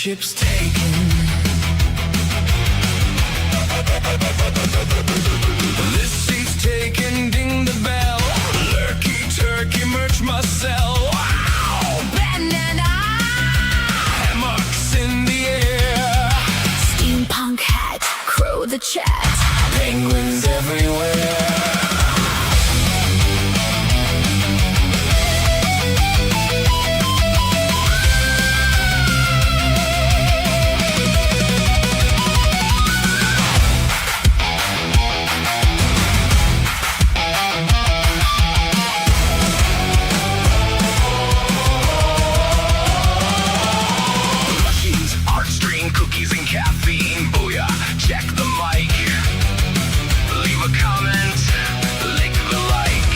ship's taken. This seat's taken, ding the bell. Lurky turkey merch must sell. Wow! Banana! Hammocks in the air. Steampunk hat, crow the chat. Penguins everywhere. Caffeine, booyah, check the mic. Leave a comment, lick the like.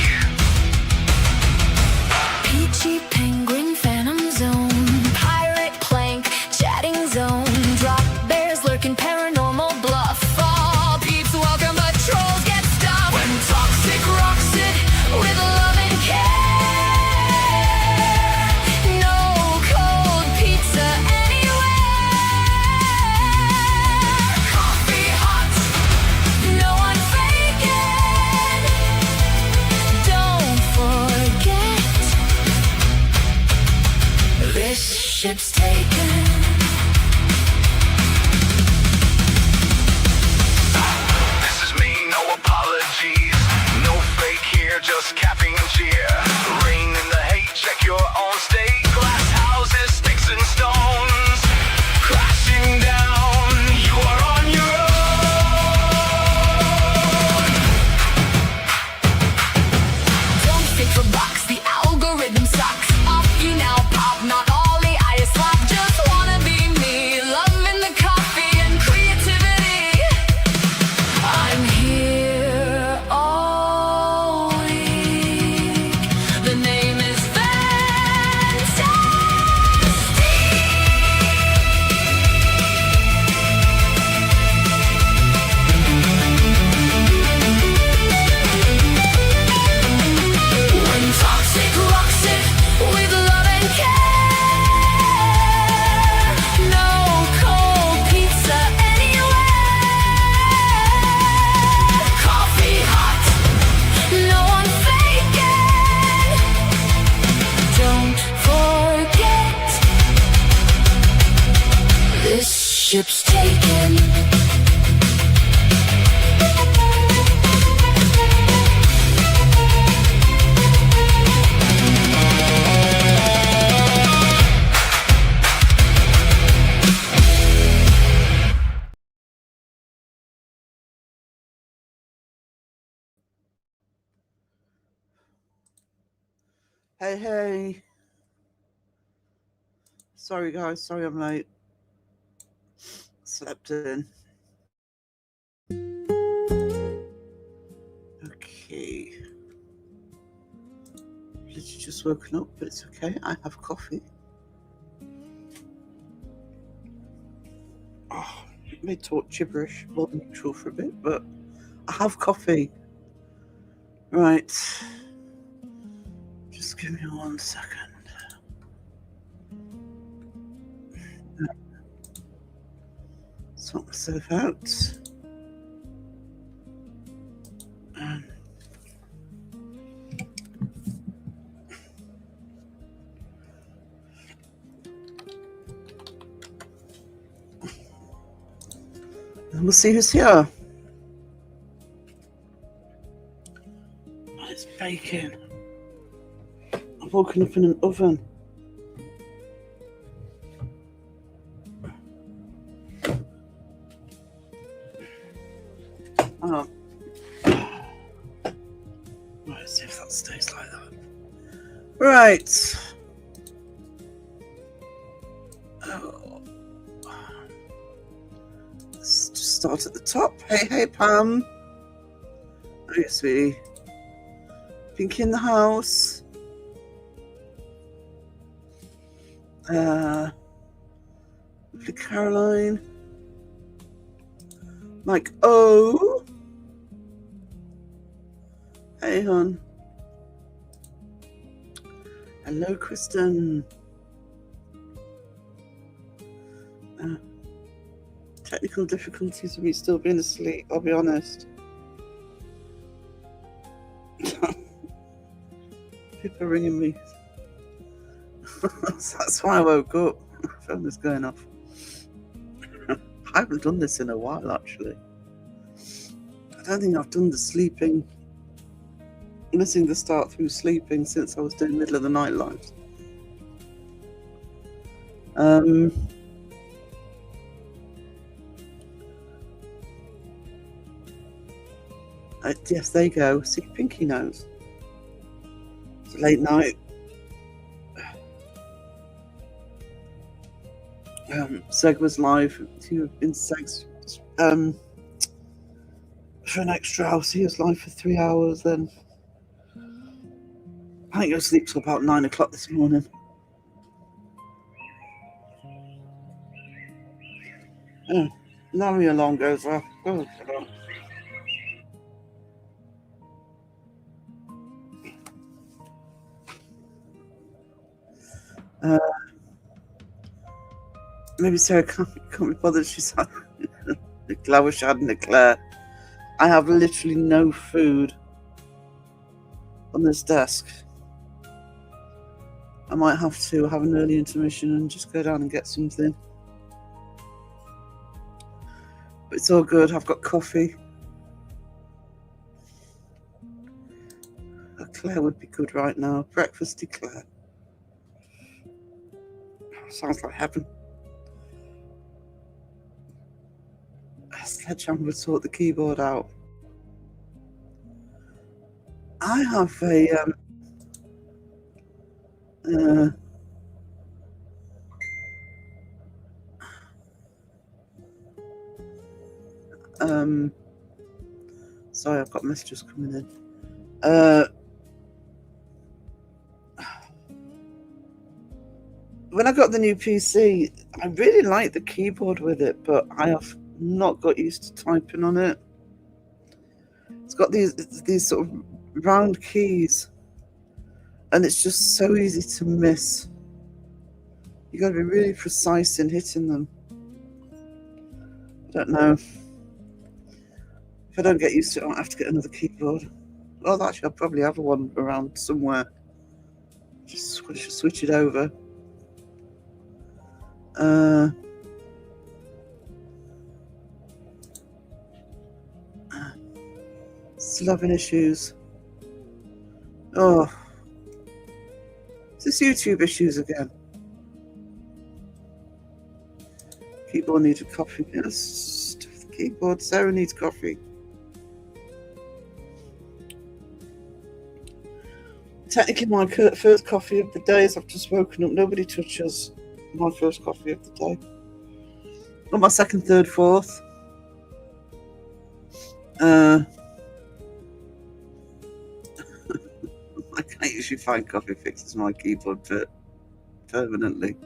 Peachy penguin, phantom zone. Pirate plank, chatting zone. Drop bears lurking, paranormal bluff. All peeps welcome, but trolls get stuffed. When toxic rocks it with love and care. No cold pizza ship's taken. This is me, no apologies. No fake here, just caffeine cheer. Rain in the hay, check your own state. Glass houses, sticks and stones. Crashing down, you are on your own. Don't fit for box, the algorithm sucks. Off you now, pop, not all. ship's taken. Hey. Sorry guys, sorry I'm late. Slept in. Okay. Literally just woken up, but it's okay. I have coffee. Oh, it may talk gibberish, more than usual for a bit, but I have coffee. Right. Just give me 1 second. Sort myself out. And we'll see who's here. Oh, it's bacon. I've woken up in an oven. Hang on. Right, let's see if that stays like that. Right. Oh. Let's just start at the top. Hey, Pam. Hey, sweetie. Pinky in the house. Lovely Caroline. Mike O. Hey, hon. Hello, Kristen. Technical difficulties of me still being asleep, I'll be honest. People are ringing me. That's why I woke up. My phone was going off. I haven't done this in a while, actually. I don't think I've done the sleeping, missing the start through sleeping since I was doing middle of the night lives. Yes, there you go. See, Pinky knows. It's a late night. Seg was live. He was in Seg's for an extra hour. He was live for 3 hours. Then I think he was asleep till about 9 o'clock this morning. Now my alarm goes off. Oh, maybe Sarah can't be bothered. She's had I wish I hadn't declared. I have literally no food on this desk. I might have to have an early intermission and just go down and get something. But it's all good. I've got coffee. Claire would be good right now. Breakfast Claire. Sounds like heaven. Sledgehammer would sort the keyboard out. I have a sorry, I've got messages coming in. When I got the new PC, I really like the keyboard with it, but I have not got used to typing on it. It's got these sort of round keys, and it's just so easy to miss. You got to be really precise in hitting them. I don't know. If I don't get used to it, I might have to get another keyboard. Well, actually, I'll probably have one around somewhere. Just switch it over. Still having issues. Oh, is this YouTube issues again? Keyboard needs a coffee. Yes, the keyboard. Sarah needs coffee. Technically, my first coffee of the day is I've just woken up. Nobody touches my first coffee of the day. Not my second, third, fourth. I can't usually find coffee fixes my keyboard permanently.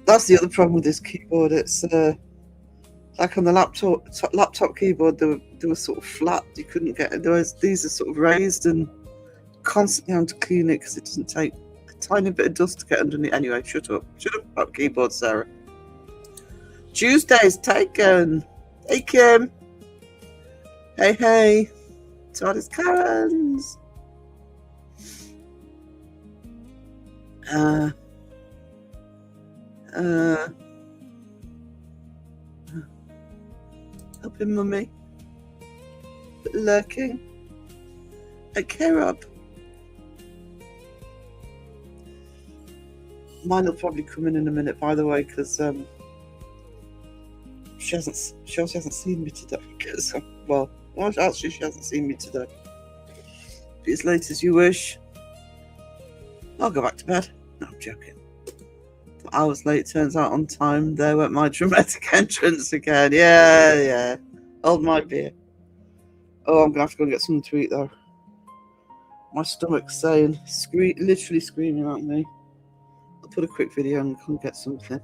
That's the other problem with this keyboard. It's like on the laptop keyboard, they were sort of flat. You couldn't get it. These are sort of raised, and constantly having to clean it because it doesn't take a tiny bit of dust to get underneath. Anyway, shut up about keyboard, Sarah. CHEWSDAY's taken. Take him. Hey. Todd is Karen's. Help him, mummy. Lurking. Okay, Rob. Mine will probably come in a minute, by the way, because she also hasn't seen me today. Well, actually, she hasn't seen me today. Be as late as you wish. I'll go back to bed. No, I'm joking. Hours late, turns out on time. There went my dramatic entrance again. Yeah. Hold my beer. Oh, I'm gonna have to go and get something to eat though. My stomach's saying, literally screaming at me. I'll put a quick video and come get something.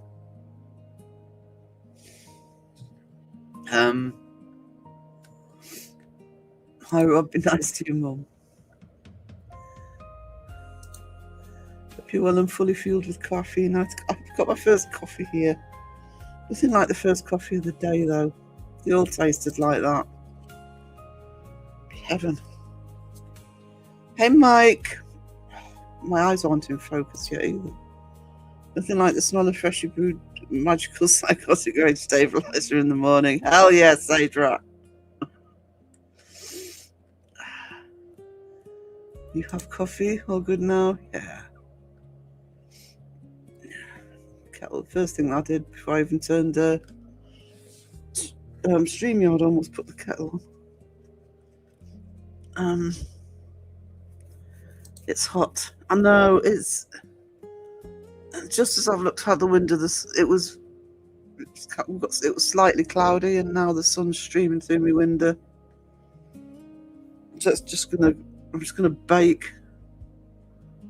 Hi Rob, be nice to your mum. Hope you're well and fully fueled with caffeine. I've got my first coffee here. Nothing like the first coffee of the day, though. They all tasted like that. Heaven. Hey, Mike. My eyes aren't in focus yet either. Nothing like the smell of freshly brewed magical psychotic rage stabilizer in the morning. Hell yes, Adra. You have coffee? All good now? Yeah. Kettle. First thing I did before I even turned StreamYard, almost put the kettle on. It's hot. I know, it's just as I've looked out the window, it was slightly cloudy, and now the sun's streaming through my window. So I'm just gonna bake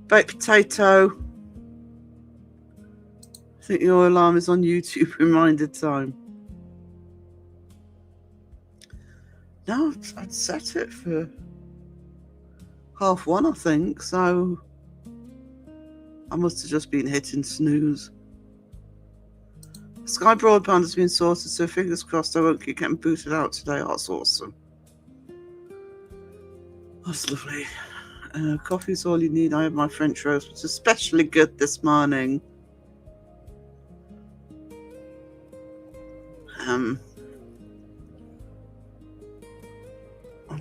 potato. I think your alarm is on YouTube reminder time. No, I'd set it for 1:30, I think, so I must have just been hitting snooze. Sky Broadband has been sorted, so fingers crossed I won't keep getting booted out today. Oh, that's awesome. That's lovely. Coffee's all you need. I have my French roast, which is especially good this morning. I'm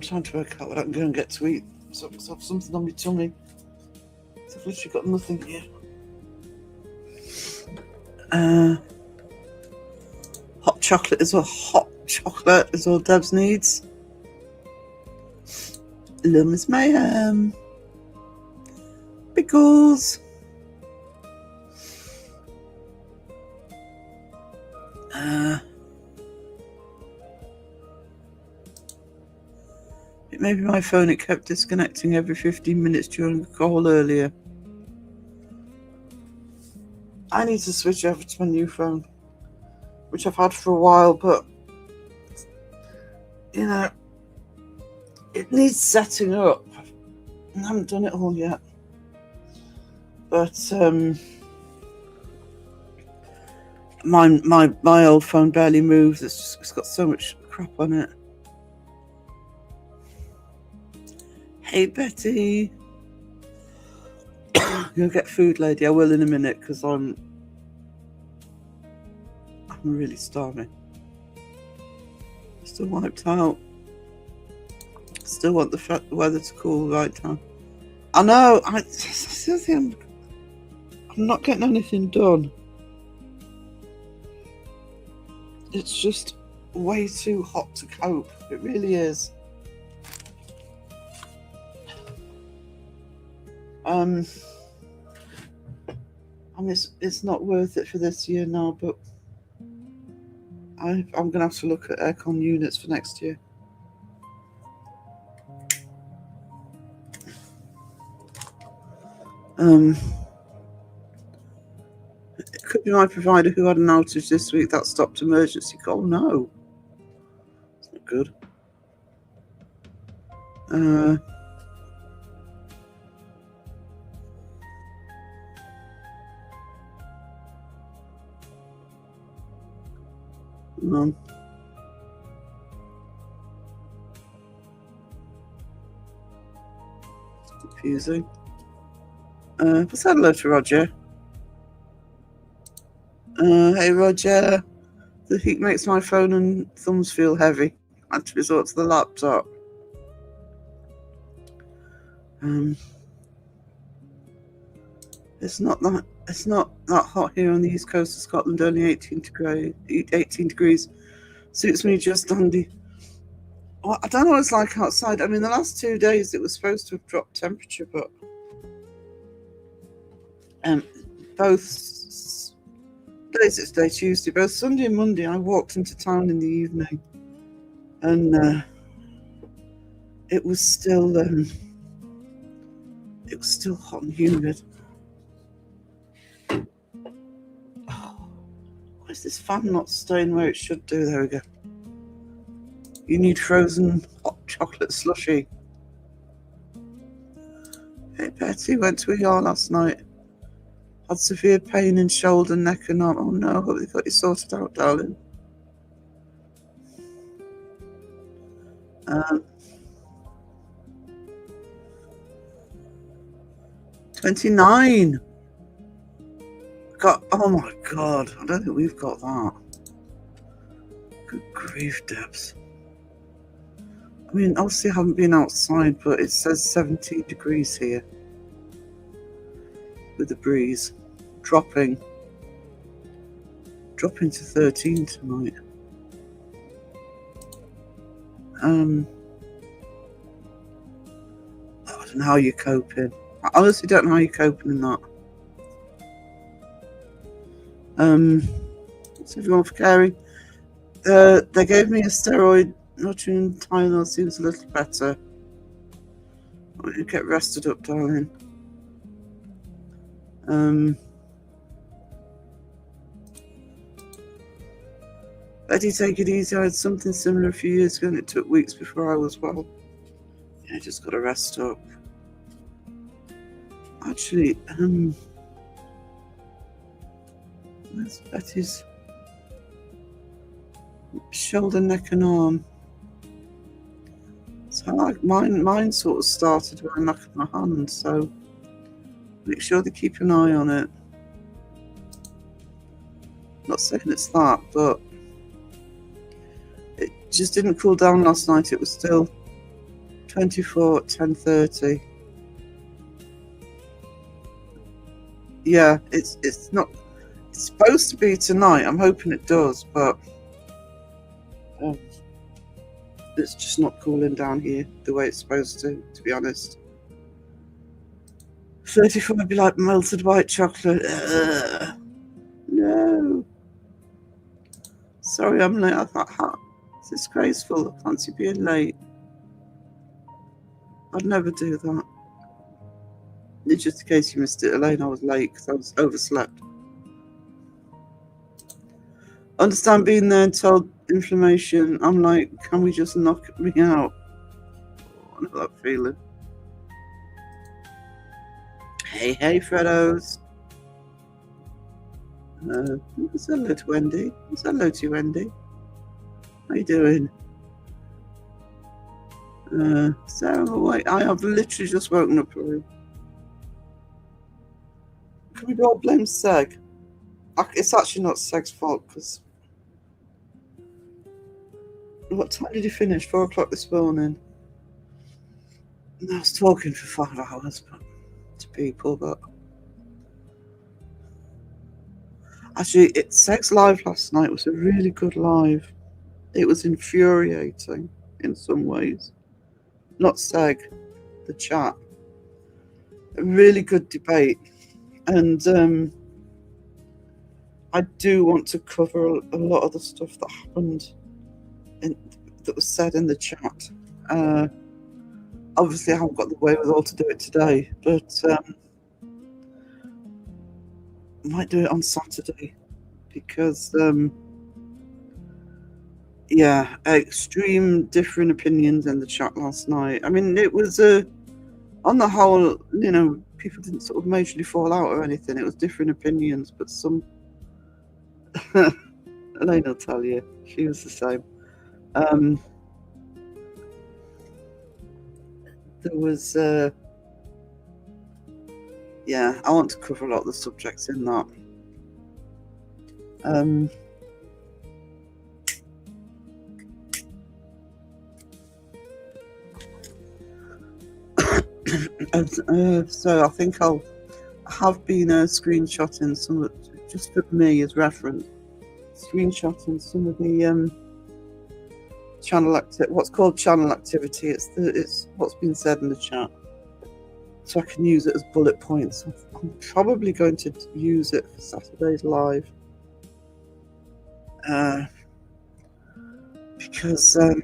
trying to work out what I can go and get to eat. So I've something on my tummy. So I've literally got nothing here. Hot chocolate is all Debs needs. Lum's mayhem. Pickles. It may be my phone, it kept disconnecting every 15 minutes during the call earlier. I need to switch over to my new phone, which I've had for a while, but you know, it needs setting up. I haven't done it all yet. But my old phone barely moves. It's got so much crap on it. Hey Betty. Go get food, lady. I will in a minute because I'm really starving. Still wiped out. Still want the weather to cool right time. I know. I'm not getting anything done. It's just way too hot to cope. It really is. I mean, it's not worth it for this year now, but I'm going to have to look at aircon units for next year. It could be my provider who had an outage this week that stopped emergency call. No, it's not good. No. It's confusing. But say hello to Roger. Hey Roger. The heat makes my phone and thumbs feel heavy. I had to resort to the laptop. It's not that hot here on the east coast of Scotland. Only 18 degrees. Suits me just dandy. Well, I don't know what it's like outside. I mean, the last 2 days it was supposed to have dropped temperature, but both days, it's day Tuesday, both Sunday and Monday, I walked into town in the evening, and it was still hot and humid. Oh, why is this fan not staying where it should do? There we go. You need frozen hot chocolate slushy. Hey Betty, went to ER last night. Had severe pain in shoulder, neck and arm. Oh no, I hope they got you sorted out, darling. 29. Oh my god, I don't think we've got that. Good grief, Debs. I mean, obviously I haven't been outside, but it says 17 degrees here. With the breeze. Dropping to 13 tonight. I don't know how you're coping. I honestly don't know how you're coping in that. What's everyone for caring? They gave me a steroid. Nothing Tylenol seems a little better. I want you to get rested up, darling. Betty, take it easy. I had something similar a few years ago and it took weeks before I was well. Yeah, just got to rest up. Actually, where's Betty's shoulder, neck and arm? So like mine sort of started when I knocked my hand, so make sure they keep an eye on it. Not saying it's that, but it just didn't cool down last night. It was still 24 at 10:30. Yeah, it's not. It's supposed to be tonight. I'm hoping it does, but it's just not cooling down here the way it's supposed to be honest. 34 would be like melted white chocolate. No. Sorry, I'm late. I thought, it's disgraceful. I fancy being late. I'd never do that. It's just in case you missed it, Elaine, I was late because I was overslept. Understand being there and told inflammation. I'm like, can we just knock me out? Oh, I know that feeling. Hey, Freddos. Hello to Wendy. Hello to you, Wendy. How you doing? Sarah, wait, I have literally just woken up. Can we all blame Seg? It's actually not Seg's fault because. What time did you finish? 4 o'clock this morning. I was talking for 5 hours to people, but actually, Seg's live last night was a really good live. It was infuriating in some ways. Not Seg, the chat. A really good debate, and I do want to cover a lot of the stuff that happened that was said in the chat. Obviously, I haven't got the wherewithal to do it today, but I might do it on Saturday because, yeah, extreme different opinions in the chat last night. I mean, it was on the whole, you know, people didn't sort of majorly fall out or anything. It was different opinions, but some. Elaine will tell you, she was the same. There was, yeah, I want to cover a lot of the subjects in that. So I think I have been screenshotting some of it, just for me as reference, screenshotting some of the what's called channel activity. It's what's been said in the chat, so I can use it as bullet points. I'm probably going to use it for Saturday's live, because I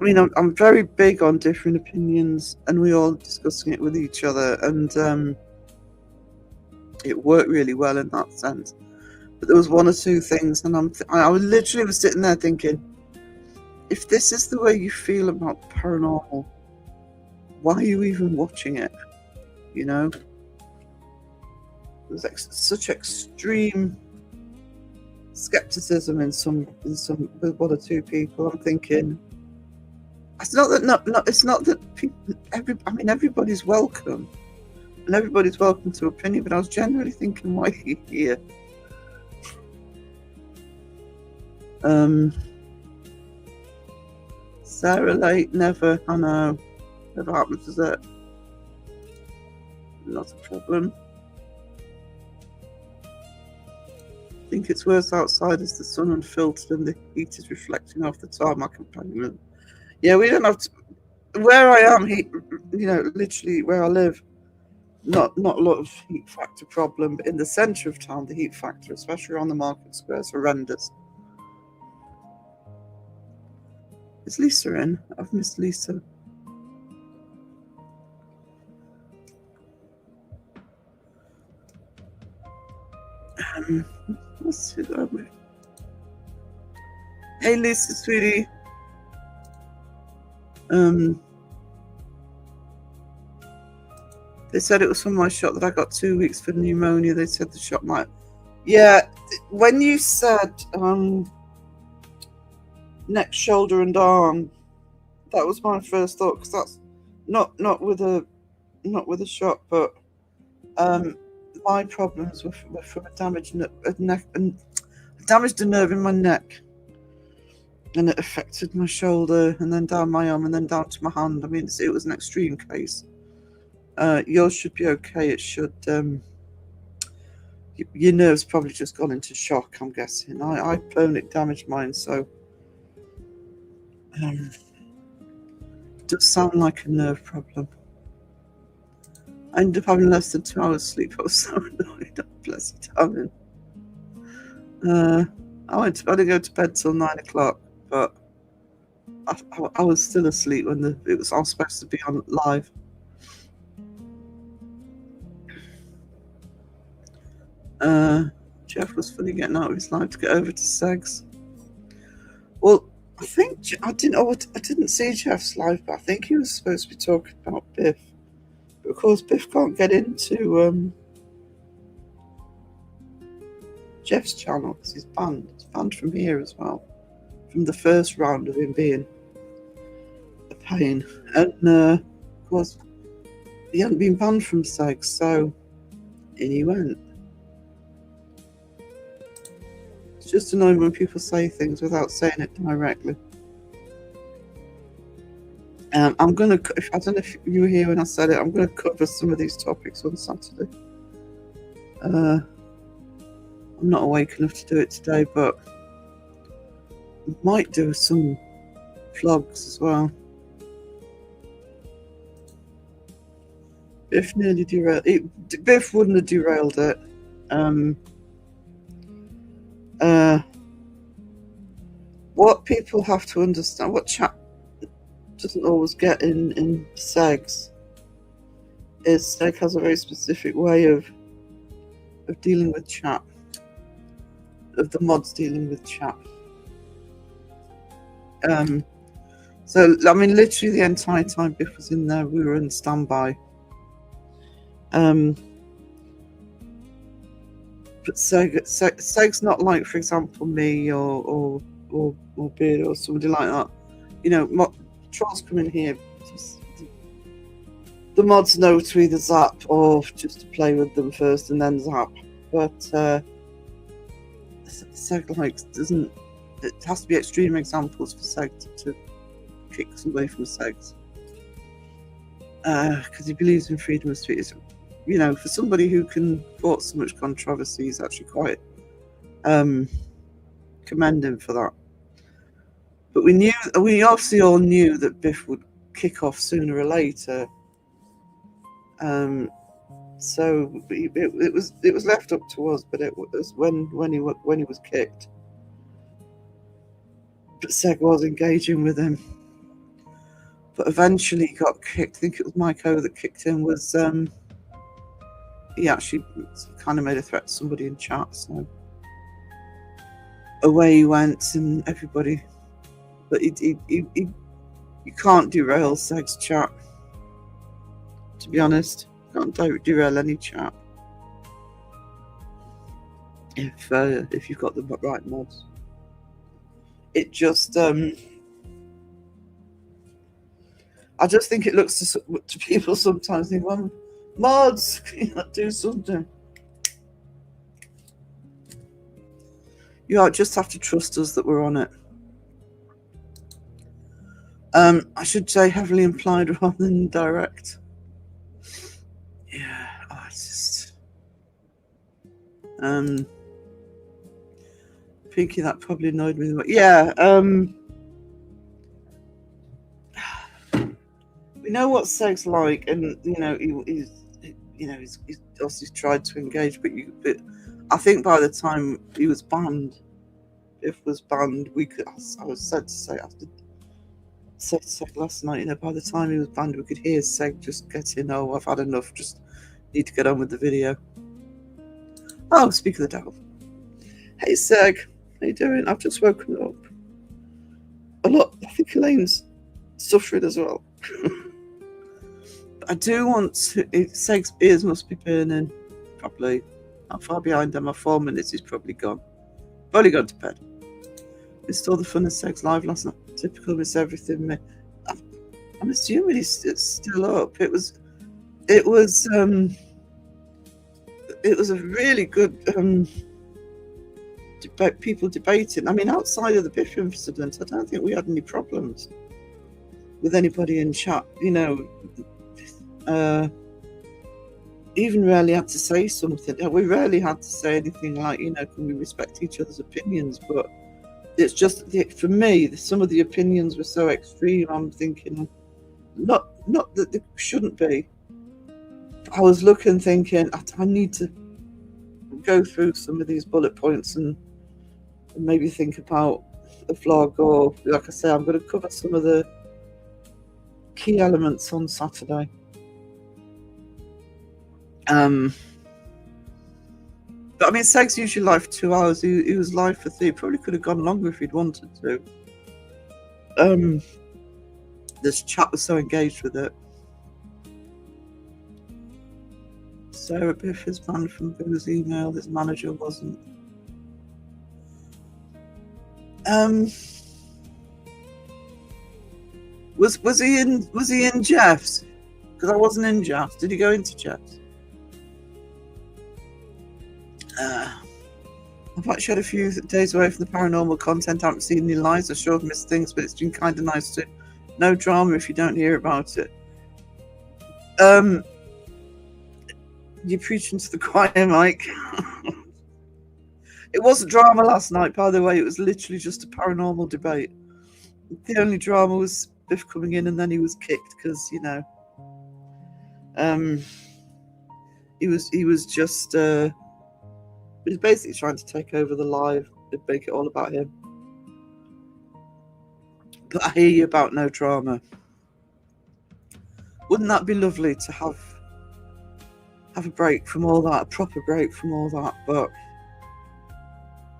mean, I'm very big on different opinions, and we all discussing it with each other, and it worked really well in that sense. But there was one or two things, and I was literally sitting there thinking, if this is the way you feel about paranormal, why are you even watching it? You know, there's such extreme skepticism in some with one or two people. I'm thinking, it's not that it's not that people. Everybody's welcome, and everybody's welcome to opinion. But I was generally thinking, why are you here? Sarah late, never. I know, never happens, is it? Not a problem. I think it's worse outside as the sun unfiltered and the heat is reflecting off the tarmac embankment. Yeah, we don't have to. Where I am, literally where I live, not a lot of heat factor problem, but in the centre of town, the heat factor, especially around the market square, is horrendous. Is Lisa in? I've missed Lisa. Let's see that way. Hey Lisa, sweetie. They said it was from my shot that I got 2 weeks for pneumonia. They said the shot might. Yeah, when you said neck, shoulder, and arm, that was my first thought, because that's not with a shot, but my problems were from a damaged neck, and damaged a nerve in my neck, and it affected my shoulder, and then down my arm, and then down to my hand. I mean, it was an extreme case. Yours should be okay. It should. Your nerves probably just gone into shock, I'm guessing. I permanently damaged mine, so it does sound like a nerve problem. I ended up having less than 2 hours sleep. I was so annoyed. Oh, bless you, darling. I didn't go to bed till 9 o'clock, but I was still asleep when I was supposed to be on live. Jeff was funny getting out of his life to get over to Segs. Well, I think I didn't see Jeff's live, but I think he was supposed to be talking about Biff. But of course, Biff can't get into Jeff's channel because he's banned. He's banned from here as well, from the first round of him being a pain. And of course, he hadn't been banned from Segs, so in he went. It's just annoying when people say things without saying it directly. I'm going to, I don't know if you were here when I said it, I'm going to cover some of these topics on Saturday. I'm not awake enough to do it today, but I might do some vlogs as well. Biff nearly derailed it. Biff wouldn't have derailed it. What people have to understand, what chat doesn't always get in Segs, is Seg has a very specific way of dealing with chat, of the mods dealing with chat. So I mean, literally the entire time Biff was in there, we were in standby. But Seg's not like, for example, me or Beard or somebody like that. You know, trolls come in here. The mods know to either zap or just to play with them first and then zap. But Seg doesn't. It has to be extreme examples for Seg to kick us away from Segs. Because he believes in freedom of speech. You know, for somebody who can cause so much controversy, he's actually quite commend him for that. But we obviously all knew that Biff would kick off sooner or later. So it was left up to us, but it was when he was kicked. But Seg was engaging with him. But eventually he got kicked. I think it was Mike O that kicked him. He actually kind of made a threat to somebody in chat, so away he went, and everybody. But you can't derail Seg's chat. to be honest. Can't derail any chat if you've got the right mods. It just I just think it looks to people sometimes think, well, mods, can you not do something? You just have to trust us that we're on it. I should say heavily implied rather than direct. Yeah, it's just Pinky, that probably annoyed me. Yeah, we know what Seg's like, and he's obviously tried to engage, but I think by the time he was banned, if was banned, I was said to say after Seg last night, by the time he was banned, we could hear Seg just getting, oh, I've had enough, just need to get on with the video. Oh, speak of the devil. Hey Seg, how you doing? I've just woken up. A lot. I think Elaine's suffering as well. I do want to. Seg's ears must be burning. Probably. How far behind am I? 4 minutes. He's probably gone. Probably gone to bed. Missed all the fun of Seg's live last night. Typical, miss everything. I'm assuming he's still up. It was a really good debate. People debating. I mean, outside of the Biff incident, I don't think we had any problems with anybody in chat. Even rarely had to say something. We rarely had to say anything like, can we respect each other's opinions? But it's just, for me, some of the opinions were so extreme. I'm thinking, not that they shouldn't be. I was looking, thinking, I need to go through some of these bullet points and maybe think about a vlog, or like I say, I'm going to cover some of the key elements on Saturday. But I mean, Seg's usually live for 2 hours. He was live for 3. Probably could have gone longer if he'd wanted to. This chat was so engaged with it. Sarah Biff is banned from Boo's email. His manager wasn't. Was he in Jeff's? Because I wasn't in Jeff's. Did he go into Jeff's? I've actually had a few days away from the paranormal content. I haven't seen any lives. I sure have missed things, but it's been kind of nice to. No drama if you don't hear about it. You're preaching to the choir, Mike. It wasn't drama last night, by the way. It was literally just a paranormal debate. The only drama was Biff coming in and then he was kicked because, he was just he was basically trying to take over the live and make it all about him. But I hear you about no drama. Wouldn't that be lovely to have a break from all that, a proper break from all that?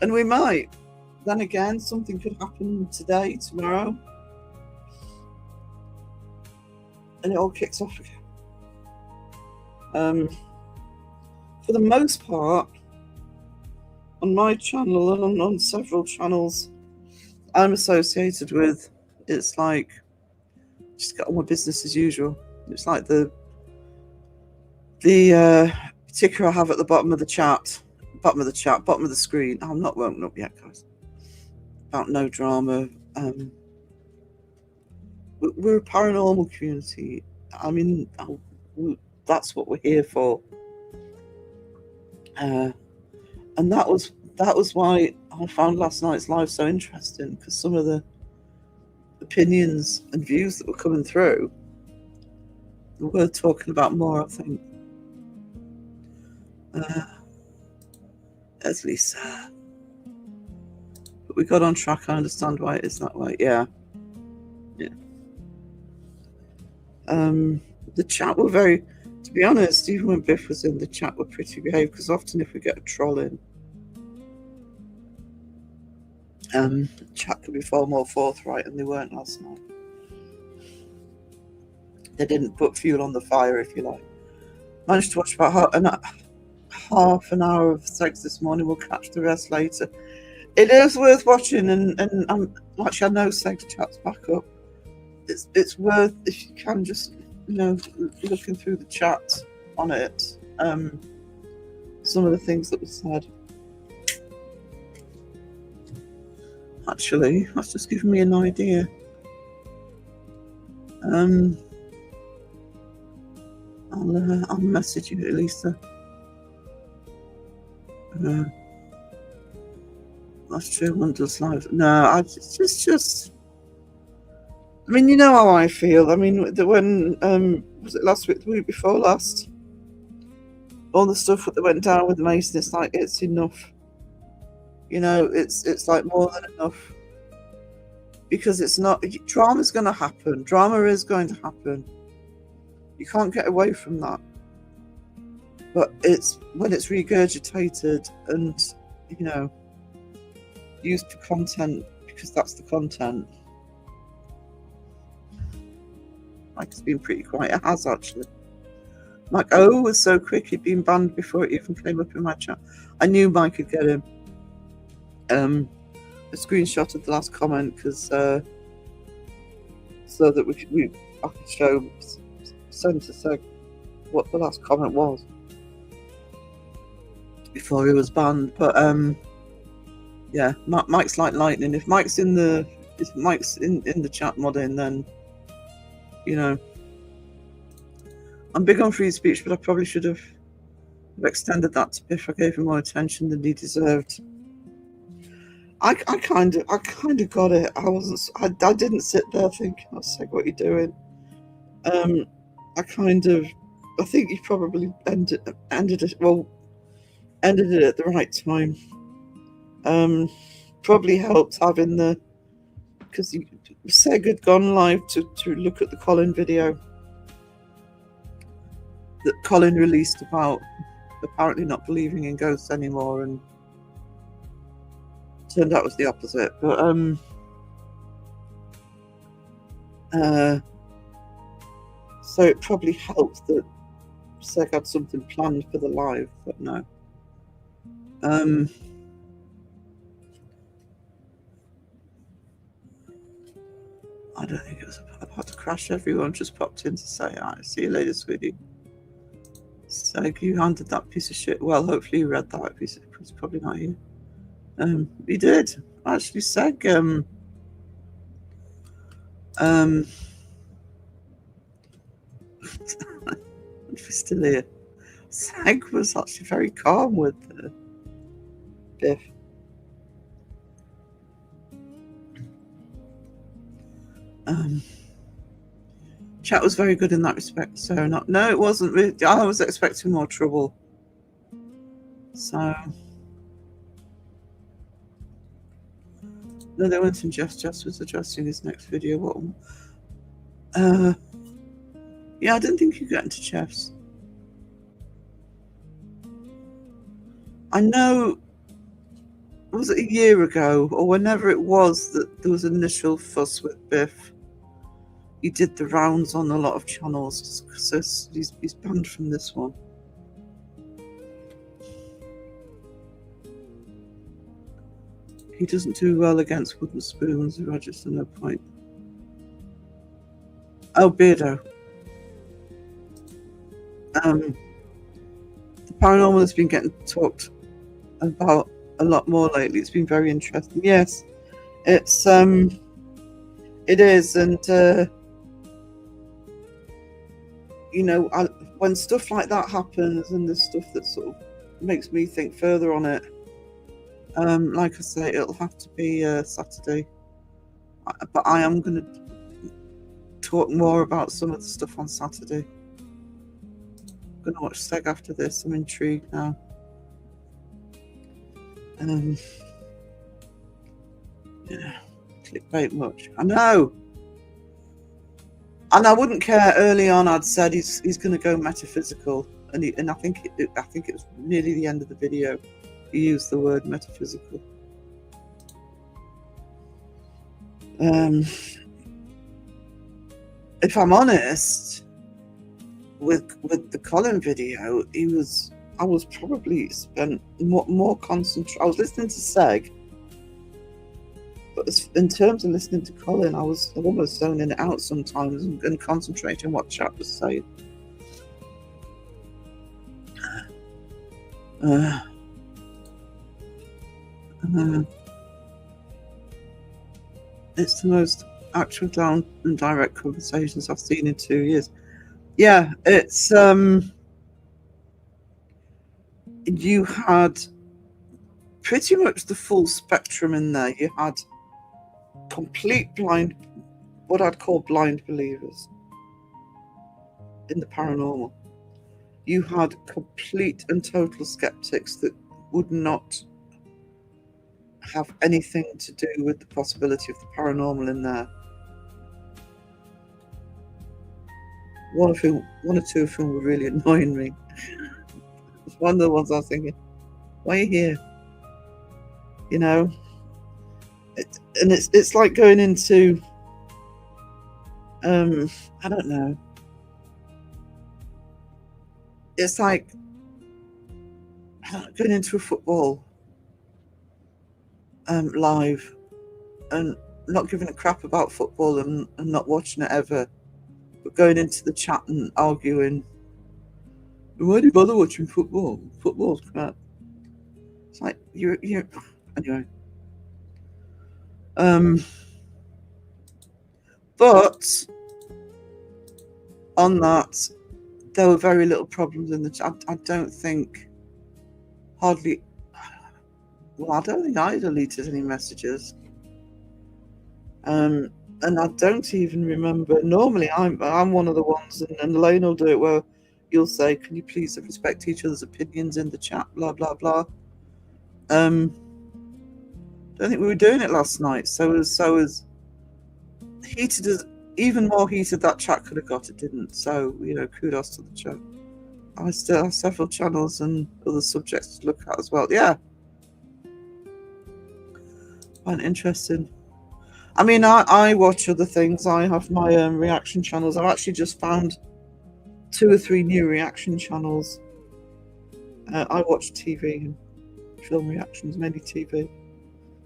And we might. Then again, something could happen today, tomorrow, and it all kicks off again. For the most part, on my channel and on several channels I'm associated with, it's like just get on with business as usual. It's like the ticker I have at the bottom of the screen. I'm not woken up yet, guys. About no drama. We're a paranormal community. I mean, that's what we're here for. And that was why I found last night's live so interesting, because some of the opinions and views that were coming through were worth talking about more, I think. There's Lisa. But we got on track. I understand why it is that way. Yeah. The chat were very, to be honest, even when Biff was in, the chat were pretty behaved, because often if we get a troll in, chat could be far more forthright, and they weren't last night. They didn't put fuel on the fire, if you like. Managed to watch about half an hour of sex this morning. We'll catch the rest later. It is worth watching, and actually I know sex chat's back up. It's worth, if you can, just looking through the chat on it. Some of the things that were said. Actually, that's just given me an idea. I'll message you, Lisa. That's true. One does live. No, it's just. I mean, you know how I feel. I mean, when was it last week, the week before last? All the stuff that went down with Mason, it's like it's enough. It's like more than enough. Because it's not. Drama's going to happen. Drama is going to happen. You can't get away from that. But it's when it's regurgitated and used for content, because that's the content. Mike's been pretty quiet. It has, actually. Mike was so quick, he'd been banned before it even came up in my chat. I knew Mike could get him. A screenshot of the last comment, because so that I could show Senator Seg what the last comment was before he was banned. But yeah, Mike's like lightning. If Mike's in the chat modding, then I'm big on free speech, but I probably should have extended that to Biff. I gave him more attention than he deserved. I kind of got it. I didn't sit there thinking, "Oh, Seg, what are you doing?" I think he probably ended it at the right time. Probably helped having because Seg had gone live to look at the Colin video that Colin released about apparently not believing in ghosts anymore, and turned out it was the opposite. But so it probably helped that Seg had something planned for the live, but no. I don't think it was about to crash. Everyone just popped in to say, "Alright, see you later, sweetie." Seg, you handed that piece of shit. Well, hopefully you read that piece of. It's probably not you. He did actually. Seg. If he's still here, Seg was actually very calm with Biff. Chat was very good in that respect. So no, it wasn't really. I was expecting more trouble. So no, they went and Jess was addressing his next video. What? Yeah, I didn't think you'd get into Jeff's. I know. Was it a year ago or whenever it was that there was initial fuss with Biff? He did the rounds on a lot of channels because he's banned from this one. He doesn't do well against wooden spoons. Roger's no point. Oh, Beardo. The paranormal has been getting talked about a lot more lately. It's been very interesting. Yes, it is, and when stuff like that happens, and there's stuff that sort of makes me think further on it. Like I say, it'll have to be Saturday, but I am going to talk more about some of the stuff on Saturday. I'm going to watch Seg after this. I'm intrigued now. Yeah, clickbait much. I know. And I wouldn't care. Early on, I'd said he's going to go metaphysical, and I think it was nearly the end of the video. He used the word metaphysical. if I'm honest, with the Colin video, I was probably spent more concentrate. I was listening to Seg, but in terms of listening to Colin, I was almost zoning it out sometimes and concentrating on what chat was saying. It's the most actual down and direct conversations I've seen in 2 years. Yeah, it's you had pretty much the full spectrum in there. You had complete blind, what I'd call blind believers in the paranormal. You had complete and total skeptics that would not have anything to do with the possibility of the paranormal in there. One or two of whom were really annoying me. It's one of the ones I was thinking, why are you here? You know? It's like going into, I don't know. It's like going into a football live and not giving a crap about football and not watching it ever, but going into the chat and arguing, why do you bother watching football? Football's crap. It's like you're anyway. But on that, there were very little problems in the chat. I don't think I don't think I deleted any messages. And I don't even remember. Normally, I'm one of the ones, and Elaine will do it, where you'll say, "Can you please respect each other's opinions in the chat?" Blah blah blah. Don't think we were doing it last night. So as heated as, even more heated that chat could have got, it didn't. So kudos to the chat. I still have several channels and other subjects to look at as well. Yeah, quite interesting. I mean, I watch other things. I have my reaction channels. I've actually just found 2 or 3 new reaction channels. I watch TV and film reactions, mainly TV,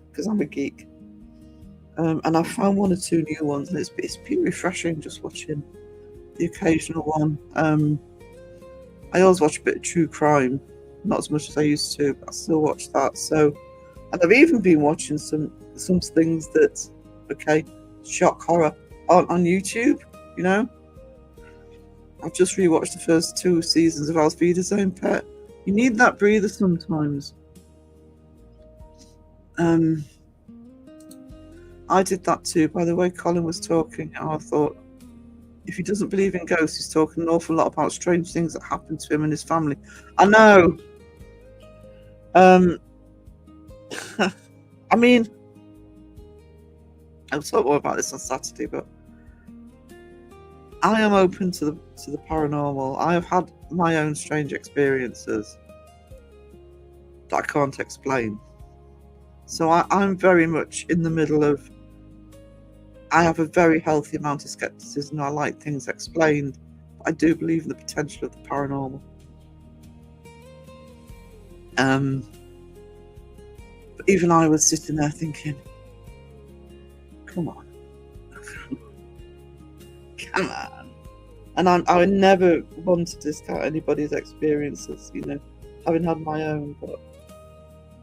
because I'm a geek. And I found 1 or 2 new ones, and it's been refreshing just watching the occasional one. I always watch a bit of true crime, not as much as I used to, but I still watch that. So, and I've even been watching some things that, shock horror, aren't on YouTube. I've just rewatched the first 2 seasons of Alvida's Own Pet. You need that breather sometimes. I did that too. By the way, Colin was talking, I thought, if he doesn't believe in ghosts, he's talking an awful lot about strange things that happened to him and his family. I know. I mean, I'll talk more about this on Saturday, but I am open to the paranormal. I have had my own strange experiences that I can't explain. So I'm very much in the middle of, I have a very healthy amount of skepticism. I like things explained. I do believe in the potential of the paranormal. But even I was sitting there thinking, come on. Come on. And I would never want to discount anybody's experiences, having had my own. But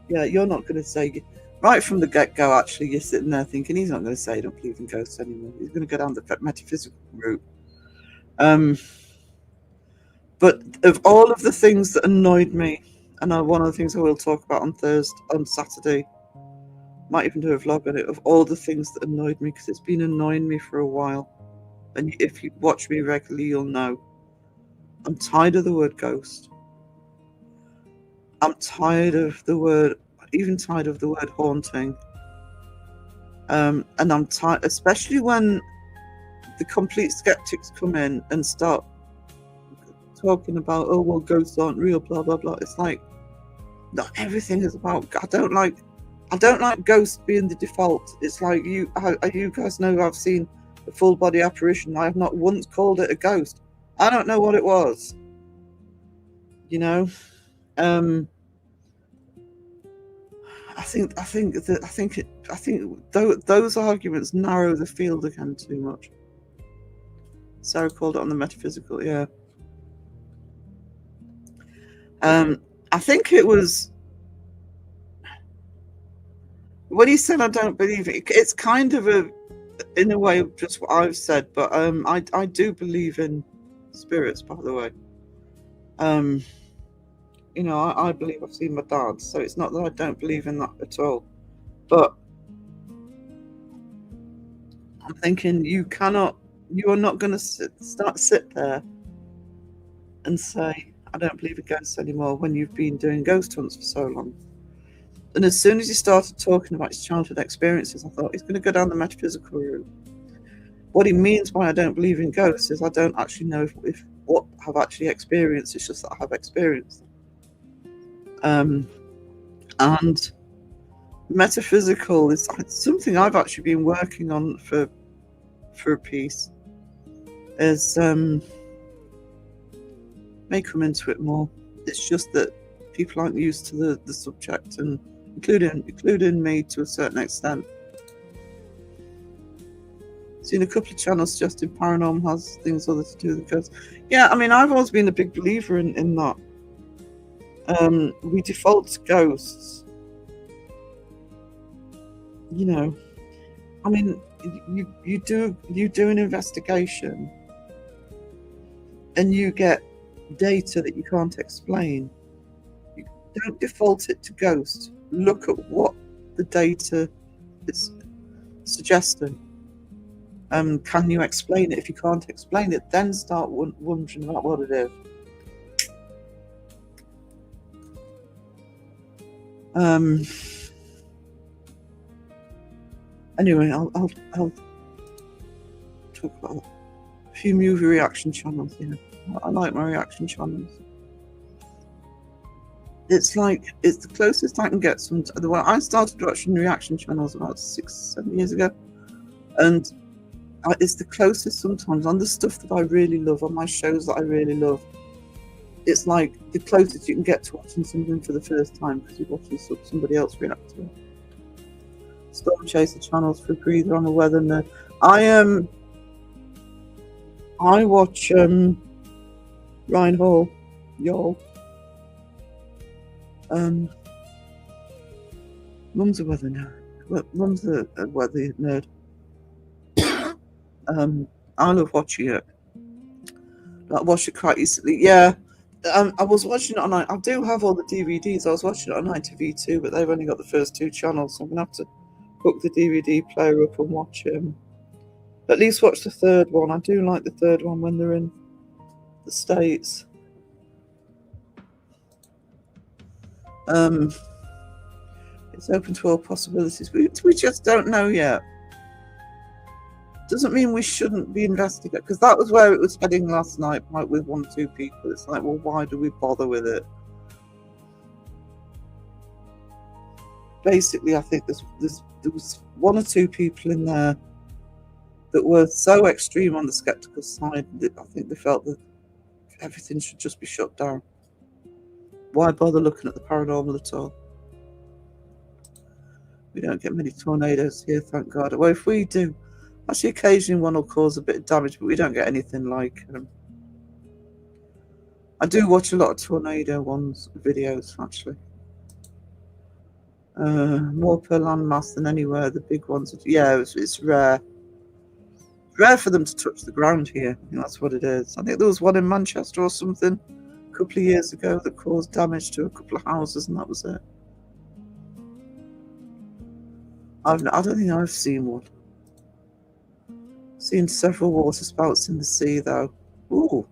yeah, you're not going to say, right from the get-go, actually, you're sitting there thinking, he's not going to say he don't believe in ghosts anymore. He's going to go down the metaphysical route. But of all of the things that annoyed me, and one of the things I will talk about on Saturday, might even do a vlog on it, of all the things that annoyed me, because it's been annoying me for a while. And if you watch me regularly, you'll know. I'm tired of the word ghost. I'm tired of the word haunting. And I'm tired, especially when the complete skeptics come in and start talking about, oh, well, ghosts aren't real, blah, blah, blah. It's like, not everything is about, I don't like ghosts being the default. It's like, you guys know, I've seen a full body apparition. I have not once called it a ghost. I don't know what it was. You know, I think those arguments narrow the field again too much. Sarah called it on the metaphysical, yeah. I think it was when he said, "I don't believe it." It's kind of in a way, just what I've said, but I do believe in spirits, by the way. You know, I believe I've seen my dad, so it's not that I don't believe in that at all. But I'm thinking you are not going to sit there and say, "I don't believe in ghosts anymore," when you've been doing ghost hunts for so long. And as soon as he started talking about his childhood experiences, I thought he's going to go down the metaphysical route. What he means by "I don't believe in ghosts" is I don't actually know if what I've actually experienced. It's just that I have experienced them. And metaphysical is something I've actually been working on for a piece. Is may come into it more. It's just that people aren't used to the subject, and including me to a certain extent. Seen a couple of channels suggesting paranormal has things other to do with ghosts. Yeah, I mean, I've always been a big believer in that. We default to ghosts. You know, I mean, you do an investigation, and you get data that you can't explain. You don't default it to ghosts. Look at what the data is suggesting. Can you explain it? If you can't explain it, then start wondering about what it is. Anyway, I'll talk about a few movie reaction channels. Yeah, I like my reaction channels. It's the closest I can get to. Well, I started watching reaction channels about 6-7 years ago, and it's the closest sometimes on the stuff that I really love, on my shows that I really love. It's like the closest you can get to watching something for the first time, because you're watching somebody else react to it. Storm Chaser channels for a breather on the weather. No, I watch Ryan Hall, y'all. Mum's a weather nerd. Mum's a weather nerd. I love watching it. I watched it quite recently. Yeah. I was watching it on. I do have all the DVDs. I was watching it on ITV2, but they've only got the first 2 channels, so I'm gonna have to hook the DVD player up and watch at least watch the third one. I do like the third one when they're in the States. It's open to all possibilities. We just don't know yet. Doesn't mean we shouldn't be investigating, because that was where it was heading last night, like with 1 or 2 people. It's like, well, why do we bother with it? Basically, I think there was 1 or 2 people in there that were so extreme on the skeptical side that I think they felt that everything should just be shut down. Why bother looking at the paranormal at all? We don't get many tornadoes here, thank God. Well, if we do, actually occasionally one will cause a bit of damage, but we don't get anything like I do watch a lot of tornado videos, actually. More per landmass than anywhere. The big ones, yeah, it's rare. Rare for them to touch the ground here. I think that's what it is. I think there was one in Manchester or something a couple of years ago that caused damage to a couple of houses, and that was it. I don't think I've seen one. Seen several water spouts in the sea, though. Ooh.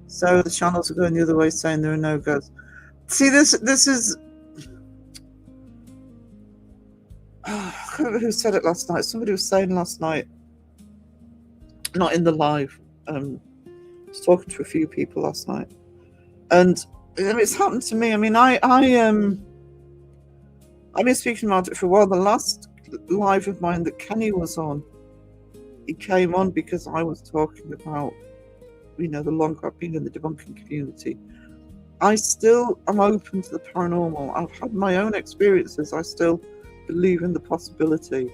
So the channels are going the other way, saying there are no ghosts. See, this is. I can't remember who said it last night. Somebody was saying last night, not in the live. I was talking to a few people last night, and it's happened to me. I mean, I've been speaking about it for a while. The live of mine that Kenny was on, he came on because I was talking about, the longer I've been in the debunking community. I still am open to the paranormal. I've had my own experiences. I still believe in the possibility.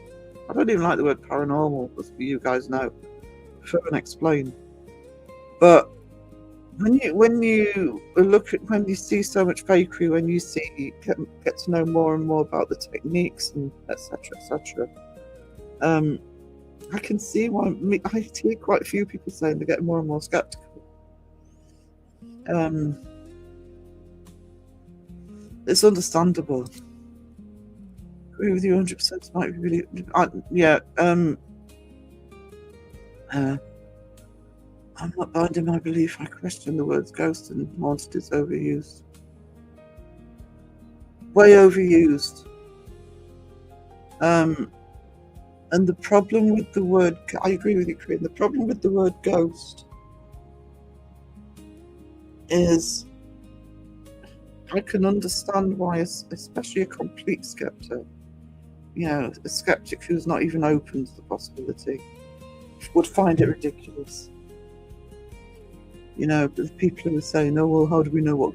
I don't even like the word paranormal, as you guys know. I prefer unexplained. But when you see so much fakery, when you get to know more and more about the techniques and etc., I can see why. I hear quite a few people saying they're getting more and more skeptical. It's understandable. Agree with you 100%. Might be really, yeah. I'm not binding my belief. I question the words ghost and haunted is overused. Way overused. And the problem with the word, I agree with you, Corinne. The problem with the word ghost is I can understand why, especially a complete skeptic, a skeptic who's not even open to the possibility, would find it ridiculous. The people who are saying, "Oh well, how do we know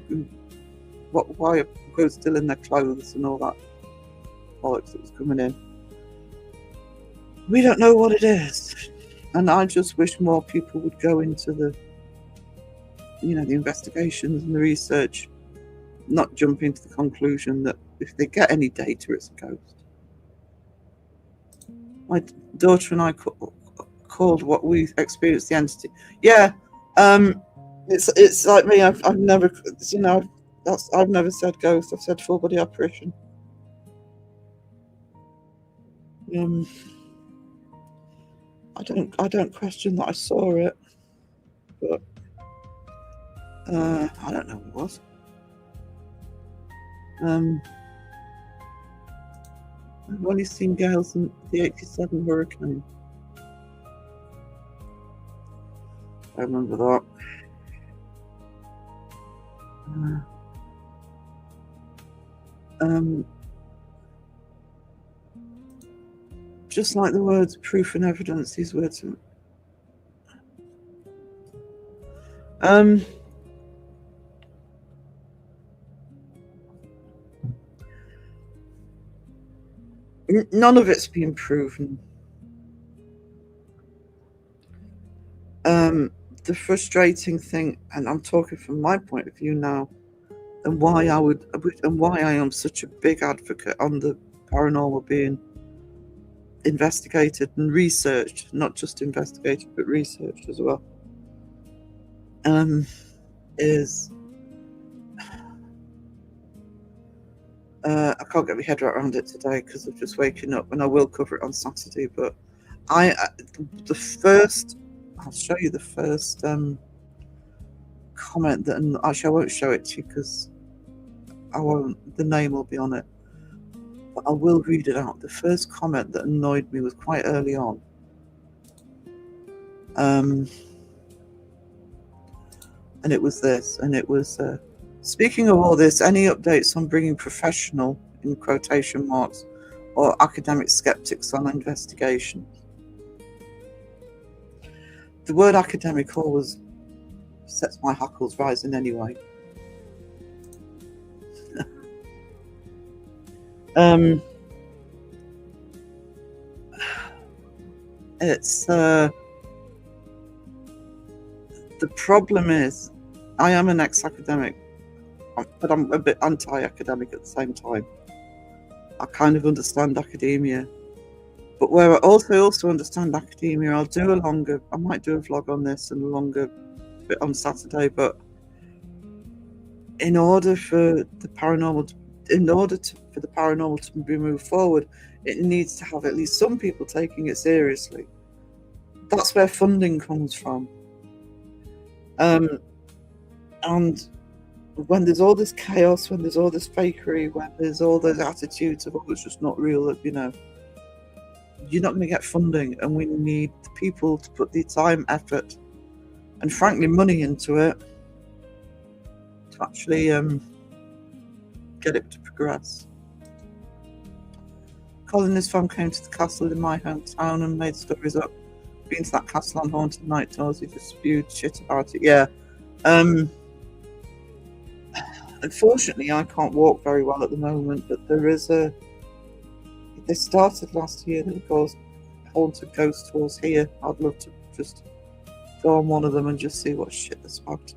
why are ghosts still in their clothes and all that bollocks that was coming in?" We don't know what it is, and I just wish more people would go into the investigations and the research, not jump into the conclusion that if they get any data, it's a ghost. My daughter and I called what we experienced the entity. Yeah, it's like me. I've never, I've never said ghost. I've said full body apparition. I don't question that I saw it, but I don't know what it was. I've only seen gales in the '87 hurricane. I remember that. Just like the words proof and evidence, these words none of it's been proven. The frustrating thing, and I'm talking from my point of view now, and why I am such a big advocate on the paranormal being investigated and researched, not just investigated but researched as well, is I can't get my head right around it today because I'm just waking up, and I will cover it on Saturday. But I'll show you the first comment that, actually I won't show it to you because the name will be on it, but I will read it out. The first comment that annoyed me was quite early on. And it was this, and it was, speaking of all this, any updates on bringing professional, in quotation marks, or academic skeptics on investigations? The word academic always sets my hackles rising anyway. It's the problem is I am an ex-academic, but I'm a bit anti-academic at the same time. I kind of understand academia, but where I also understand academia, I might do a vlog on this and a longer bit on Saturday. But in order for the paranormal to be moved forward, it needs to have at least some people taking it seriously. That's where funding comes from. And when there's all this chaos, when there's all this fakery, when there's all those attitudes of, oh, it's just not real, you're not going to get funding, and we need the people to put the time, effort, and frankly money into it to actually get it to progress. Colin and his fam came to the castle in my hometown and made stories up. Been to that castle on haunted night tours. He just spewed shit about it. Yeah. Unfortunately, I can't walk very well at the moment, but there is a. They started last year. There was haunted ghost tours here. I'd love to just go on one of them and just see what shit there's about.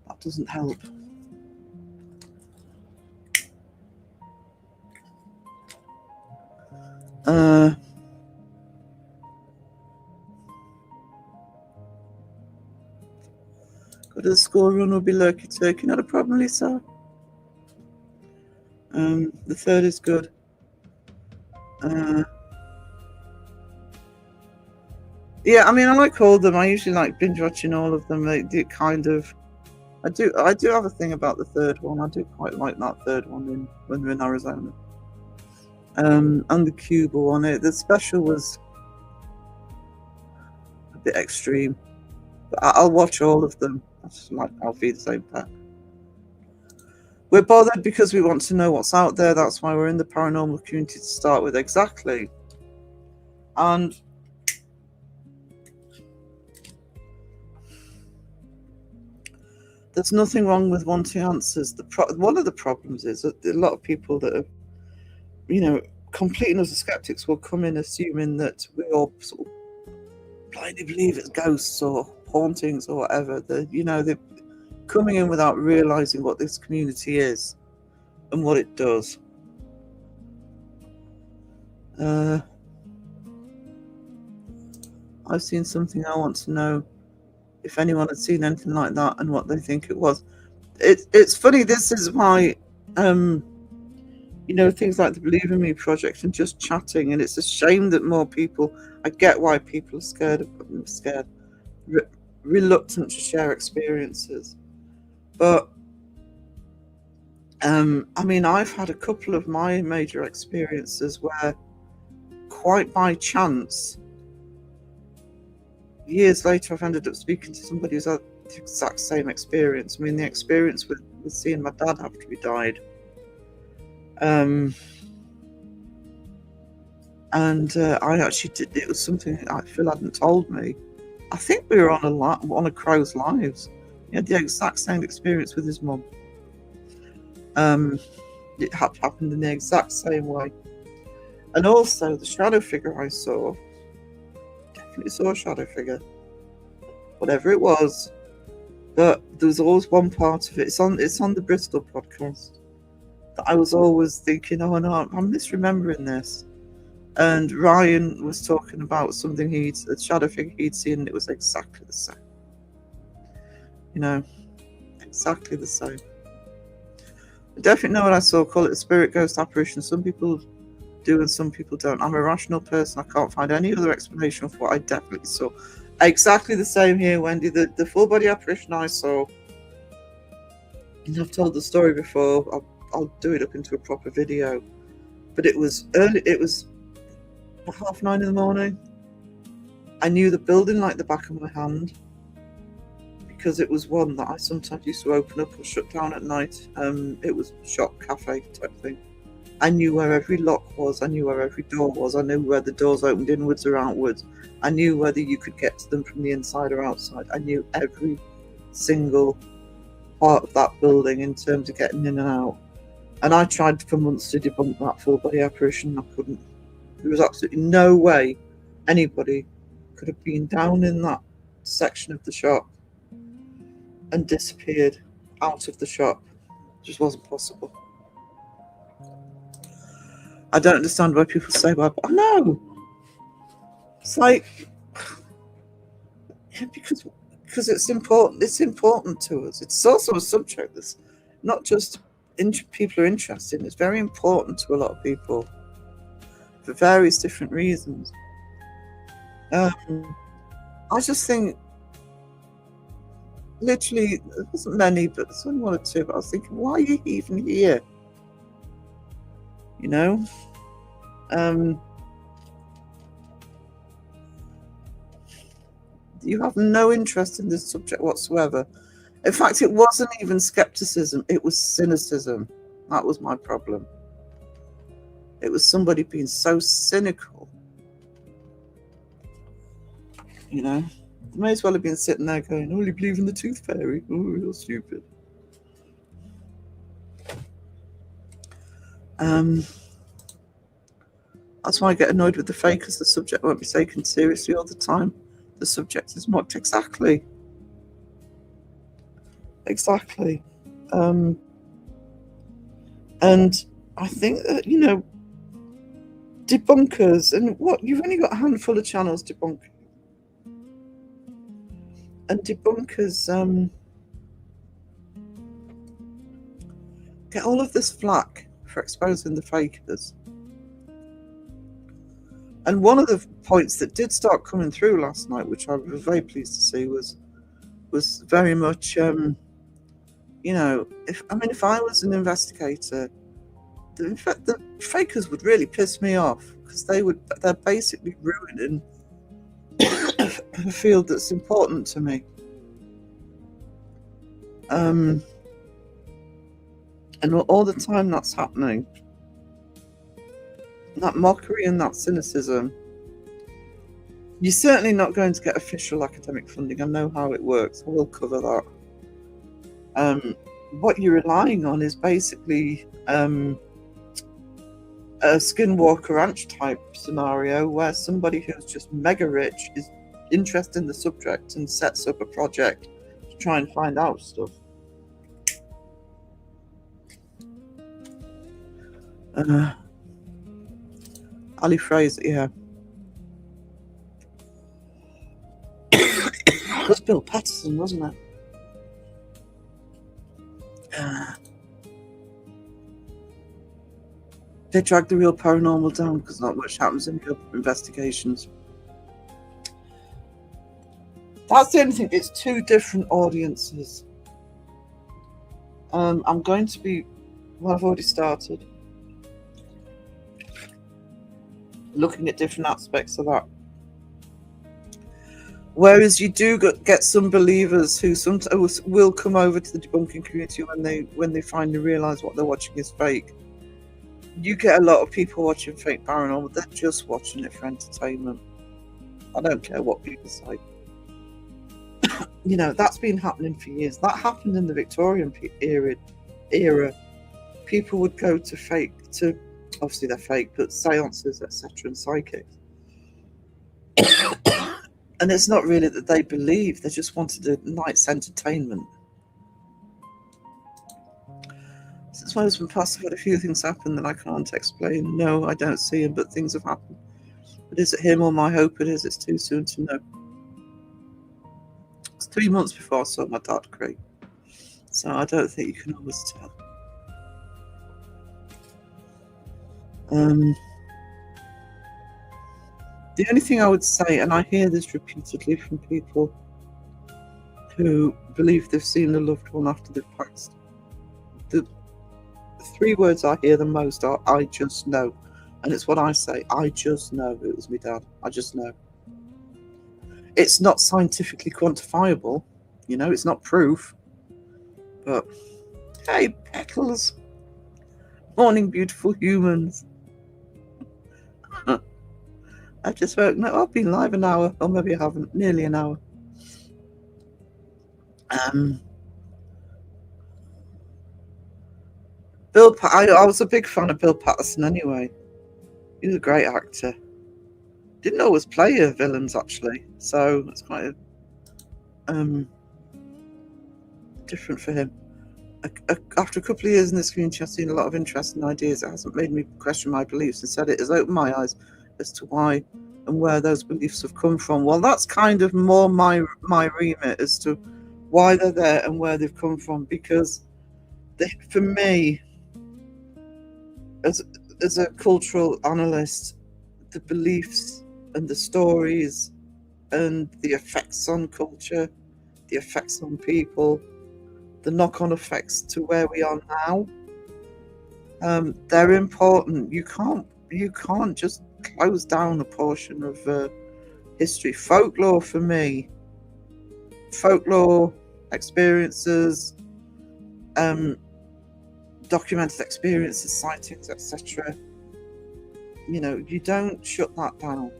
That doesn't help. Go to the school run will be lurky turkey. Not a problem, Lisa. The third is good. Yeah, I mean, I like all of them. I usually like binge watching all of them. They do kind of. I do have a thing about the third one. I do quite like that third one when we're in Arizona. And the Cuba one. The special was a bit extreme, but I'll watch all of them. That's like I'll feed the same pack. We're bothered because we want to know what's out there. That's why we're in the paranormal community to start with. Exactly. And there's nothing wrong with wanting answers. One of the problems is that a lot of people that are, complete and utter skeptics will come in assuming that we all sort of blindly believe it's ghosts or hauntings or whatever. They're coming in without realizing what this community is and what it does. I've seen something. I want to know if anyone had seen anything like that and what they think it was. It's funny. This is why, things like the Believe in Me project and just chatting. And it's a shame that more people. I get why people are reluctant to share experiences. But I've had a couple of my major experiences where, quite by chance, years later, I've ended up speaking to somebody who's had the exact same experience. The experience with seeing my dad after he died. I actually did. It was something Phil hadn't told me. I think we were on a Crow's Lives. He had the exact same experience with his mum. It had happened in the exact same way. And also, the shadow figure I saw, definitely saw a shadow figure. Whatever it was, but there was always one part of it. It's on the Bristol podcast that I was always thinking, oh no, I'm misremembering this. And Ryan was talking about something a shadow figure he'd seen, and it was exactly the same. Exactly the same. I definitely know what I saw. Call it a spirit, ghost, apparition. Some people do and some people don't. I'm a rational person. I can't find any other explanation for what I definitely saw. Exactly the same here, Wendy. The full body apparition I saw, and I've told the story before. I'll do it up into a proper video. But it was early. It was 9:30 in the morning. I knew the building like the back of my hand, because it was one that I sometimes used to open up or shut down at night. It was shop, cafe type thing. I knew where every lock was. I knew where every door was. I knew where the doors opened inwards or outwards. I knew whether you could get to them from the inside or outside. I knew every single part of that building in terms of getting in and out. And I tried for months to debunk that full body apparition. I couldn't. There was absolutely no way anybody could have been down in that section of the shop and disappeared out of the shop. It just wasn't possible. I don't understand why people say, well, I know. It's like, because it's important. It's important to us. It's also a subject that's not just people are interested in. It's very important to a lot of people for various different reasons. I just think, literally, there wasn't many, but there's only one or two. But I was thinking, why are you even here? You have no interest in this subject whatsoever. In fact, it wasn't even skepticism, it was cynicism. That was my problem. It was somebody being so cynical. You know, they may as well have been sitting there going, "Oh, you believe in the tooth fairy? Oh, you're stupid." That's why I get annoyed with the fakers. The subject won't be taken seriously all the time. The subject is mocked. Exactly. And I think that, debunkers, and what, you've only got a handful of channels debunking. And debunkers get all of this flack for exposing the fakers. And one of the points that did start coming through last night, which I was very pleased to see, was very much, if I was an investigator, the fakers would really piss me off, because they're basically ruining a field that's important to me. And all the time that's happening, that mockery and that cynicism, you're certainly not going to get official academic funding. I know how it works. I will cover that. What you're relying on is basically a Skinwalker Ranch type scenario, where somebody who's just mega rich is interested in the subject and sets up a project to try and find out stuff. Ali Fraser, yeah. It was Bill Patterson, wasn't it? They drag the real paranormal down because not much happens in real investigations. That's the only thing. It's two different audiences. I'm going to be, I've already started looking at different aspects of that. Whereas you do get some believers who sometimes will come over to the debunking community when they finally realise what they're watching is fake. You get a lot of people watching fake paranormal. They're just watching it for entertainment. I don't care what people say. That's been happening for years. That happened in the Victorian era. People would go to obviously they're fake, but seances, etc., and psychics. And it's not really that they believe, they just wanted a night's entertainment. Since my husband passed, I've had a few things happen that I can't explain. No, I don't see him, but things have happened. But is it him or my hope it is? It's too soon to know. It's 3 months before I saw my dad, Craig. So I don't think you can always tell. The only thing I would say, and I hear this repeatedly from people who believe they've seen a loved one after they've passed, the 3 words I hear the most are, "I just know." And it's what I say, I just know it was my dad. I just know. It's not scientifically quantifiable, it's not proof. But, hey, Petals. Morning, beautiful humans. I've just woken up. I've been live an hour, or maybe I haven't, nearly an hour. I was a big fan of Bill Patterson anyway. He was a great actor. Didn't always play villains, actually, so it's quite different for him. After a couple of years in this community, I've seen a lot of interesting ideas. It hasn't made me question my beliefs. Instead, it has opened my eyes as to why and where those beliefs have come from. Well, that's kind of more my remit as to why they're there and where they've come from, because for me, as a cultural analyst, the beliefs and the stories and the effects on culture, the effects on people, the knock-on effects to where we are now, they're important. You can't just close down a portion of history. Folklore, for me, experiences, documented experiences, sightings, etc. You know, you don't shut that down.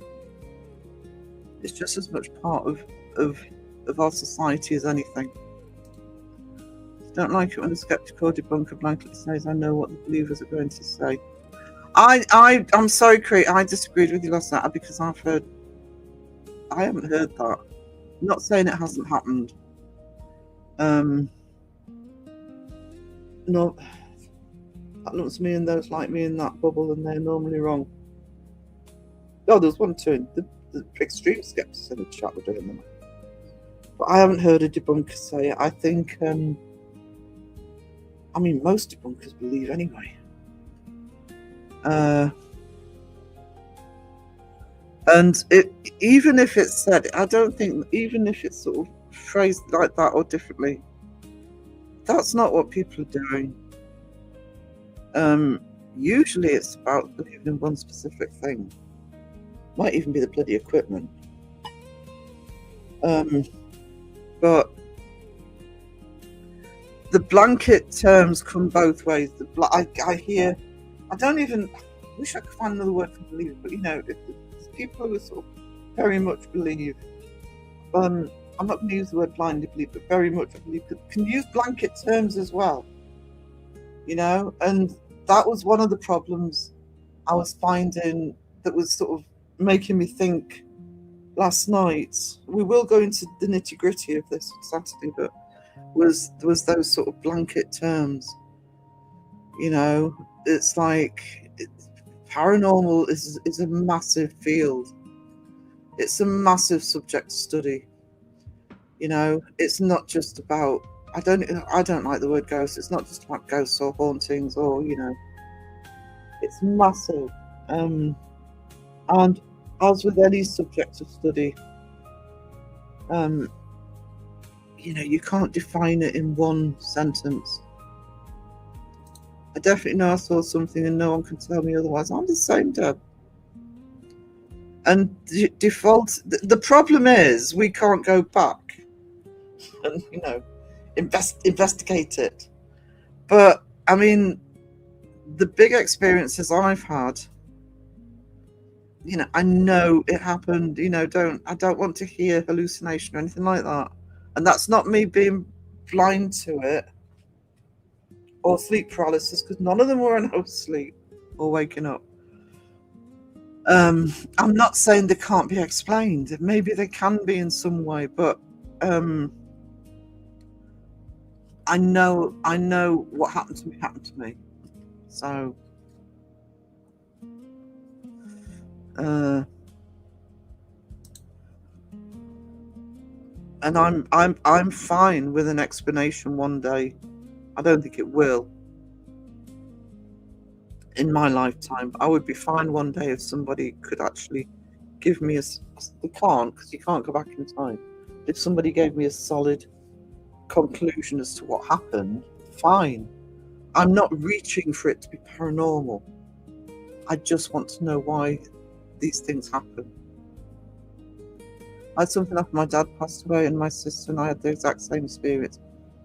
It's just as much part of our society as anything. Don't like it when a skeptic or debunker blankly says, I know what the believers are going to say. I'm sorry, Crete, I disagreed with you last night because I haven't heard that. I'm not saying it hasn't happened. No, that looks me and those like me in that bubble, and they're normally wrong. Oh, there's one too. The extreme skeptics in the chat were doing them. But I haven't heard a debunker say it. I think, I mean, most debunkers believe anyway. And even if it's said, I don't think, even if it's sort of phrased like that or differently, that's not what people are doing. Usually it's about believing in one specific thing. Might even be the bloody equipment. But the blanket terms come both ways. I wish I could find another word for believe, but you know, if people who sort of very much believe, I'm not going to use the word blindly believe, but very much believe, can use blanket terms as well, you know, and that was one of the problems I was finding that was sort of making me think last night. We will go into the nitty-gritty of this on Saturday, but was those sort of blanket terms, you know. It's like paranormal is a massive field. It's a massive subject to study, you know. It's not just about, I don't like the word ghost. It's not just about ghosts or hauntings or, you know, it's massive. And as with any subject of study, you know, you can't define it in one sentence. I definitely know I saw something and no one can tell me otherwise. I'm the same, Deb. And the problem is we can't go back and, you know, investigate it. But I mean, the big experiences I've had, you know, I know it happened. You know, I don't want to hear hallucination or anything like that. And that's not me being blind to it or sleep paralysis, because none of them were in no sleep or waking up. I'm not saying they can't be explained. Maybe they can be in some way, but I know what happened to me. So and I'm fine with an explanation one day. I don't think it will in my lifetime. I would be fine one day if somebody could actually give me they can't, because you can't go back in time. If somebody gave me a solid conclusion as to what happened, fine. I'm not reaching for it to be paranormal. I just want to know why these things happen. I had something after my dad passed away, and my sister and I had the exact same experience.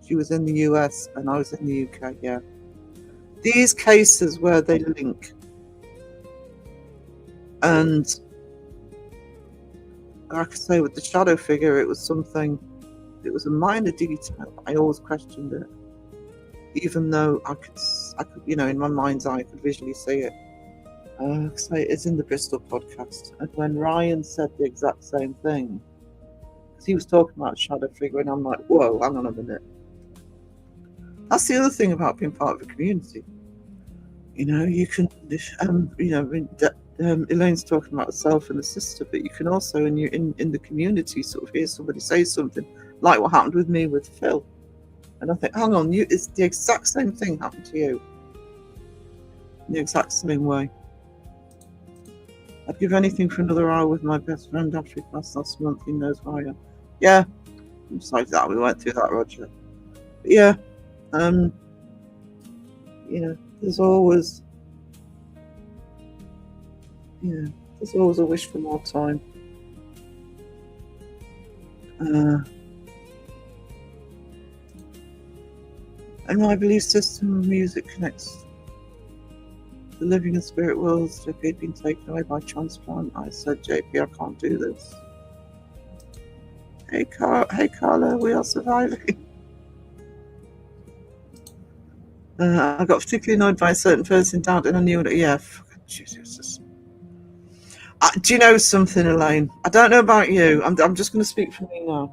She was in the US and I was in the UK, yeah. These cases where they link, and like I say, with the shadow figure, it was a minor detail. I always questioned it, even though I could, you know, in my mind's eye, I could visually see it. So it's in the Bristol podcast, and when Ryan said the exact same thing, because he was talking about shadow figure, and I'm like, whoa, hang on a minute. That's the other thing about being part of a community. You know, you can, you know, Elaine's talking about herself and the sister, but you can also, in the community, sort of hear somebody say something like what happened with me with Phil, and I think, hang on, it's the exact same thing happened to you, in the exact same way. I'd give anything for another hour with my best friend after we passed last month. He knows who I am. Yeah, besides that, we went through that, Roger. But yeah, you know, there's always a wish for more time. And my belief system of music connects the living and spirit worlds. If he'd been taken away by transplant, I said, JP, I can't do this. Hey, Carla, we are surviving. I got particularly annoyed by a certain person down, and I knew it. Yeah, Jesus. Do you know something, Elaine? I don't know about you. I'm just going to speak for me now.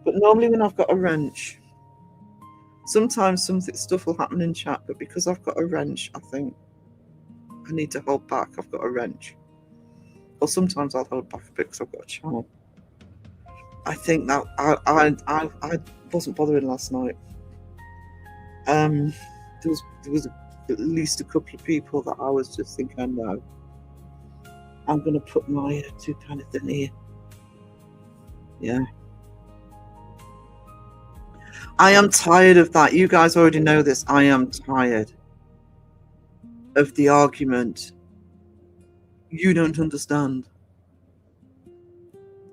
But normally when I've got a wrench, sometimes stuff will happen in chat, but because I've got a wrench, I think I need to hold back. I've got a wrench. Or sometimes I'll hold back a bit because I've got a channel. I think that I wasn't bothering last night. There was at least a couple of people that I was just thinking, no, I'm going to put my two pennies in here. Yeah. I am tired of that. You guys already know this. I am tired of the argument. You don't understand.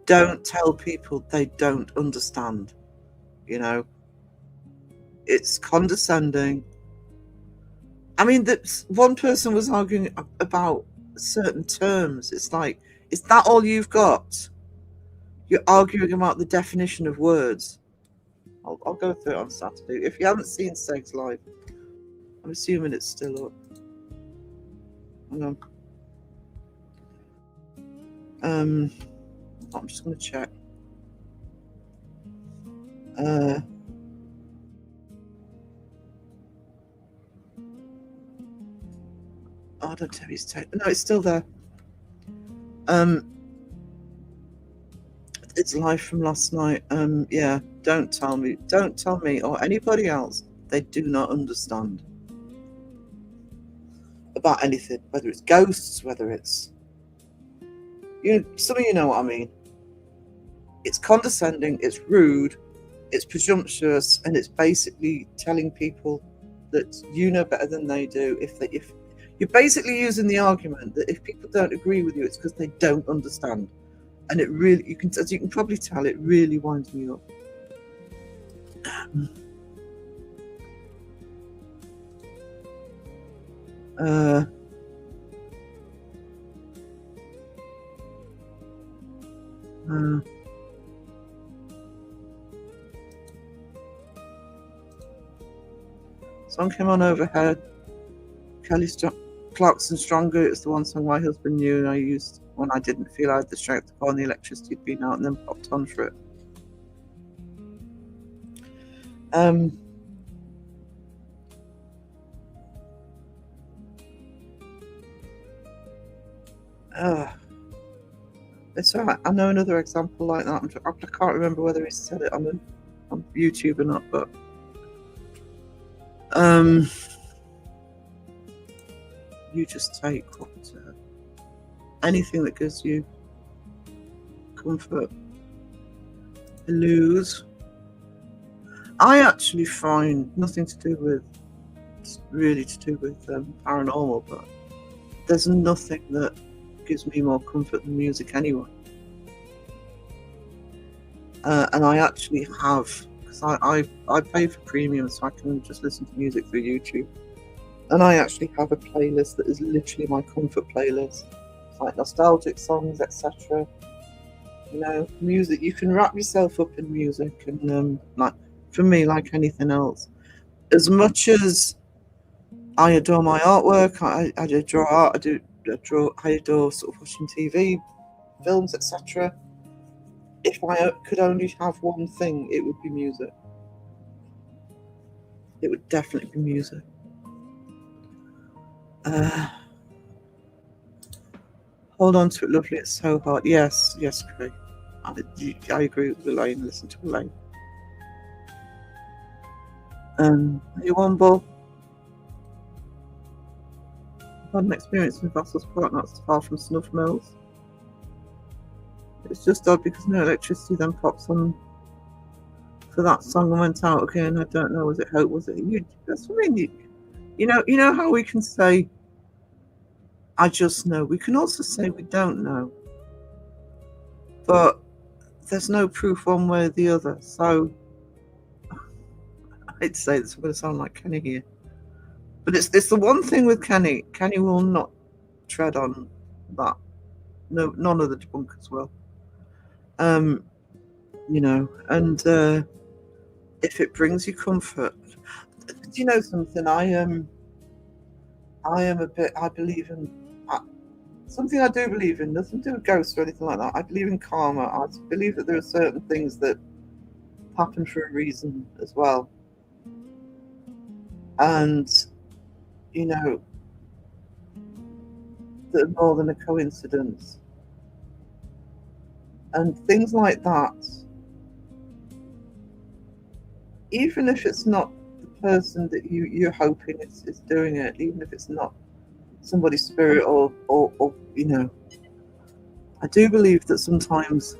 Don't tell people they don't understand. You know, it's condescending. I mean, that one person was arguing about certain terms. It's like, is that all you've got? You're arguing about the definition of words. I'll go through it on Saturday. If you haven't seen Segs Live, I'm assuming it's still up. Hang on. I'm just going to check. I don't have his tape. No, it's still there. It's live from last night. Yeah, don't tell me or anybody else they do not understand about anything, whether it's ghosts, whether it's, some of you know what I mean. It's condescending, it's rude, it's presumptuous, and it's basically telling people that you know better than they do. If you're basically using the argument that if people don't agree with you, it's because they don't understand. And it really, as you can probably tell, it really winds me up. Song came on overhead. Kelly Clarkson Stronger. It's the one song my husband knew and I used when I didn't feel I had the strength to go on. The electricity had been out and then popped on for it. It's alright. I know another example like that. I can't remember whether he said it on YouTube or not, but you just take anything that gives you comfort. Lose. I actually find nothing to do with paranormal, but there's nothing that gives me more comfort than music anyway. And I actually have, because I pay for premium so I can just listen to music through YouTube. And I actually have a playlist that is literally my comfort playlist. It's like nostalgic songs, etc. Music, you can wrap yourself up in music, and like for me, like anything else, as much as I adore my artwork, I do draw art, I adore sort of watching TV, films, etc. If I could only have one thing, it would be music. It would definitely be music. Hold on to it, lovely. It's so hard. Yes, Craig. I agree with Elaine. Listen to Elaine. You on, Bull? I've had an experience with Vassals Park, not far from Snuff Mills. It's just odd because no electricity then pops on for that song and went out again. I don't know. Was it Hope? Was it you? That's what I mean. You know how we can say, I just know. We can also say we don't know. But there's no proof one way or the other. So hate to say this, I'm going to sound like Kenny here, but it's the one thing with Kenny. Kenny will not tread on that. No, none of the debunkers will. And if it brings you comfort, do you know something? I am a bit. I believe in something. I do believe in. Nothing to do with ghosts or anything like that. I believe in karma. I believe that there are certain things that happen for a reason as well, and that are more than a coincidence, and things like that. Even if it's not the person that you're hoping is doing it, even if it's not somebody's spirit or I do believe that sometimes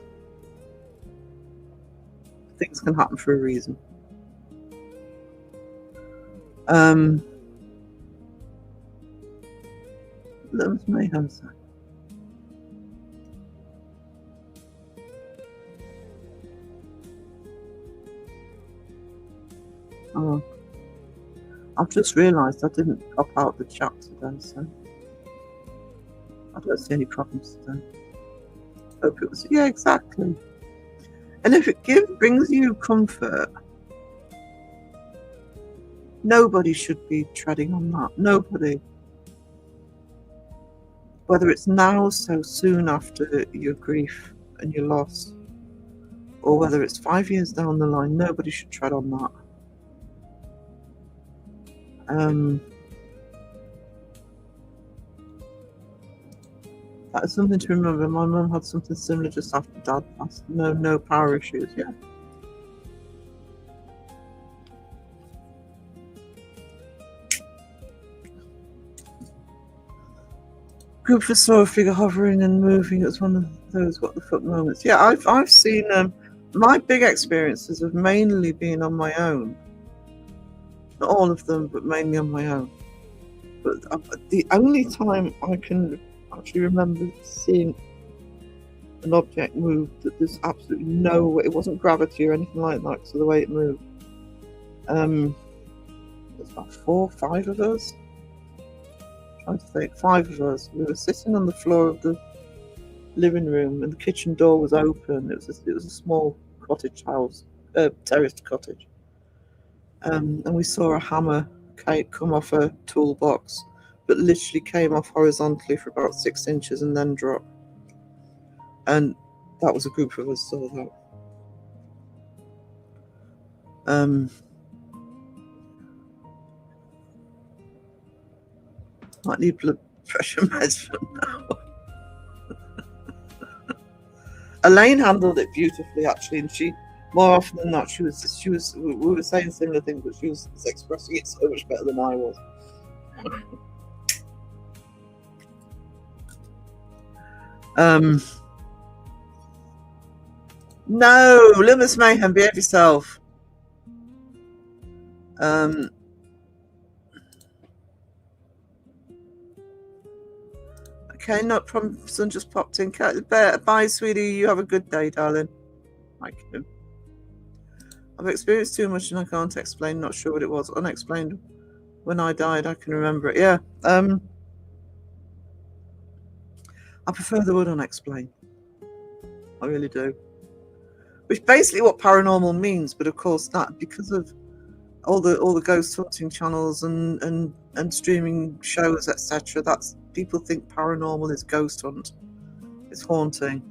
things can happen for a reason. Lem's mayhem. Oh, I've just realised I didn't pop out the chat today, so I don't see any problems today. Hope it was, yeah, exactly. And if it brings you comfort, nobody should be treading on that. Nobody. Whether it's now, so soon after your grief and your loss, or whether it's 5 years down the line, nobody should tread on that. That is something to remember. My mum had something similar just after Dad passed. No power issues. Yeah. Group of saw a figure hovering and moving. It was one of those what the fuck moments. Yeah, I've seen my big experiences have mainly been on my own. Not all of them, but mainly on my own. But the only time I can actually remember seeing an object move that there's absolutely no way, it wasn't gravity or anything like that because of the way it moved. There's about 4 or 5 of us. I'm trying to think, 5 of us. We were sitting on the floor of the living room, and the kitchen door was open. It was a small cottage house, terraced cottage. And we saw a hammer come off a toolbox, but literally came off horizontally for about 6 inches and then drop. And that was a group of us saw that. Might need blood pressure meds for now. Elaine handled it beautifully, actually, and she, more often than not, she was. We were saying similar things, but she was expressing it so much better than I was. No, Loomis Mayhem, behave yourself. Okay, not from son just popped in. Bye, sweetie. You have a good day, darling. Like him. I've experienced too much and I can't explain. Not sure what it was. Unexplained. When I died, I can remember it. Yeah. I prefer the word unexplained. I really do. Which basically what paranormal means, but of course that because of all the ghost hunting channels and streaming shows, etc. That's people think paranormal is ghost hunt. It's haunting.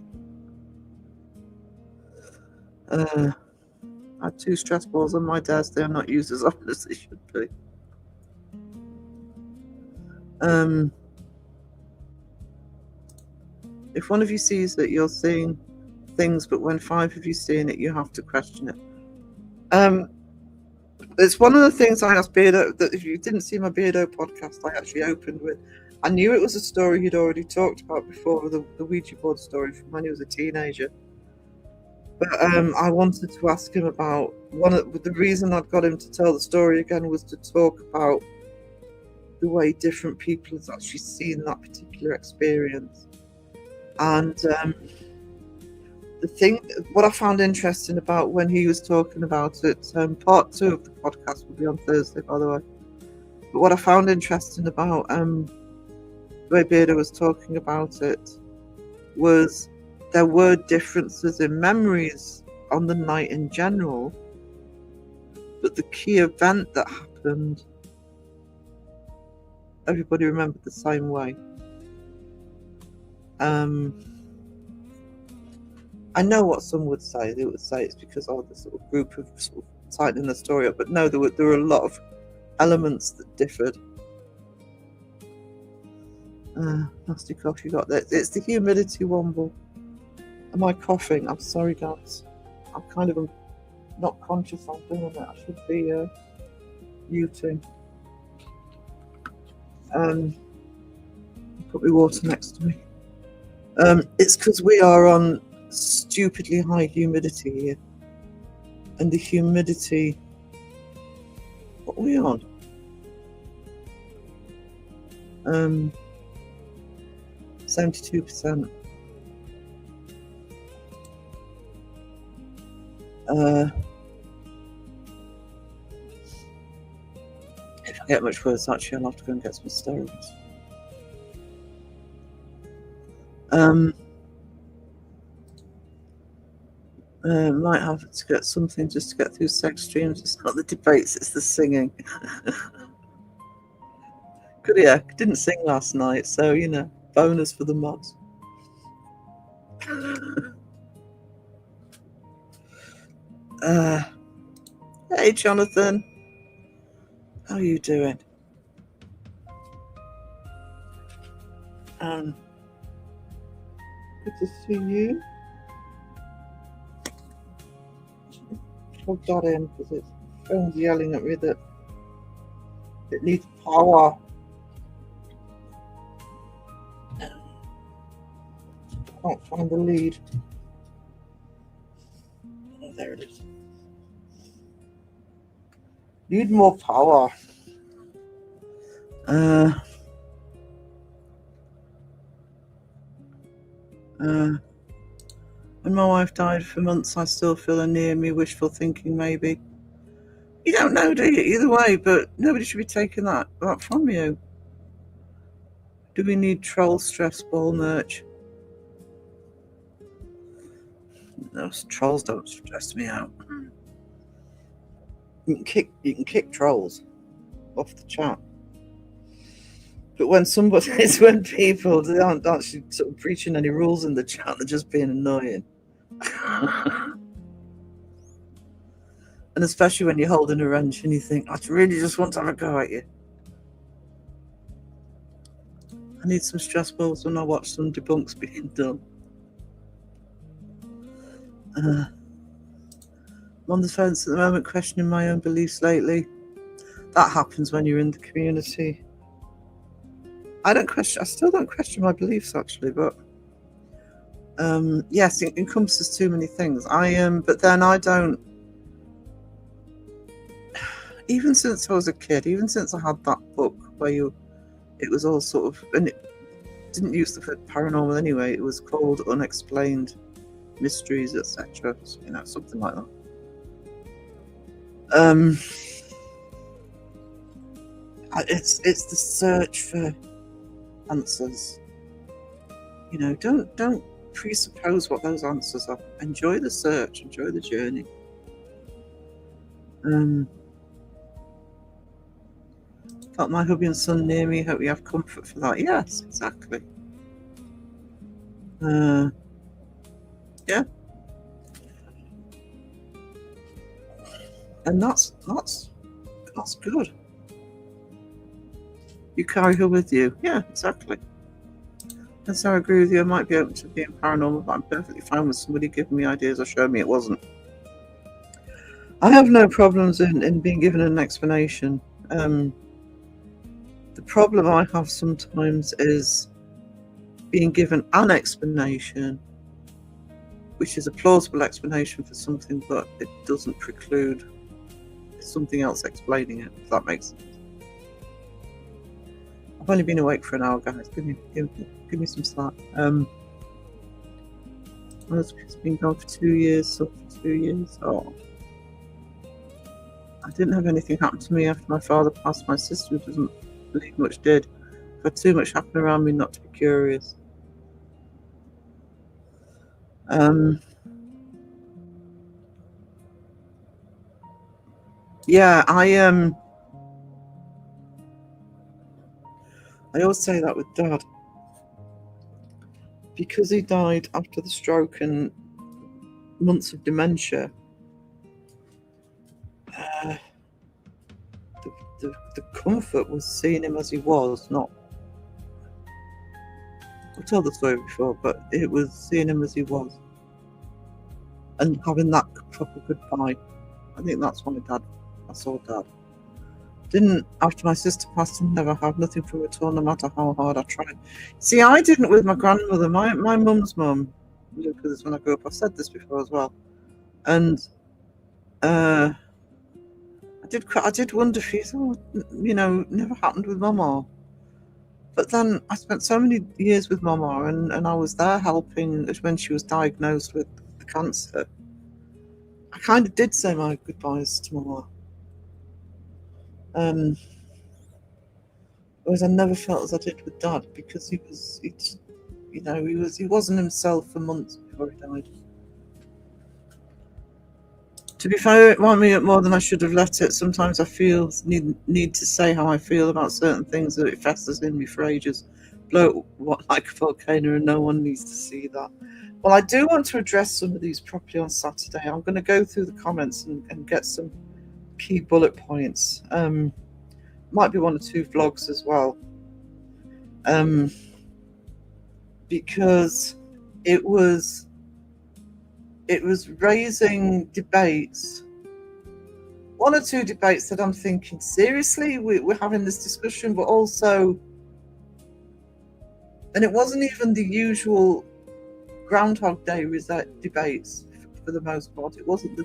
I had 2 stress balls on my desk. They are not used as often as they should be. If one of you sees that you're seeing things, but when 5 of you seeing it, you have to question it. It's one of the things I asked Beardo, that if you didn't see my Beardo podcast, I actually opened with. I knew it was a story he'd already talked about before, the Ouija board story from when he was a teenager. But I wanted to ask him about the reason I'd got him to tell the story again was to talk about the way different people have actually seen that particular experience. And the thing, what I found interesting about when he was talking about it, part 2 of the podcast will be on Thursday, by the way. But what I found interesting about the way Bearder was talking about it was there were differences in memories on the night in general, but the key event that happened, everybody remembered the same way. I know what some would say. They would say it's because of the sort of group of sort of tightening the story up, but no, there were a lot of elements that differed. Nasty cough you got there. It's the humidity womble. Am I coughing? I'm sorry, guys. I'm kind of not conscious I'm doing it. I should be muting. Put my water next to me. It's because we are on stupidly high humidity here, and the humidity. What are we on? 72%. If I get much worse, actually, I'll have to go and get some steroids. Might have to get something just to get through sex streams. It's not the debates, it's the singing. Didn't sing last night, so bonus for the mods. Hey Jonathan, how are you doing? Good to see you. Plug that in because its phone's yelling at me that it needs power. Can't find the lead. Oh, there it is. Need more power. When my wife died for months, I still feel her near me. Wishful thinking, maybe. You don't know, do you? Either way, but nobody should be taking that from you. Do we need troll stress ball merch? Those trolls don't stress me out. You can kick trolls off the chat. But when people they aren't actually sort of preaching any rules in the chat, they're just being annoying. And especially when you're holding a wrench and you think, I really just want to have a go at you. I need some stress balls when I watch some debunks being done. I'm on the fence at the moment, questioning my own beliefs lately. That happens when you're in the community. I still don't question my beliefs actually, but yes, it encompasses too many things. But then I don't. Even since I was a kid, even since I had that book where it was all sort of, and it didn't use the word paranormal anyway. It was called Unexplained Mysteries, etc. Something like that. It's the search for answers. Don't presuppose what those answers are. Enjoy the search, enjoy the journey. Got my hubby and son near me, hope you have comfort for that. Yes, exactly. Yeah. And that's good. You carry her with you. Yeah, exactly. And so I agree with you. I might be open to being paranormal, but I'm perfectly fine with somebody giving me ideas or showing me it wasn't. I have no problems in being given an explanation. The problem I have sometimes is being given an explanation, which is a plausible explanation for something, but it doesn't preclude something else explaining it, if that makes sense. I've only been awake for an hour, guys. Give me some slack. My husband's been gone for 2 years, so for 2 years. Oh. I didn't have anything happen to me after my father passed. My sister, who doesn't believe much, did. I've had too much happen around me not to be curious. Yeah, I always say that with Dad. Because he died after the stroke and months of dementia, the comfort was seeing him as he was, not... I've told the story before, but it was seeing him as he was. And having that proper goodbye. I think that's why I saw Dad. Didn't, after my sister passed, and never have nothing from at all, no matter how hard I tried. See, I didn't with my grandmother, my mum's mum, because when I grew up, I've said this before as well. And I did wonder if he's, never happened with Mama. But then I spent so many years with Mama, and I was there helping when she was diagnosed with the cancer. I kind of did say my goodbyes to Mama. Whereas I never felt as I did with Dad, because he wasn't himself for months before he died. To be fair, it wound me up more than I should have let it. Sometimes I feel need to say how I feel about certain things, that it festers in me for ages. Blow what like a volcano, and no one needs to see that. Well, I do want to address some of these properly on Saturday. I'm going to go through the comments and get some key bullet points. Might be 1 or 2 vlogs as well. Because it was raising debates. 1 or 2 debates that I'm thinking, seriously, we're having this discussion, but also, and it wasn't even the usual Groundhog Day debates for the most part. It wasn't the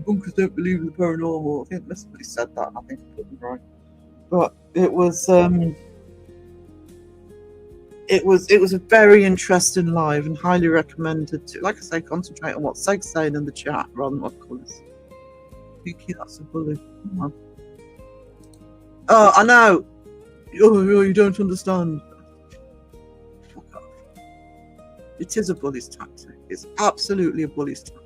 bunkers don't believe in the paranormal. I think somebody said that, and I think I put them right. But it was a very interesting live, and highly recommended to, like I say, concentrate on what Seg's saying in the chat rather than what colours. Pinky, that's a bully. Come on. Oh, I know. Oh, you don't understand. Fuck off. It is a bully's tactic. It's absolutely a bully's tactic.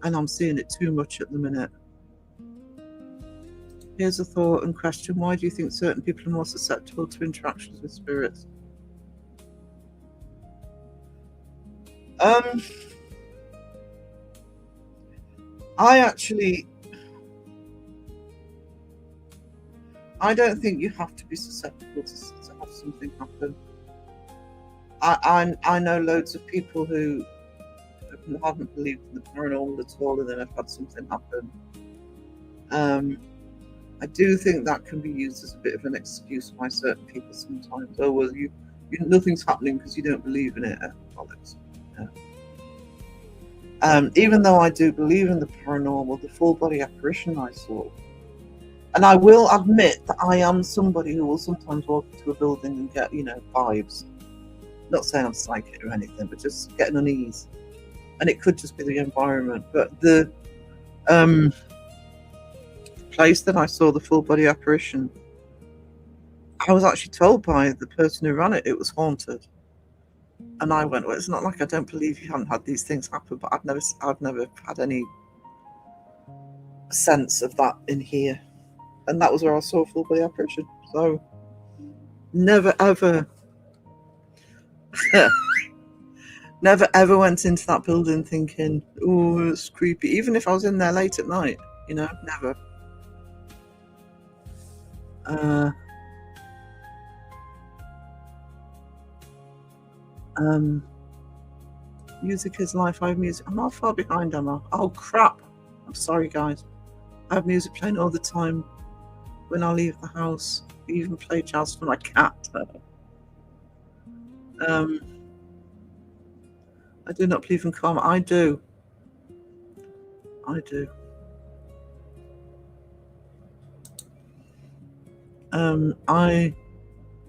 And I'm seeing it too much at the minute. Here's a thought and question. Why do you think certain people are more susceptible to interactions with spirits? I don't think you have to be susceptible to have something happen. I know loads of people who haven't believed in the paranormal at all, and then have had something happen. I do think that can be used as a bit of an excuse by certain people sometimes. Oh, well, nothing's happening because you don't believe in it. Bollocks. Yeah. Even though I do believe in the paranormal, the full body apparition I saw, and I will admit that I am somebody who will sometimes walk into a building and get, vibes. Not saying I'm psychic or anything, but just get an unease. And it could just be the environment. But the place that I saw the full body apparition, I was actually told by the person who ran it was haunted. And I went, well, it's not like I don't believe you haven't had these things happen, but I've never had any sense of that in here. And that was where I saw a full body apparition. So never ever never ever went into that building thinking, oh, it's creepy. Even if I was in there late at night, never. Music is life. I have music. I'm not far behind, am I? Oh crap! I'm sorry, guys. I have music playing all the time when I leave the house. I even play jazz for my cat. I do not believe in karma. I do.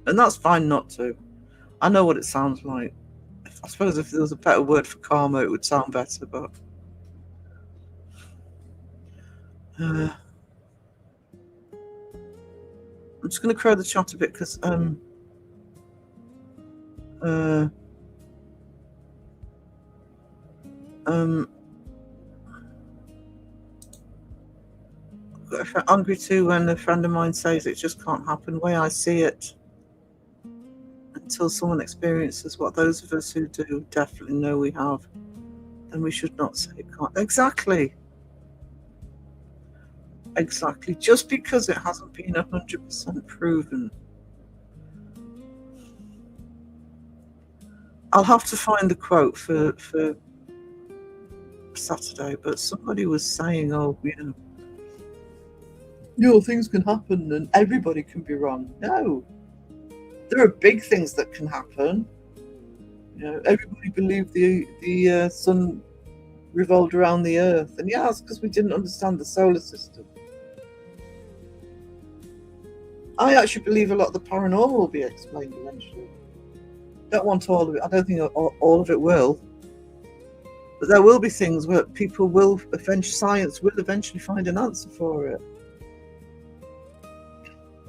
And that's fine not to. I know what it sounds like. I suppose if there was a better word for karma, it would sound better, but I'm just going to crow the chat a bit because angry too when a friend of mine says it just can't happen. The way I see it, until someone experiences what those of us who do definitely know we have, then we should not say it can't. Exactly. Just because it hasn't been 100% proven. I'll have to find the quote for Saturday, but somebody was saying, oh, things can happen and everybody can be wrong. No. There are big things that can happen. Everybody believed the sun revolved around the earth. And it's because we didn't understand the solar system. I actually believe a lot of the paranormal will be explained eventually. Don't want all of it. I don't think all of it will. But there will be things where science will eventually find an answer for it.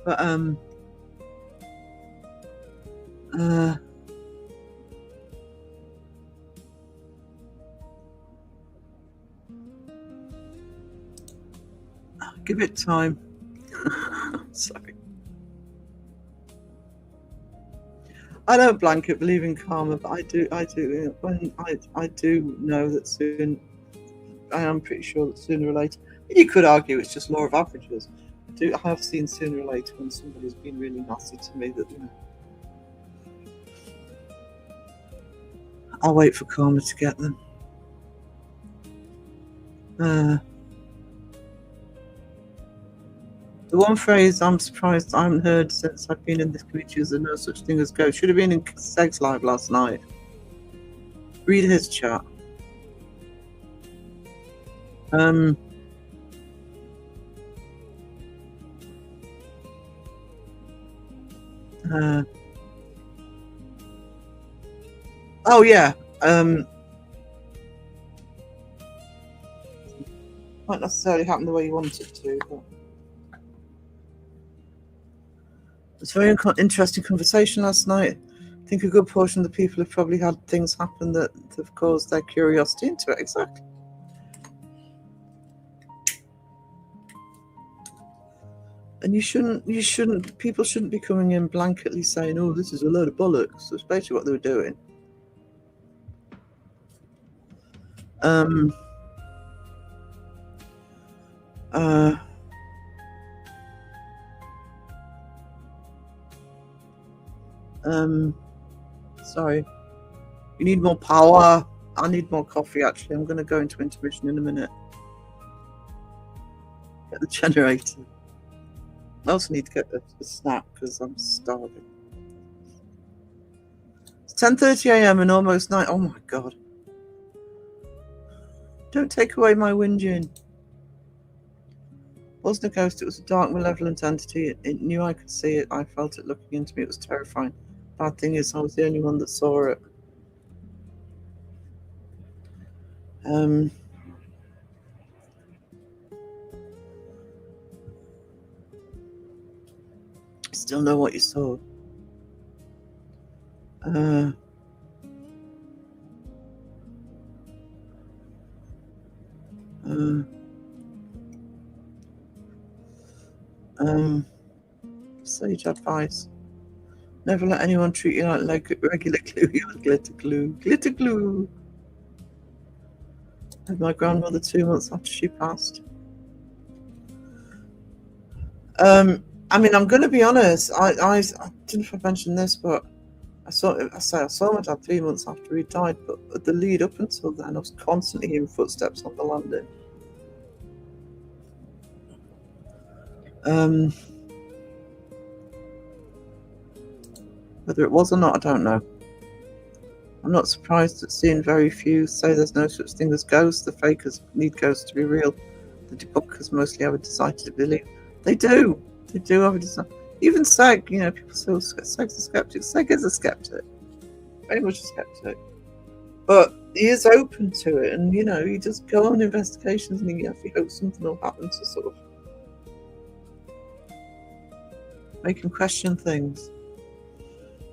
But give it time. Sorry. I don't blanket believe in karma, but I do. When I do know that soon, I am pretty sure that sooner or later, you could argue it's just law of averages. I have seen sooner or later when somebody's been really nasty to me that I'll wait for karma to get them. The one phrase I'm surprised I haven't heard since I've been in this community is there's no such thing as ghosts. Should have been in Seg's live last night. Read his chat. Oh yeah. Might necessarily happen the way you want it to, but it's a very interesting conversation last night. I think a good portion of the people have probably had things happen that have caused their curiosity into it. Exactly. And people shouldn't be coming in blanketly saying, oh, this is a load of bollocks. That's basically what they were doing. Sorry. You need more power. I need more coffee, actually. I'm going to go into intermission in a minute. Get the generator. I also need to get a snack because I'm starving. It's 10:30 a.m. and almost night. Oh my God. Don't take away my whinging. It wasn't a ghost, it was a dark, malevolent entity. It knew I could see it. I felt it looking into me. It was terrifying. Bad thing is, I was the only one that saw it. Still know what you saw. Sage advice. Never let anyone treat you like regular glue. You're glitter glue. Glitter glue. I had my grandmother 2 months after she passed. I mean, I'm going to be honest. I don't know if I mentioned this, but I saw my dad 3 months after he died. But at the lead up until then, I was constantly hearing footsteps on the landing. Whether it was or not, I don't know. I'm not surprised at seeing very few say there's no such thing as ghosts. The fakers need ghosts to be real. The debunkers mostly have a desire to believe. They do. They do have a desire. Even Seg, people say Seg's a skeptic. Seg is a skeptic. Very much a skeptic. But he is open to it, and you know, he does go on investigations, and he hopes something will happen to sort of make him question things.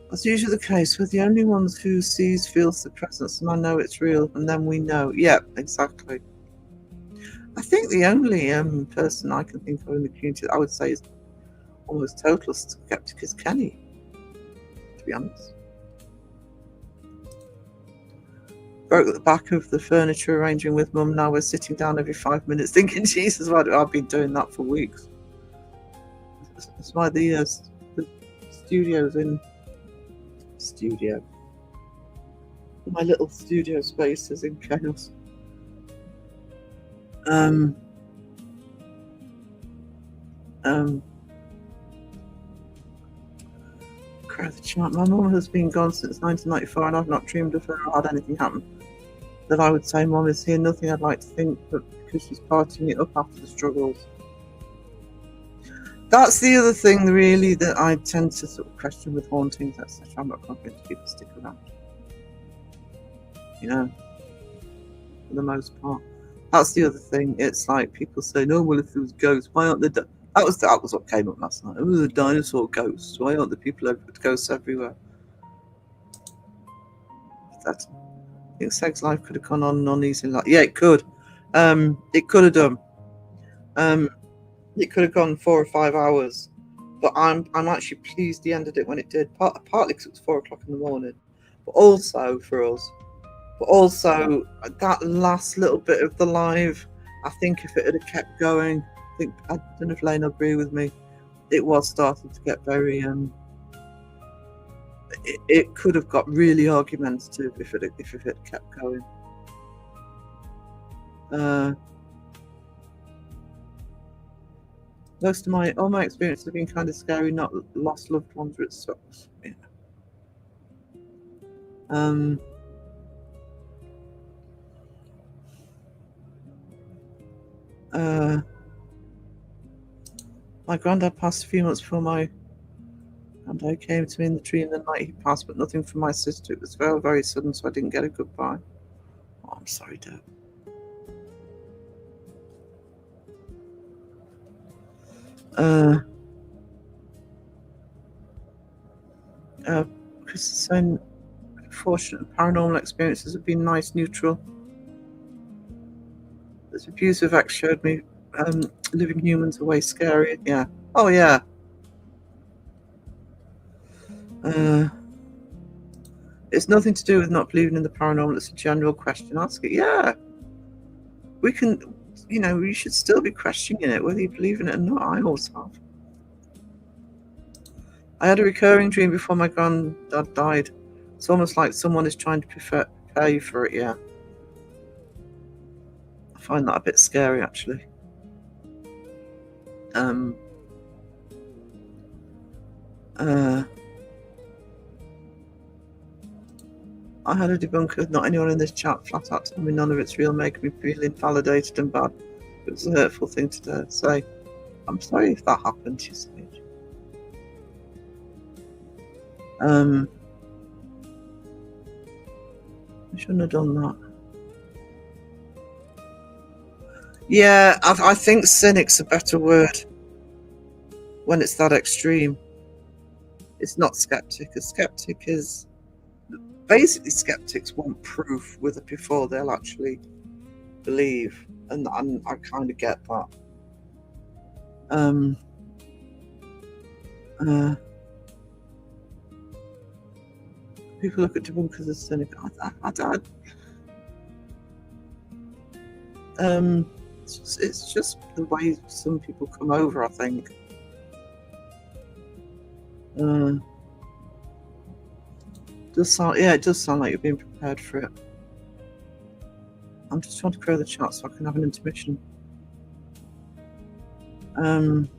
That's usually the case. We're the only ones who sees, feels the presence, and I know it's real, and then we know. Yeah, exactly. I think the only person I can think of in the community that I would say is almost total skeptic is Kenny, to be honest. Broke the back of the furniture arranging with Mum. Now we're sitting down every 5 minutes thinking, Jesus, I've been doing that for weeks. That's why the studio's in studio. My little studio space is in chaos. Cry the chant. My mum has been gone since 1994, and I've not dreamed of her or had anything happen that I would say Mum is here. Nothing I'd like to think, but because she's partying it up after the struggles. That's the other thing, really, that I tend to sort of question with hauntings, etc. I'm not convinced people stick around. You know, for the most part. That's the other thing. It's like people say, "No, well, if there was ghosts, why aren't there?" That was what came up last night. It was a dinosaur ghost. Why aren't the people ghosts everywhere? I think Seg's life could have gone on and on easily. Like, yeah, it could. It could have done. It could have gone 4 or 5 hours, but I'm actually pleased he ended it when it did. Partly because it was 4 o'clock in the morning, but also for us. But also that last little bit of the live, I think if it had kept going, I don't know if Lane will agree with me. It was starting to get very. It could have got really argumentative if it had kept going. Most of all my experiences have been kind of scary, not lost loved ones, but it sucks. Yeah. My granddad passed a few months before my granddad came to me in the tree in the night he passed, but nothing from my sister. It was very, very sudden, so I didn't get a goodbye. Oh, I'm sorry, Deb. Chris is saying, fortunate paranormal experiences have been nice, neutral. This abusive ex showed me living humans are way scary. Yeah. Oh, yeah. It's nothing to do with not believing in the paranormal. It's a general question. Ask it. Yeah. We can, you know, you should still be questioning it, whether you believe in it or not. I always have. I had a recurring dream before my granddad died. It's almost like someone is trying to prepare you for it. Yeah. I find that a bit scary, actually. I had a debunker, not anyone in this chat, flat out told me none of it's real, making me feel invalidated and bad. It was a hurtful thing to say. I'm sorry if that happened, you say. I shouldn't have done that. Yeah, I think cynic's a better word when it's that extreme. It's not skeptic. A skeptic is basically, skeptics want proof with it before they'll actually believe, and I kind of get that. People look at debunkers as cynical. It's just the way some people come over, I think. It does sound like you're being prepared for it. I'm just trying to clear the chat so I can have an intermission. Don't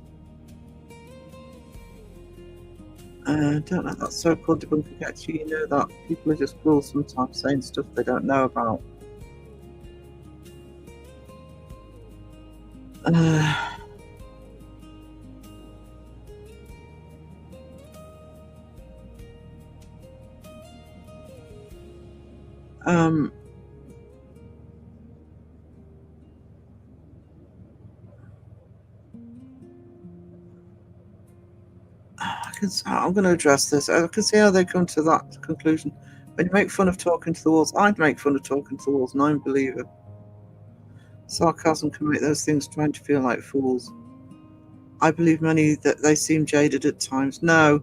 let that so-called debunker get you. You know that people are just cruel sometimes, saying stuff they don't know about. I'm going to address this. I can see how they come to that conclusion. When you make fun of talking to the walls, I'd make fun of talking to the walls, and I don't believe it. Sarcasm can make those things trying to feel like fools. I believe many that they seem jaded at times. No,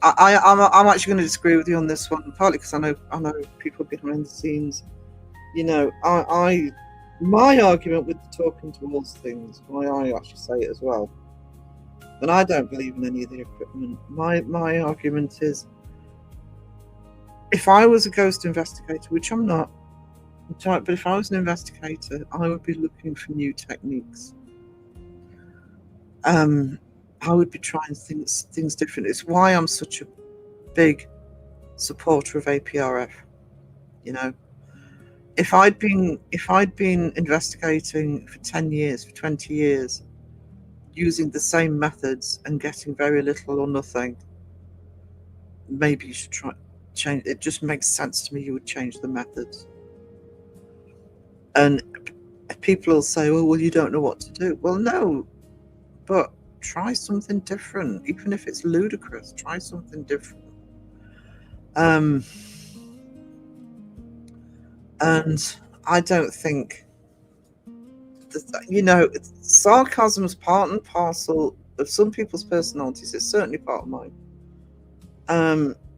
I'm actually going to disagree with you on this one, partly because I know people behind the scenes. You know, my argument with the talking to walls things, why I actually say it as well, and I don't believe in any of the equipment. My argument is, if I was a ghost investigator, which I'm not, but if I was an investigator, I would be looking for new techniques. I would be trying things different. It's why I'm such a big supporter of APRF. You know, if I'd been investigating for 10 years, for 20 years, using the same methods and getting very little or nothing, maybe you should try change. It just makes sense to me. You would change the methods. And people will say, "Oh, well, you don't know what to do." Well, no, but try something different, even if it's ludicrous. Try something different. And I don't think that, you know, sarcasm is part and parcel of some people's personalities. It's certainly part of mine.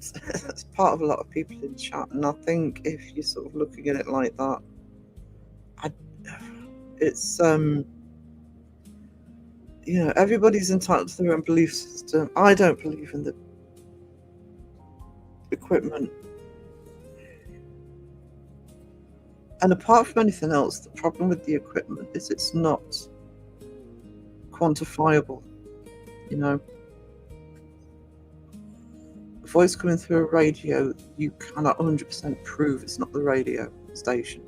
It's part of a lot of people in chat, and I think if you're sort of looking at it like that, it's you know, everybody's entitled to their own belief system. I don't believe in the equipment. And apart from anything else, the problem with the equipment is it's not quantifiable. You know, a voice coming through a radio, you cannot 100% prove it's not the radio station.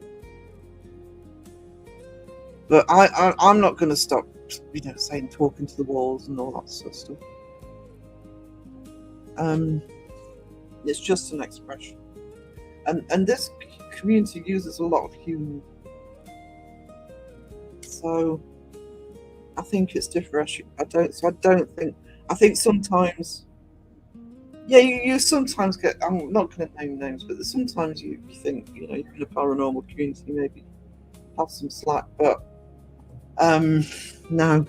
But I'm not going to stop, you know, saying talking to the walls and all that sort of stuff. It's just an expression, and this community uses a lot of humour, so I think it's different. I think sometimes, yeah, you sometimes get. I'm not going to name names, but sometimes you think, you know, you're in a paranormal community, maybe have some slack, but no.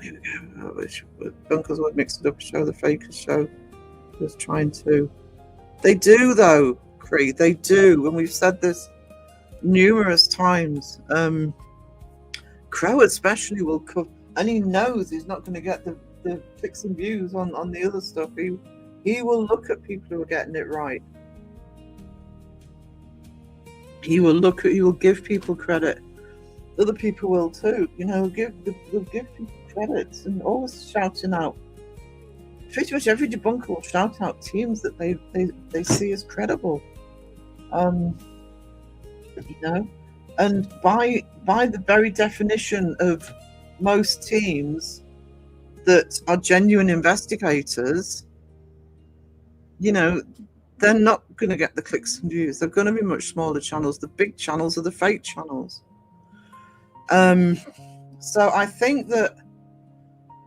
Here we go. Bunkers would mix it up, show the fakers show. Was trying to. They do though, Creed. They do, and we've said this numerous times. Crow especially will cover, and he knows he's not going to get the clicks and views on the other stuff. He will look at people who are getting it right. He will give people credit. Other people will too. You know, they'll give people credits and always shouting out. Pretty much every debunker will shout out teams that they see as credible. You know, and by the very definition of most teams that are genuine investigators, you know, they're not going to get the clicks and views. They're going to be much smaller channels. The big channels are the fake channels. So I think that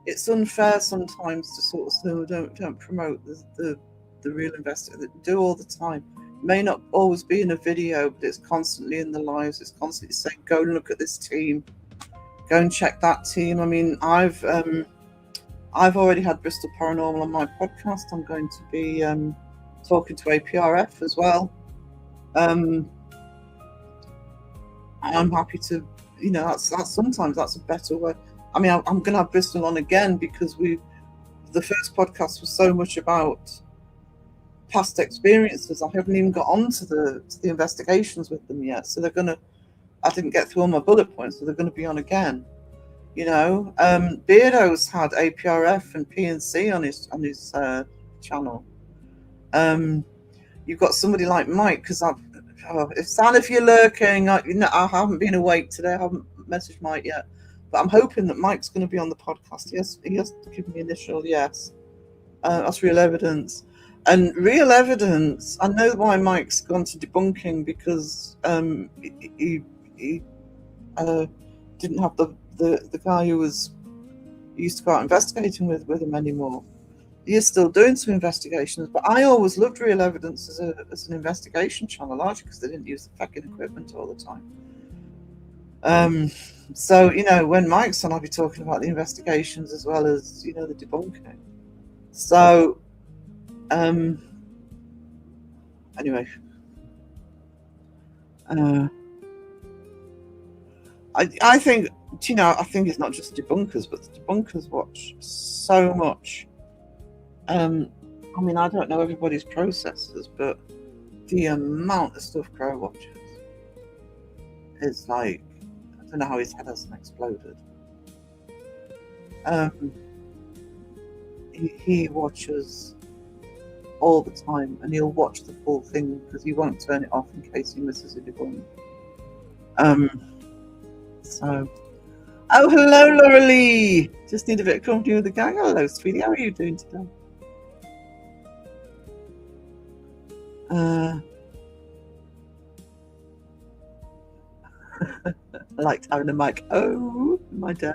it's unfair sometimes to sort of say, oh, don't promote the real investigator that do all the time. It may not always be in a video, but it's constantly in the lives. It's constantly saying, go and look at this team, go and check that team. I mean, I've already had Bristol Paranormal on my podcast. I'm going to be talking to APRF as well. I'm happy to, you know, that's sometimes that's a better way. I mean, I'm going to have Bristol on again because the first podcast was so much about past experiences. I haven't even got on to the investigations with them yet. So I didn't get through all my bullet points, so they're going to be on again. You know, Beardo's had APRF and PNC on his channel. You've got somebody like Mike, because if you're lurking, I haven't been awake today. I haven't messaged Mike yet, but I'm hoping that Mike's going to be on the podcast. He has given me initial yes. That's Real Evidence, and Real Evidence. I know why Mike's gone to debunking, because didn't have the guy who used to go out investigating with him anymore. He is still doing some investigations, but I always loved Real Evidence as an investigation channel, largely because they didn't use the fucking equipment all the time. So, when Mike's on, I'll be talking about the investigations as well as, the debunking. So, anyway, I think, I think it's not just debunkers, but the debunkers watch so much. I mean, I don't know everybody's processes, but the amount of stuff Crow watches is like, I don't know how his head hasn't exploded. He watches all the time, and he'll watch the full thing because he won't turn it off in case he misses a debunk. So, oh, hello, Laura Lee. Just need a bit of company with the gang. Hello, sweetie. How are you doing today? I liked having a mic. Oh, my day.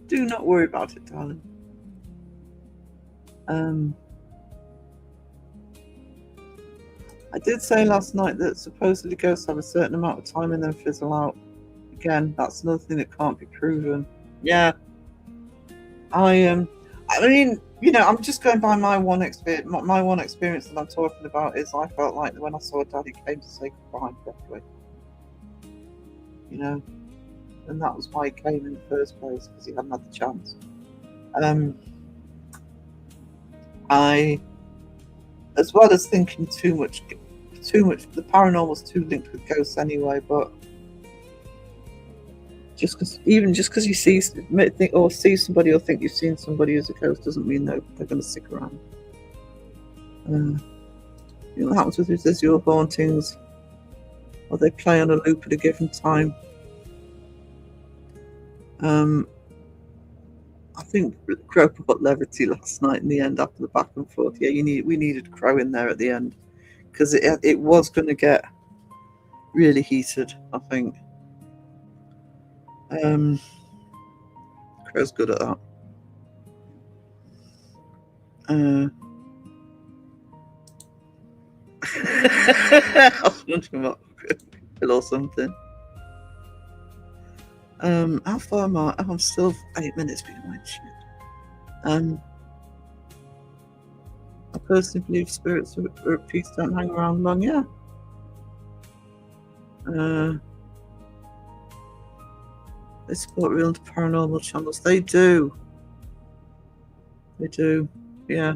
Do not worry about it, darling. I did say last night that supposedly ghosts have a certain amount of time and then fizzle out. Again, that's another thing that can't be proven. Yeah. I mean, I'm just going by my one experience. My one experience that I'm talking about is I felt like when I saw Daddy came to say goodbye properly. And that was why he came in the first place, because he hadn't had the chance. I, as well as thinking too much, the paranormal's too linked with ghosts anyway, but just because you see somebody or think you've seen somebody as a ghost doesn't mean they're going to stick around. What happens with residual hauntings? Or they play on a loop at a given time. I think Crow brought levity last night in the end after the back and forth. Yeah, we needed Crow in there at the end because it was going to get really heated, I think. Crow's good at that. I was wondering what or something. How far am I? I'm still 8 minutes behind. Shit. I personally believe spirits are at peace, don't hang around long. Yeah. They support real and paranormal channels. They do. They do. Yeah.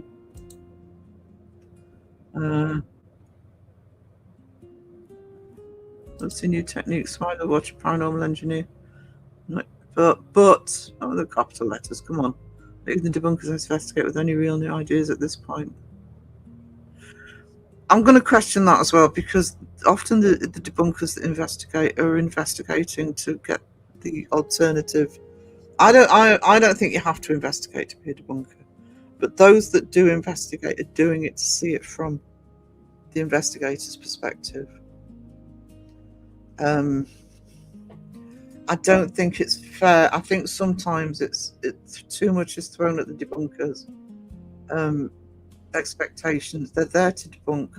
I've seen new techniques. Why I watch a paranormal engineer. But the capital letters. Come on. Even the debunkers investigate with any real new ideas at this point. I'm going to question that as well, because often the debunkers that investigate are investigating to get the alternative. I don't think you have to investigate to be a debunker, but those that do investigate are doing it to see it from the investigator's perspective. I don't think it's fair. I think sometimes it's too much is thrown at the debunkers. Expectations. They're there to debunk.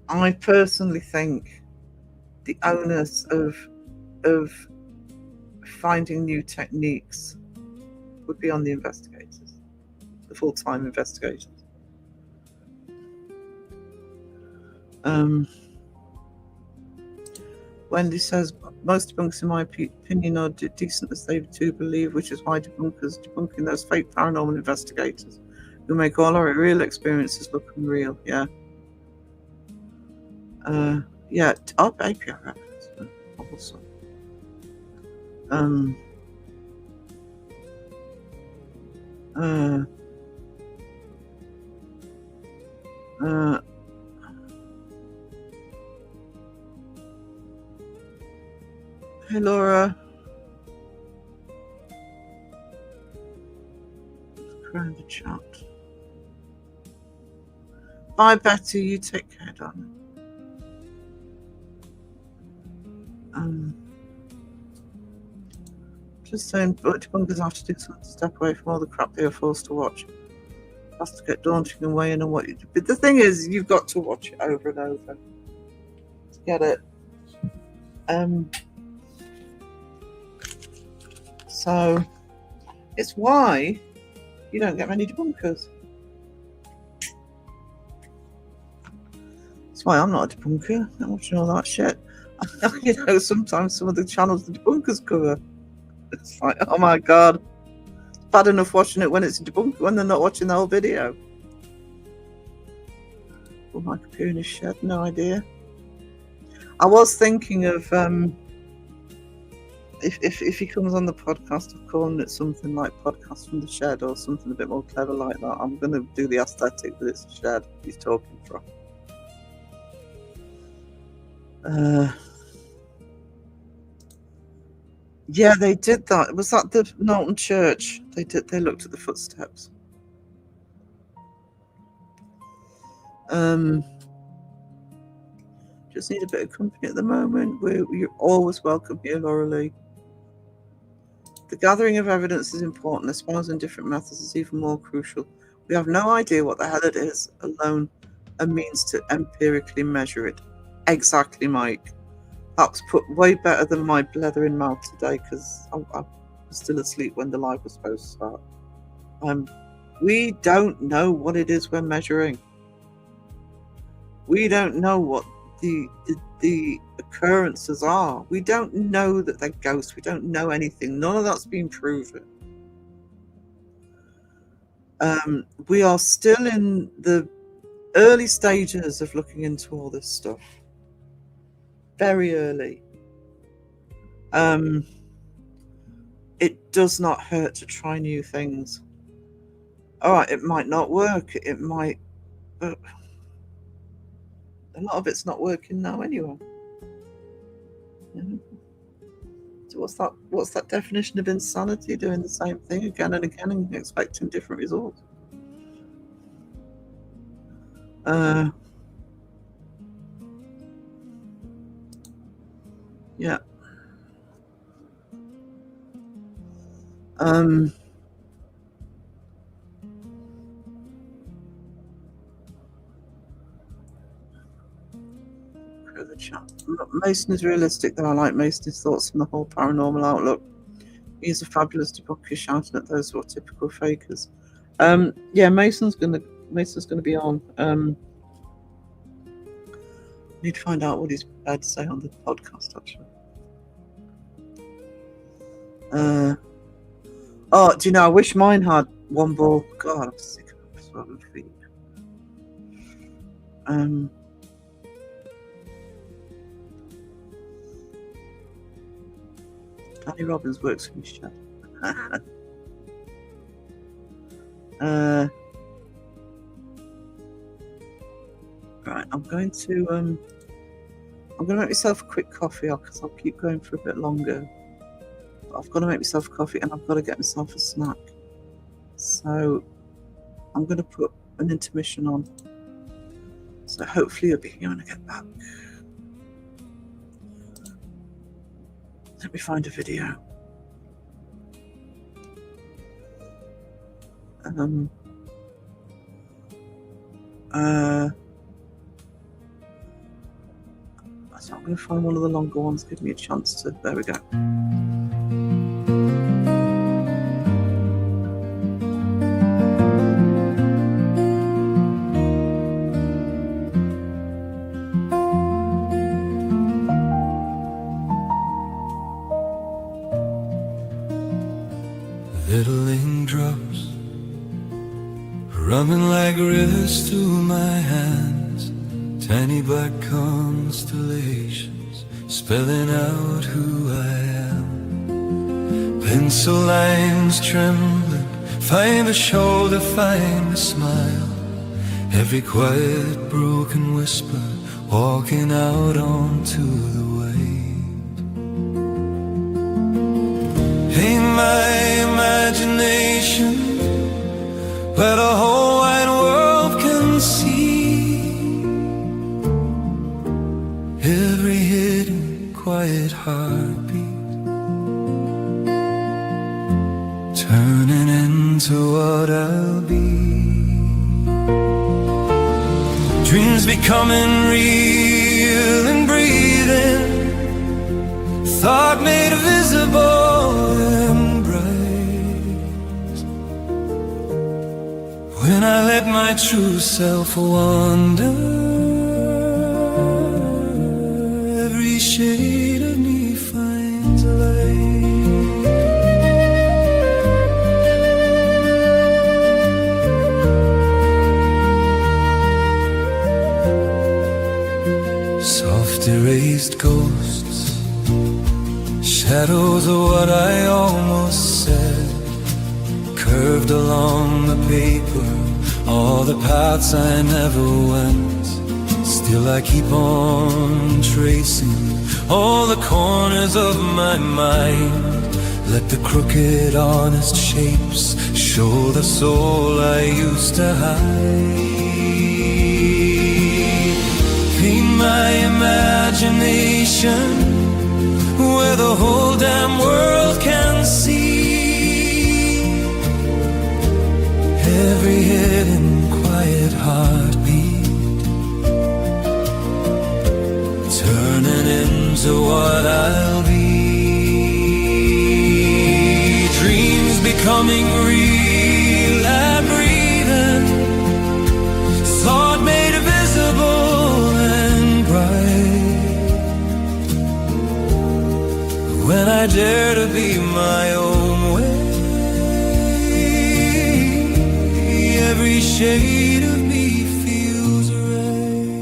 I personally think the onus of finding new techniques would be on the investigators, the full-time investigators. Wendy says most debunkers, in my opinion, are decent as they do believe, which is why debunkers debunking those fake paranormal investigators who make all our real experiences look unreal. Yeah. Yeah. Our API reference, also. Hey, Laura. Around the chat. Bye, Betty. You take care, darling. Just saying, but debunkers have to do something to step away from all the crap they are forced to watch. It has to get daunting and weighing on what you do. But the thing is, you've got to watch it over and over to get it. So it's why you don't get many debunkers. That's why I'm not a debunker. I'm watching all that shit. You know, sometimes some of the channels the debunkers cover, it's like, oh my god, it's bad enough watching it when it's a debunker, when they're not watching the whole video. Will Mike appear in his shed? No idea. I was thinking of if he comes on the podcast, of calling it something like Podcast from the Shed or something a bit more clever like that. I'm going to do the aesthetic that it's a shed he's talking from. Yeah, they did that. Was that the Knowlton Church? They did. They looked at the footsteps. Just need a bit of company at the moment. You're always welcome here, Laura Lee. The gathering of evidence is important. Espousing different methods is even more crucial. We have no idea what the hell it is alone, a means to empirically measure it. Exactly, Mike. That was put way better than my blethering mouth today, because I was still asleep when the live was supposed to start. We don't know what it is we're measuring. We don't know what the occurrences are. We don't know that they're ghosts. We don't know anything. None of that's been proven. We are still in the early stages of looking into all this stuff. Very early. It does not hurt to try new things. All right, it might not work. It might, but a lot of it's not working now anyway. So what's that definition of insanity? Doing the same thing again and again and expecting different results. Yeah. The chat. Mason is realistic, though. I like Mason's thoughts on the whole paranormal outlook. He's a fabulous debunker, shouting at those who are typical fakers. Yeah, Mason's gonna be on. Need to find out what he's prepared to say on the podcast, actually. Oh, do you know, I wish mine had one ball. God, I'm sick of this fucking feet. Danny Robbins works for me, Chad. Right, I'm going to make myself a quick coffee, because I'll keep going for a bit longer. But I've got to make myself a coffee, and I've got to get myself a snack. So I'm going to put an intermission on. So hopefully you'll be here when I get back. Let me find a video. So I'm going to find one of the longer ones. Give me a chance to. There we go. Littling drops running like rivers through my hands, tiny black constellations spelling out who I am. Pencil lines trembling, find a shoulder, find a smile, every quiet broken whisper walking out onto the wave. Paint my imagination where the whole wide world can see every hidden quiet heartbeat, turning into what I'll be. Dreams becoming real and breathing, thought made visible and bright. When I let my true self wander, every shade of me finds light. Soft erased ghosts, shadows of what I almost said, curved along the paper, all the paths I never went. Still I keep on tracing all the corners of my mind. Let the crooked honest shapes show the soul I used to hide. Paint my imagination where the whole damn world can see every hidden quiet heartbeat, turning into what I'll be. Dreams becoming real and breathing, thought made visible and bright. When I dare to be my own way, every shade of me feels right.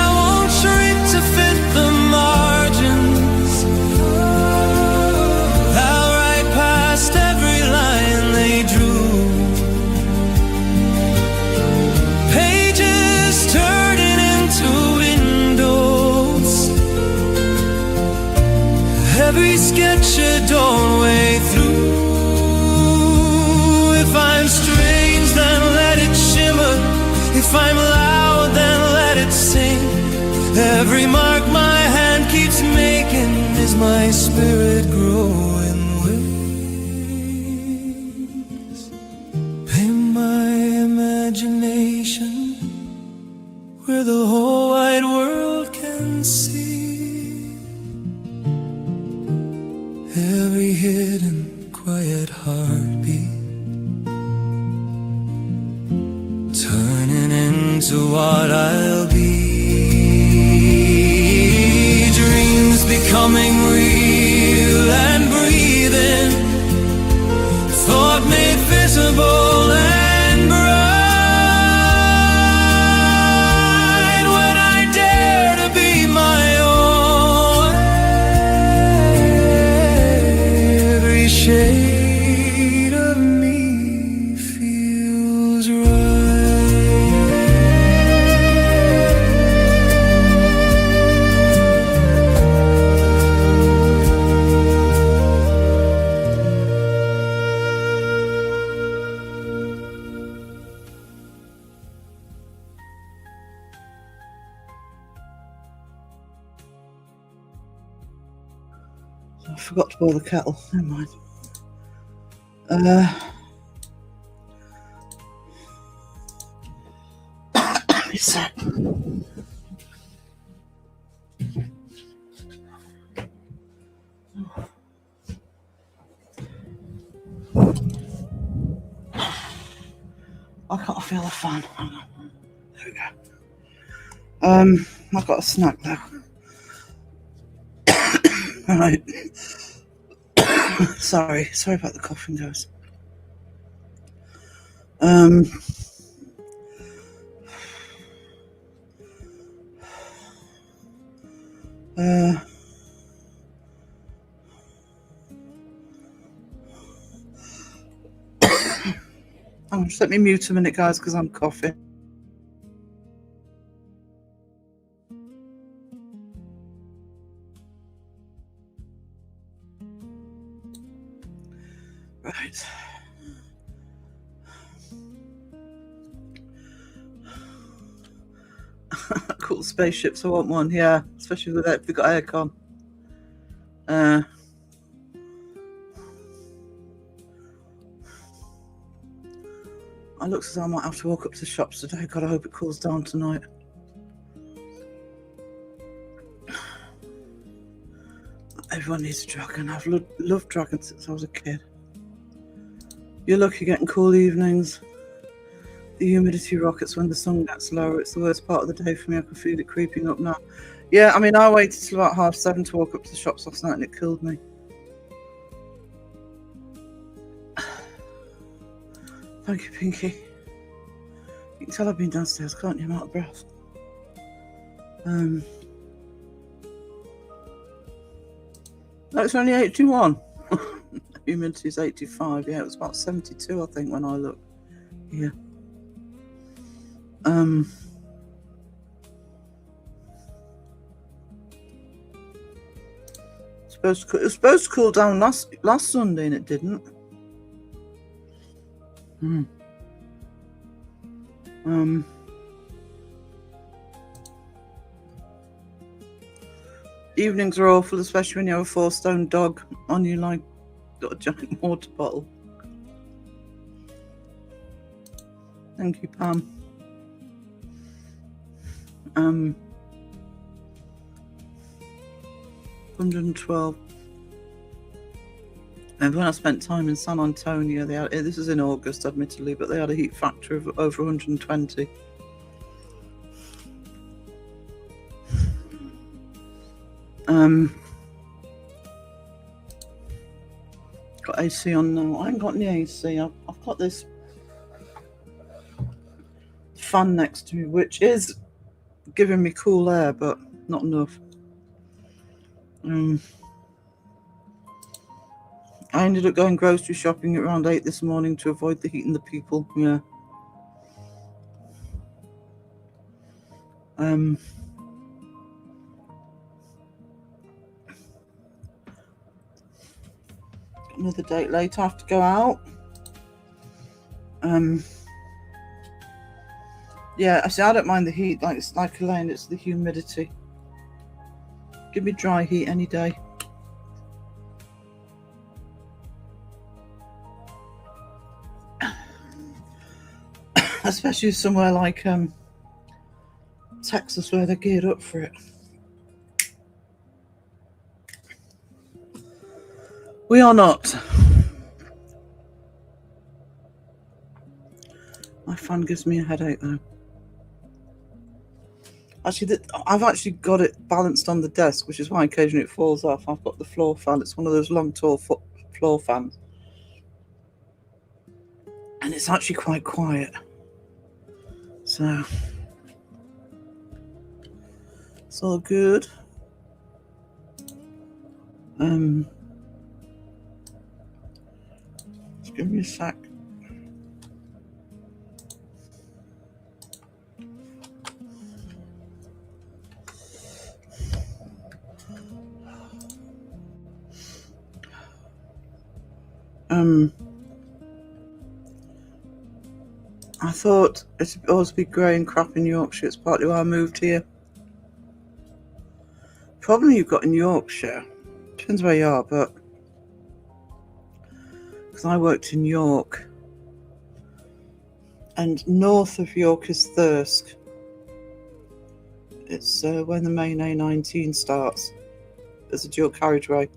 I won't shrink to fit the margins, I'll write past every line they drew. Pages turning into windows, every sketch a doorway through. If I'm strange, then let it shimmer. If I'm loud, then let it sing. Every mark my hand keeps making is my spirit growing wings. In my imagination, where the whole wide world can see every hidden quiet heartbeat, turning into what I'll be. Dreams becoming real and breathing, thought made visible and bright. When I dare to be my own, every shade of me feels I forgot to boil the kettle. Never mind. It's I can't feel the fan. Hang on. There we go. I've got a snack now. Right. Sorry about the coughing, guys. Just let me mute a minute, guys, because I'm coughing. Right. Cool spaceships. I want one. Yeah, especially with that. If they've got aircon. It looks as though I might have to walk up to the shops today. God, I hope it cools down tonight. Everyone needs a dragon. I've loved dragons since I was a kid. You're lucky getting cool evenings. The humidity rockets when the sun gets lower. It's the worst part of the day for me. I can feel it creeping up now. Yeah, I mean, I waited till about 7:30 to walk up to the shops last night and it killed me. Thank you, Pinky. You can tell I've been downstairs, can't you? I'm out of breath. No, it's only 81. Humidity is 85. Yeah, it was about 72, I think, when I looked. Yeah. It was supposed to cool down last Sunday and it didn't. Evenings are awful, especially when you have a 4-stone dog on you, like got a giant water bottle. Thank you, Pam. 112. And when I spent time in San Antonio, they had, this is in August, admittedly, but they had a heat factor of over 120. Got AC on now. I haven't got any AC. I've got this fan next to me, which is giving me cool air, but not enough. I ended up going grocery shopping at around 8 this morning to avoid the heat and the people. Yeah. Another date later, I have to go out. Yeah, I see. I don't mind the heat. Like Elaine, it's the humidity. Give me dry heat any day. Especially somewhere like Texas, where they're geared up for it. We are not. My fan gives me a headache, though. Actually, I've actually got it balanced on the desk, which is why occasionally it falls off. I've got the floor fan. It's one of those long, tall floor fans. And it's actually quite quiet. So, it's all good. Just give me a sec. I thought it'd always be grey and crap in Yorkshire. It's partly why I moved here. Problem you've got in Yorkshire, depends where you are, but because I worked in York, and north of York is Thirsk. It's when the main A19 starts. There's a dual carriageway.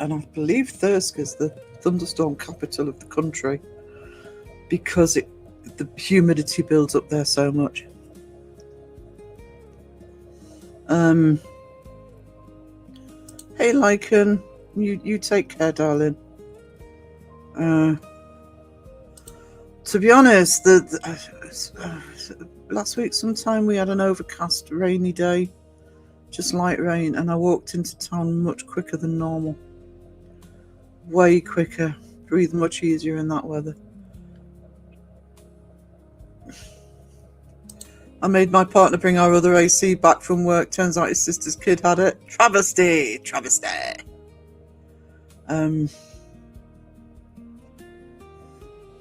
And I believe Thirsk is the thunderstorm capital of the country because the humidity builds up there so much. Hey, Lycan, you take care, darling. To be honest, last week sometime we had an overcast, rainy day, just light rain, and I walked into town much quicker than normal. Way quicker. Breathe much easier in that weather. I made my partner bring our other AC back from work. Turns out his sister's kid had it. Travesty!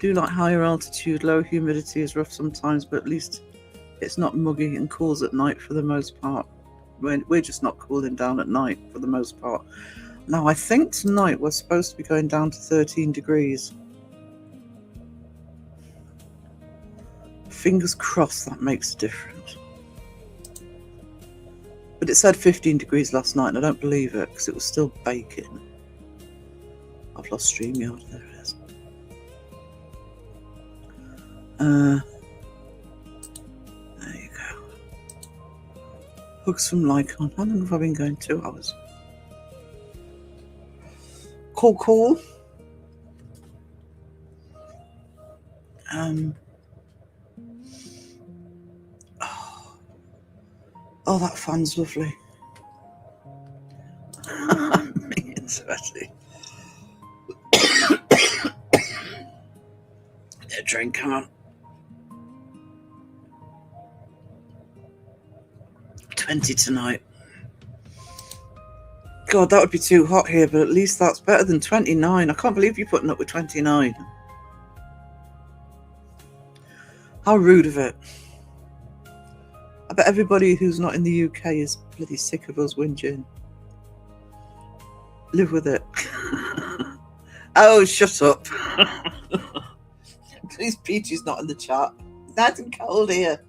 do like higher altitude. Low humidity is rough sometimes, but at least it's not muggy and cools at night for the most part. We're just not cooling down at night for the most part. Now, I think tonight we're supposed to be going down to 13 degrees. Fingers crossed that makes a difference. But it said 15 degrees last night, and I don't believe it because it was still baking. I've lost StreamYard. There it is. There you go. Hugs from Lycon. How long have I been going? 2 hours. Cool. Oh, that fan's lovely. Me and sweaty. Get a drink, come on. 20 tonight. God, that would be too hot here, but at least that's better than 29. I can't believe you're putting up with 29. How rude of it. I bet everybody who's not in the UK is bloody sick of us whinging. Live with it. Oh, shut up. Please, Peachy's not in the chat. It's nice and cold here.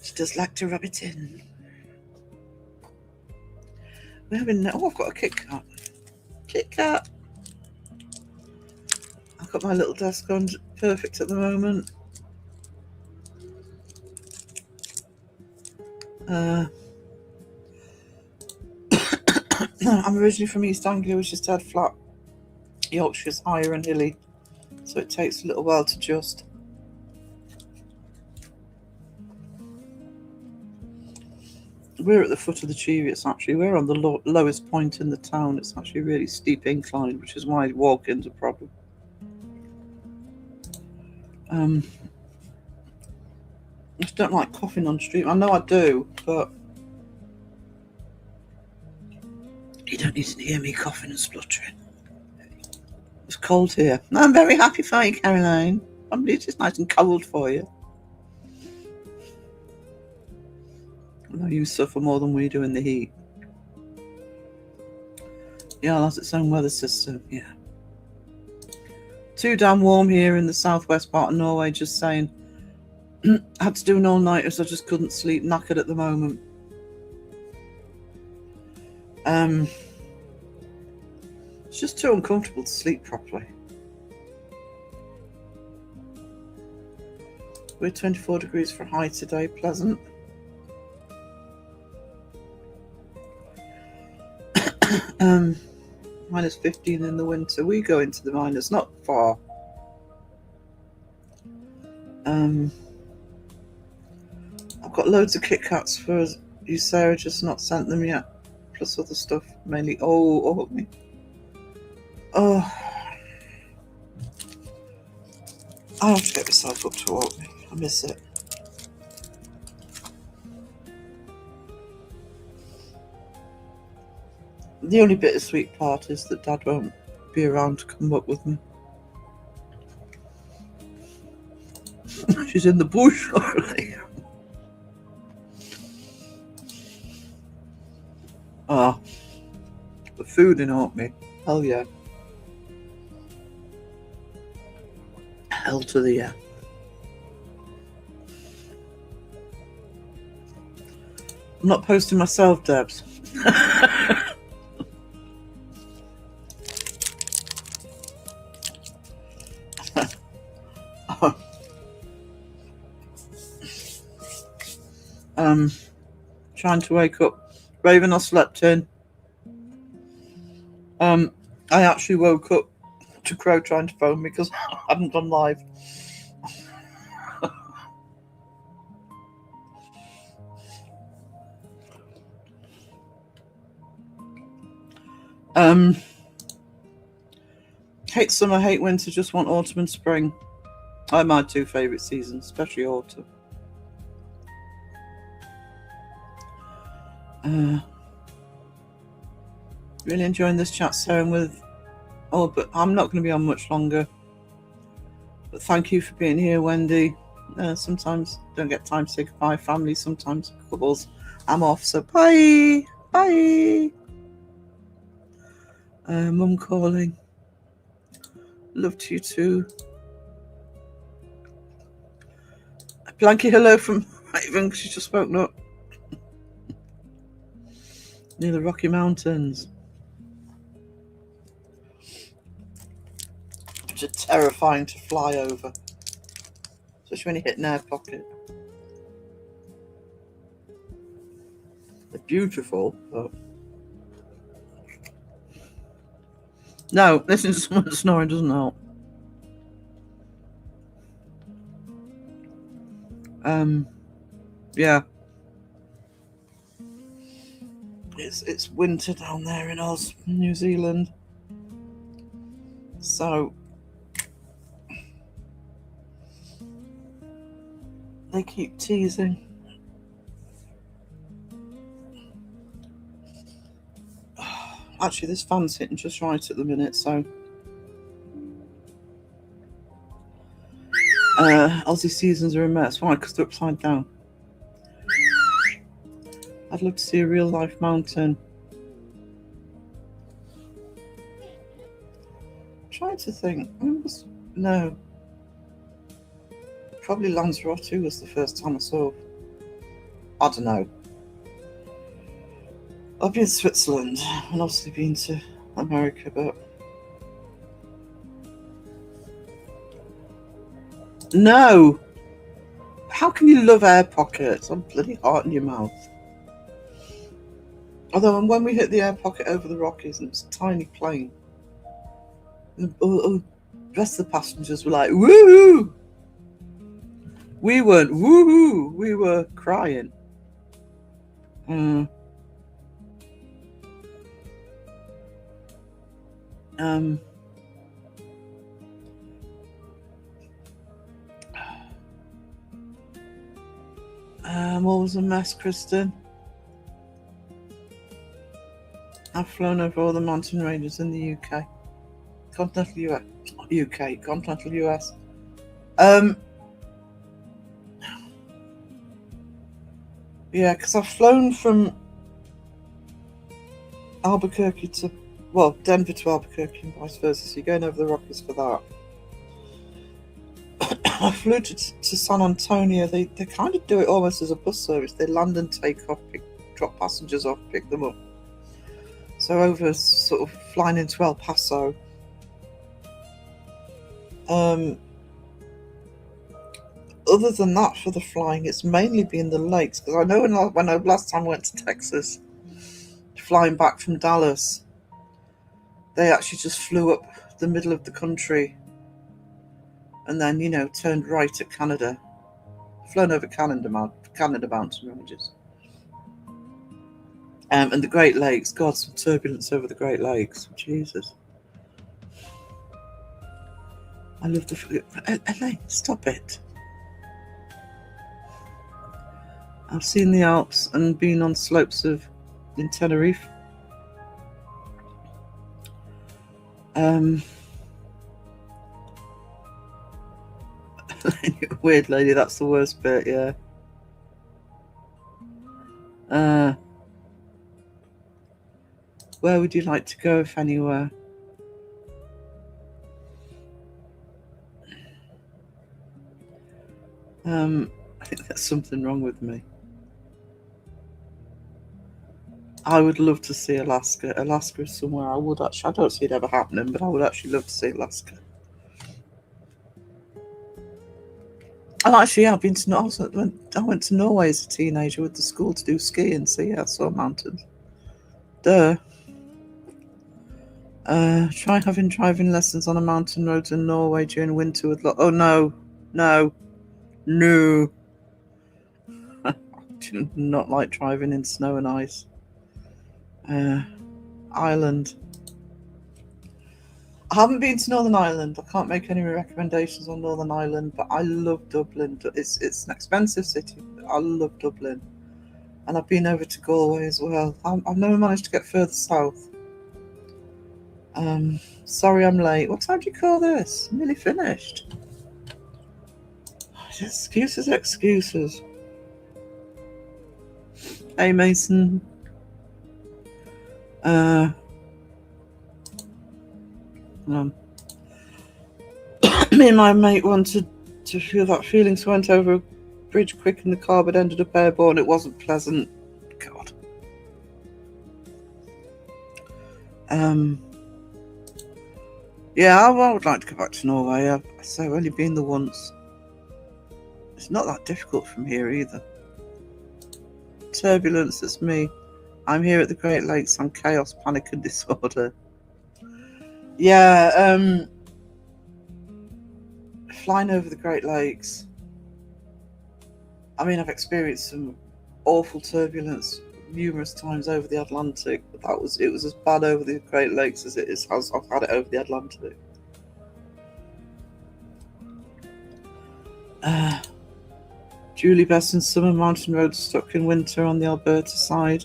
She does like to rub it in. We're having... Oh, I've got a Kit Kat. Kit Kat. I've got my little desk on perfect at the moment. I'm originally from East Anglia, which is dead flat. Yorkshire's higher and hilly, so it takes a little while to adjust. We're at the foot of the Cheviots, actually. We're on the lowest point in the town. It's actually a really steep incline, which is why walking's a problem. I just don't like coughing on stream. I know I do, but you don't need to hear me coughing and spluttering. It's cold here. I'm very happy for you, Caroline. It's just nice and cold for you. I know you suffer more than we do in the heat. Yeah, that's its own weather system, yeah. Too damn warm here in the southwest part of Norway, just saying. I had to do an all-nighter, so I just couldn't sleep, knackered at the moment. It's just too uncomfortable to sleep properly. We're 24 degrees for high today, pleasant. Minus 15 in the winter. We go into the minus, not far. I've got loads of Kit Kats for you, Sarah, just not sent them yet. Plus other stuff, mainly. Oh, me. Oh. I have to get myself up to walk me. I miss it. The only bittersweet part is that Dad won't be around to come up with me. She's in the bush already. Ah, the food in Orkney. Hell yeah. Hell to the yeah. I'm not posting myself, Debs. Trying to wake up. Raven, I slept in. I actually woke up to Crow trying to phone me because I hadn't gone live. Hate summer, hate winter, just want autumn and spring. They're my two favourite seasons, especially autumn. Really enjoying this chat, Sarah, with... Oh, but I'm not going to be on much longer. But thank you for being here, Wendy. Sometimes don't get time to say goodbye, family. Sometimes couples. I'm off, so bye. Bye. Mum calling. Love to you too. A blanky hello from Raven, because she's just woken up. Near the Rocky Mountains. Which are terrifying to fly over. Especially when you hit an air pocket. They're beautiful, but... No, listening to someone snoring doesn't help. Yeah. It's winter down there in Oz, New Zealand. So they keep teasing. Actually, this fan's hitting just right at the minute, so Aussie seasons are a mess. Why? Because they're upside down. I'd love to see a real life mountain. I'm trying to think. No. Probably Lanzarote was the first time I saw. I don't know. I've been to Switzerland and obviously been to America, but no. How can you love air pockets? I'm bloody heart in your mouth. Although when we hit the air pocket over the Rockies and it was a tiny plane, the rest of the passengers were like, woohoo! We weren't woohoo, we were crying. What was a mess, Kristen? I've flown over all the mountain ranges in the UK. Continental US. Yeah, because I've flown from Albuquerque to, Denver to Albuquerque and vice versa. So you're going over the Rockies for that. I flew to San Antonio. They kind of do it almost as a bus service. They land and take off, drop passengers off, pick them up. So over sort of flying into El Paso. Other than that, for the flying, it's mainly been the lakes. Because I know when I last time went to Texas, flying back from Dallas, they actually just flew up the middle of the country and then, turned right at Canada. Flown over Canada mountain ranges. And the Great Lakes. God, some turbulence over the Great Lakes. Jesus. I love the... Elaine, stop it. I've seen the Alps and been on slopes in Tenerife. Weird lady, that's the worst bit, yeah. Where would you like to go, if anywhere? I think there's something wrong with me. I would love to see Alaska. Alaska is somewhere I would actually... I don't see it ever happening, but I would actually love to see Alaska. Oh, actually, yeah, I've been to... I went to Norway as a teenager with the school to do skiing, so yeah, I saw mountains. Duh. Try having driving lessons on a mountain road in Norway during winter with... Oh, no. I do not like driving in snow and ice. Ireland. I haven't been to Northern Ireland. I can't make any recommendations on Northern Ireland, but I love Dublin. It's an expensive city, but I love Dublin. And I've been over to Galway as well. I've never managed to get further south. Sorry I'm late. What time do you call this? I'm nearly finished. Excuses. Hey, Mason. Me and my mate wanted to feel that feeling, so went over a bridge quick in the car, but ended up airborne. It wasn't pleasant. God. Yeah, I would like to go back to Norway. I've only been there once. It's not that difficult from here either. Turbulence, that's me. I'm here at the Great Lakes on chaos, panic and disorder. Yeah, flying over the Great Lakes. I mean, I've experienced some awful turbulence numerous times over the Atlantic, but it was as bad over the Great Lakes as I've had it over the Atlantic. Julie Besson's summer mountain road stuck in winter on the Alberta side.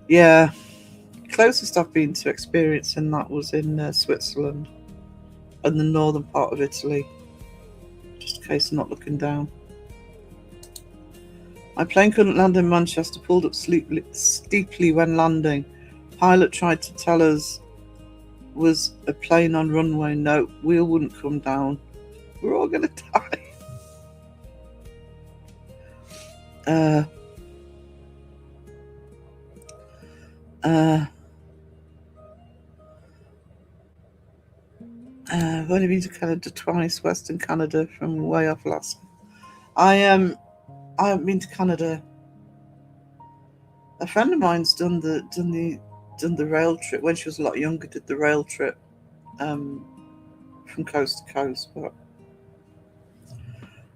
Yeah, closest I've been to experiencing that was in Switzerland and the northern part of Italy, just in case I'm not looking down. My plane couldn't land in Manchester, pulled up steeply when landing. Pilot tried to tell us was a plane on runway. No, wheel wouldn't come down. We're all gonna die. I've only been to Canada twice, Western Canada from way off Alaska. I haven't been to Canada. A friend of mine's done the rail trip when she was a lot younger. Did the rail trip from coast to coast, but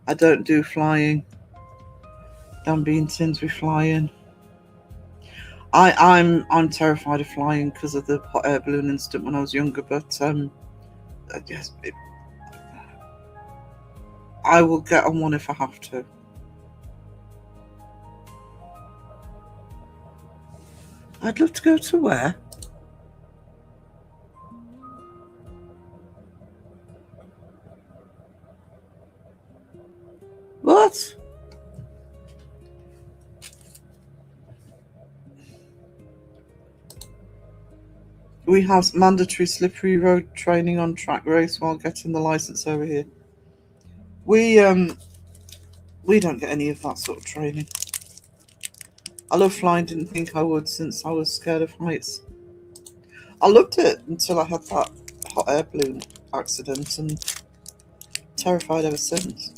I don't do flying. Dan Beantons with flying. I'm terrified of flying because of the hot air balloon incident when I was younger. But yes, I will get on one if I have to. I'd love to go to where? What? We have mandatory slippery road training on track race while getting the license over here. We don't get any of that sort of training. I love flying, didn't think I would since I was scared of heights. I loved it until I had that hot air balloon accident and terrified ever since.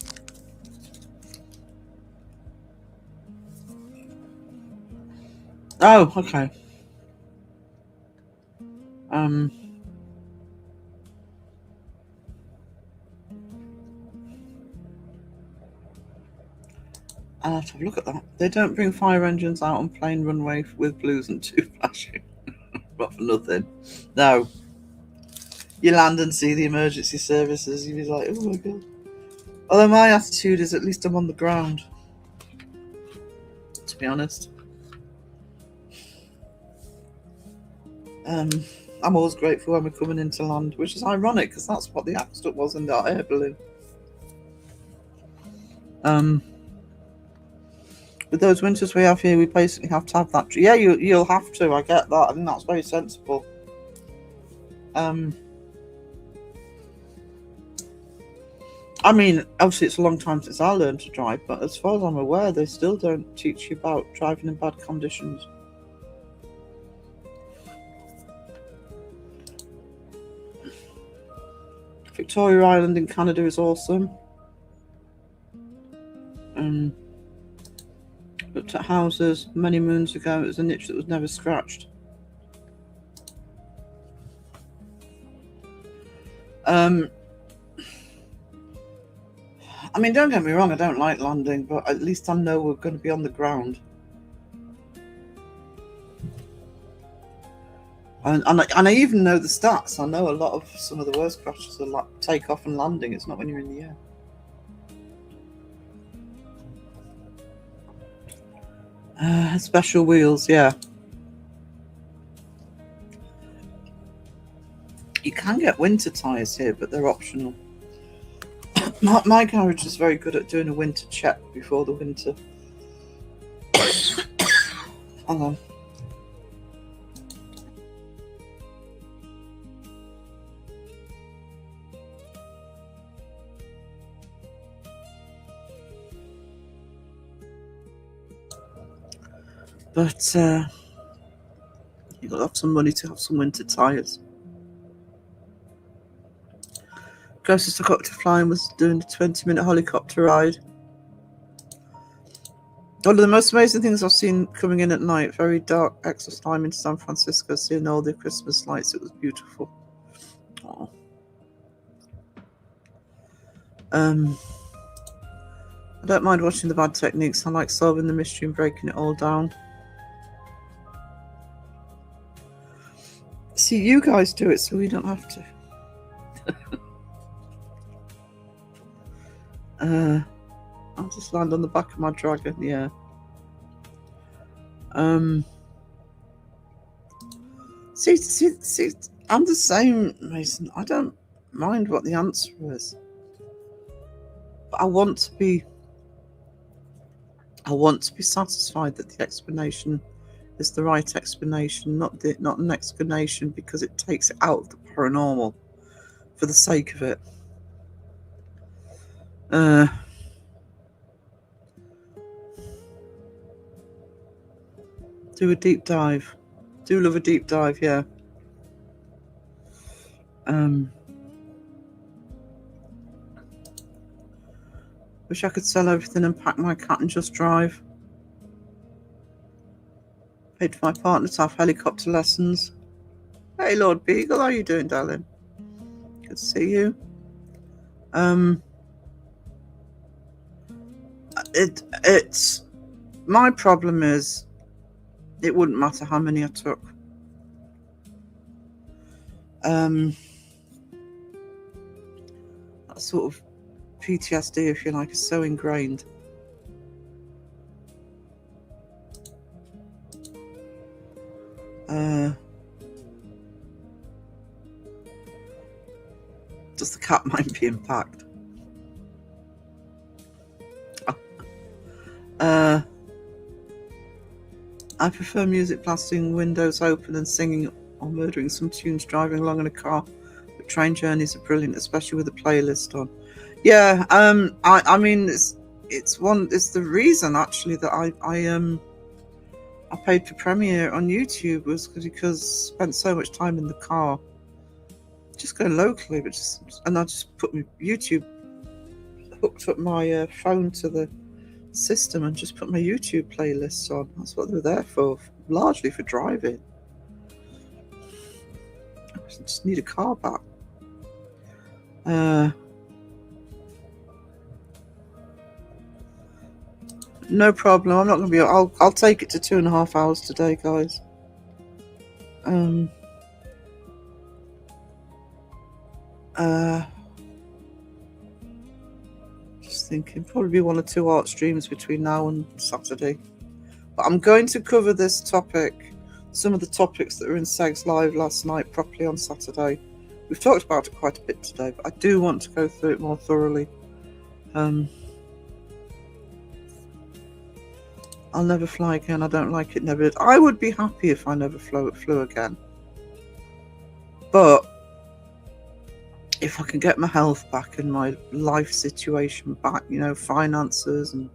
Oh, okay. I'll have to have a look at that. They don't bring fire engines out on plain runway with blues and too flashing. Not for nothing. No. You land and see the emergency services, you'd be like, oh my god. Although my attitude is at least I'm on the ground. To be honest. I'm always grateful when we're coming into land, which is ironic because that's what the accident was in that air balloon. With those winters we have here, we basically have to have that. Yeah, you'll have to. I get that. I think that's very sensible. I mean, obviously it's a long time since I learned to drive, but as far as I'm aware, they still don't teach you about driving in bad conditions. Victoria Island in Canada is awesome. Looked at houses many moons ago. It was a niche that was never scratched. I mean, don't get me wrong, I don't like landing, but at least I know we're going to be on the ground. And I even know the stats. I know a lot of some of the worst crashes are like takeoff and landing. It's not when you're in the air. Special wheels, yeah. You can get winter tyres here, but they're optional. My garage is very good at doing a winter check before the winter. Hang on. But you've got to have some money to have some winter tyres. Closest I got to flying was doing a 20-minute helicopter ride. One of the most amazing things I've seen coming in at night, very dark exit time into San Francisco, seeing all the Christmas lights. It was beautiful. Oh. I don't mind watching the bad techniques. I like solving the mystery and breaking it all down. See, you guys do it, so we don't have to. I'll just land on the back of my dragon, yeah. See, I'm the same, Mason. I don't mind what the answer is. But I want to be satisfied that the explanation is the right explanation, not an explanation because it takes it out of the paranormal for the sake of it. Do a deep dive. Do love a deep dive, yeah. Wish I could sell everything and pack my cat and just drive. Paid for my partner to have helicopter lessons. Hey, Lord Beagle, how are you doing, darling? Good to see you. It's my problem is it wouldn't matter how many I took. That sort of PTSD, if you like, is so ingrained. Does the cat mind being packed? I prefer music blasting, windows open and singing or murdering some tunes driving along in a car. But train journeys are brilliant, especially with a playlist on. Yeah, I mean it's the reason actually that I paid for Premiere on YouTube was because I spent so much time in the car. Just going locally, but I just put my YouTube, hooked up my phone to the system and just put my YouTube playlists on. That's what they're there for, largely for driving. I just need a car back. No problem. I'm not going to be. I'll take it to 2.5 hours today, guys. Just thinking, probably be 1 or 2 art streams between now and Saturday. But I'm going to cover this topic, some of the topics that were in Seg's live last night, properly on Saturday. We've talked about it quite a bit today, but I do want to go through it more thoroughly. I'll never fly again. I don't like it. Never. I would be happy if I never flew again. But if I can get my health back and my life situation back, finances and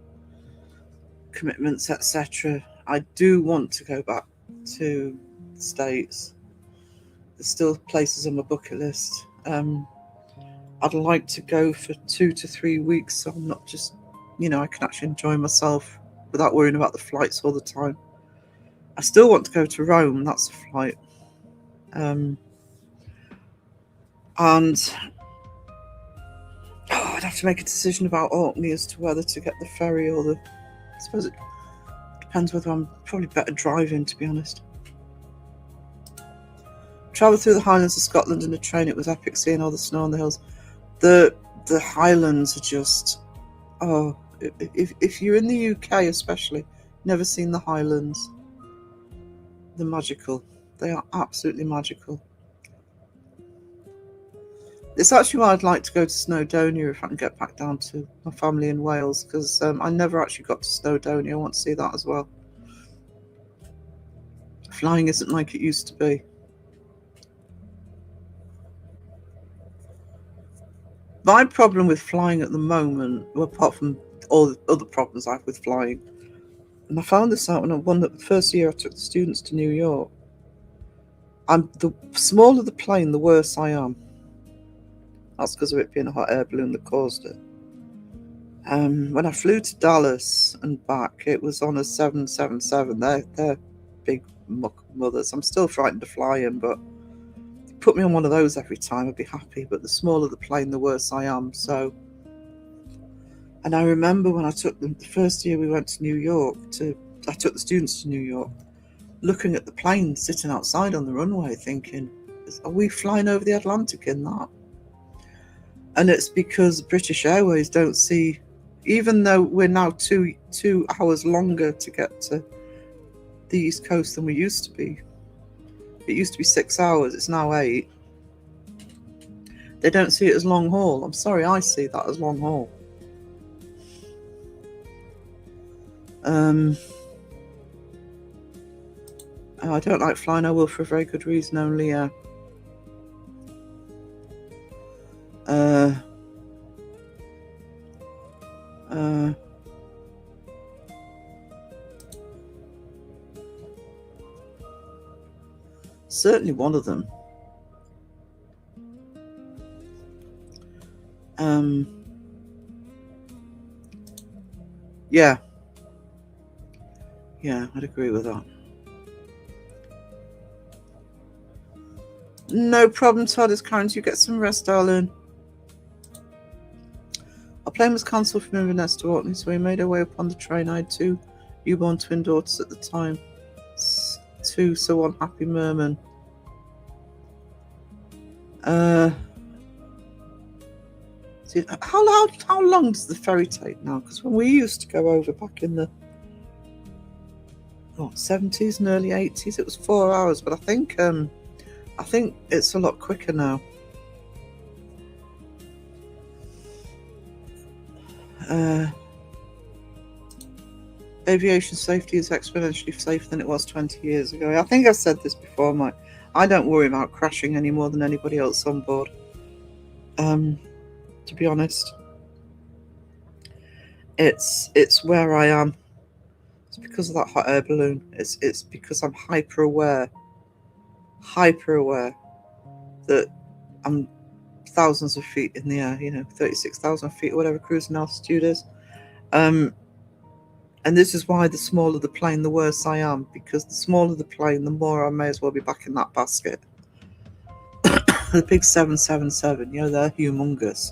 commitments, etc., I do want to go back to the States. There's still places on my bucket list. I'd like to go for 2 to 3 weeks, so I'm not just, I can actually enjoy myself without worrying about the flights all the time. I still want to go to Rome. That's a flight. And I'd have to make a decision about Orkney as to whether to get the ferry or I suppose it depends whether I'm probably better driving, to be honest. Travel through the Highlands of Scotland in a train. It was epic seeing all the snow on the hills. The Highlands are just, if you're in the UK especially, Never seen the Highlands. They're magical. They are absolutely magical. It's actually why I'd like to go to Snowdonia if I can get back down to my family in Wales, because I never actually got to Snowdonia. I want to see that as well. Flying isn't like it used to be. My problem with flying at the moment, well, apart from all the other problems I have with flying, and I found this out when the first year I took the students to New York, the smaller the plane, the worse I am. That's because of it being a hot air balloon that caused it. When I flew to Dallas and back, it was on a 777. They're big muck mothers. I'm still frightened to fly in, but put me on one of those every time, I'd be happy. But the smaller the plane, the worse I am. So, and I remember when I took them the first year we went to New York. I took the students to New York, looking at the plane sitting outside on the runway, thinking, "Are we flying over the Atlantic in that?" And it's because British Airways don't see, even though we're now two hours longer to get to the East Coast than we used to be. It used to be 6 hours, it's now 8. They don't see it as long haul. I'm sorry, I see that as long haul. I don't like flying. I will for a very good reason. Only certainly one of them. Yeah, I'd agree with that. No problem, Todd. It's kind. You get some rest, darling. Our plane was cancelled from Inverness to Orkney, so we made our way up on the train. I had 2 newborn twin daughters at the time. 2, so unhappy merman. See, how long does the ferry take now? Because when we used to go over back in the 70s and early 80s, it was 4 hours. But I think it's a lot quicker now. Aviation safety is exponentially safer than it was 20 years ago. I think I said this before. I don't worry about crashing any more than anybody else on board. To be honest, it's where I am. It's because of that hot air balloon. It's because I'm hyper aware that I'm thousands of feet in the air. 36,000 feet or whatever cruising altitude is. And this is why the smaller the plane, the worse I am, because the smaller the plane, the more I may as well be back in that basket. The big 777, they're humongous.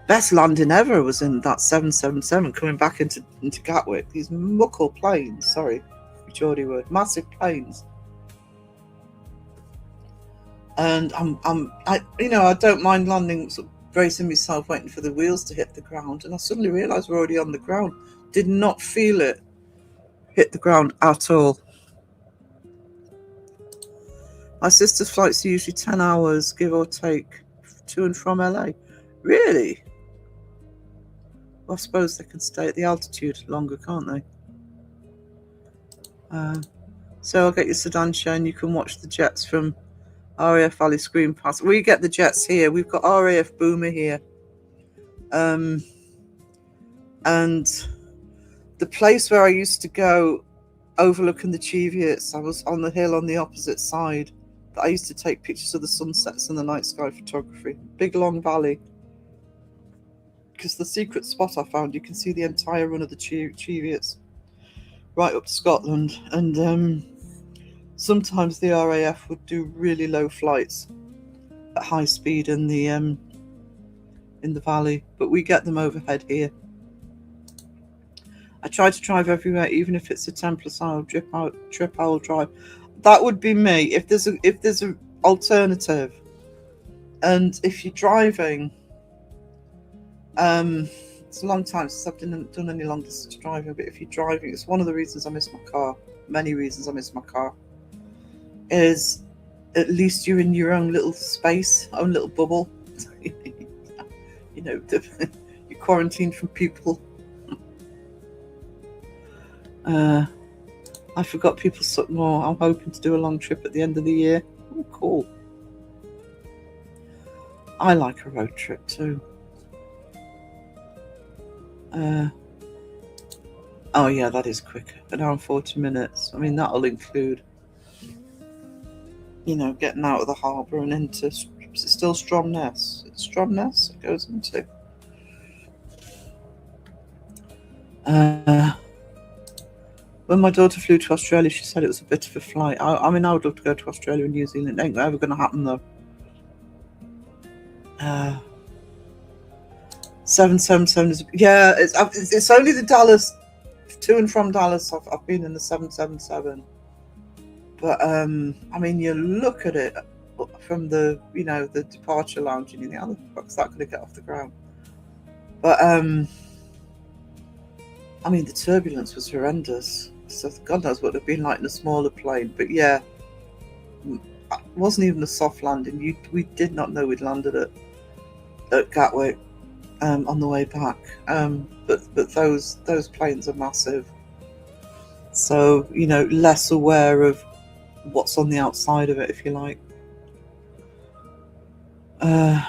Best landing ever was in that 777 coming back into Gatwick. These muckle planes, sorry, Geordie word, massive planes. And I don't mind landing, sort of bracing myself, waiting for the wheels to hit the ground, and I suddenly realised we're already on the ground. Did not feel it hit the ground at all. My sister's flights are usually 10 hours, give or take, to and from LA. Really? Well, I suppose they can stay at the altitude longer, can't they? So I'll get your sedan share and you can watch the jets from RAF Valley Screen Pass. We get the jets here. We've got RAF Boomer here. And the place where I used to go overlooking the Cheviots, I was on the hill on the opposite side. I used to take pictures of the sunsets and the night sky photography. Big long valley. Because the secret spot I found, you can see the entire run of the Cheviots right up to Scotland. And sometimes the RAF would do really low flights at high speed in the valley, but we get them overhead here. I try to drive everywhere, even if it's a 10+ hour trip. I will drive. That would be me. If there's an alternative, and if you're driving, It's a long time since I've done any long distance driving, but if you're driving, it's one of the reasons I miss my car. Many reasons I miss my car. Is at least you're in your own little space, own little bubble. You know, you're quarantined from people. I forgot people suck more. I'm hoping to do a long trip at the end of the year. Oh, cool. I like a road trip too. Oh yeah, that is quicker. An hour and 40 minutes. I mean, that'll include, you know, getting out of the harbour and into, is it still Stromness? It's Stromness it goes into. When my daughter flew to Australia, she said it was a bit of a flight. I mean, I would love to go to Australia and New Zealand. It ain't ever going to happen though. 777 is, yeah, it's only the Dallas, to and from Dallas. I've been in the 777, but I mean, you look at it from the, you know, the departure lounge, and you think, how the fuck's that going to get off the ground? But I mean, the turbulence was horrendous. So God knows what it would have been like in a smaller plane. But yeah, it wasn't even a soft landing. We did not know we'd landed at Gatwick on the way back. But those planes are massive. So, you know, less aware of what's on the outside of it, if you like. I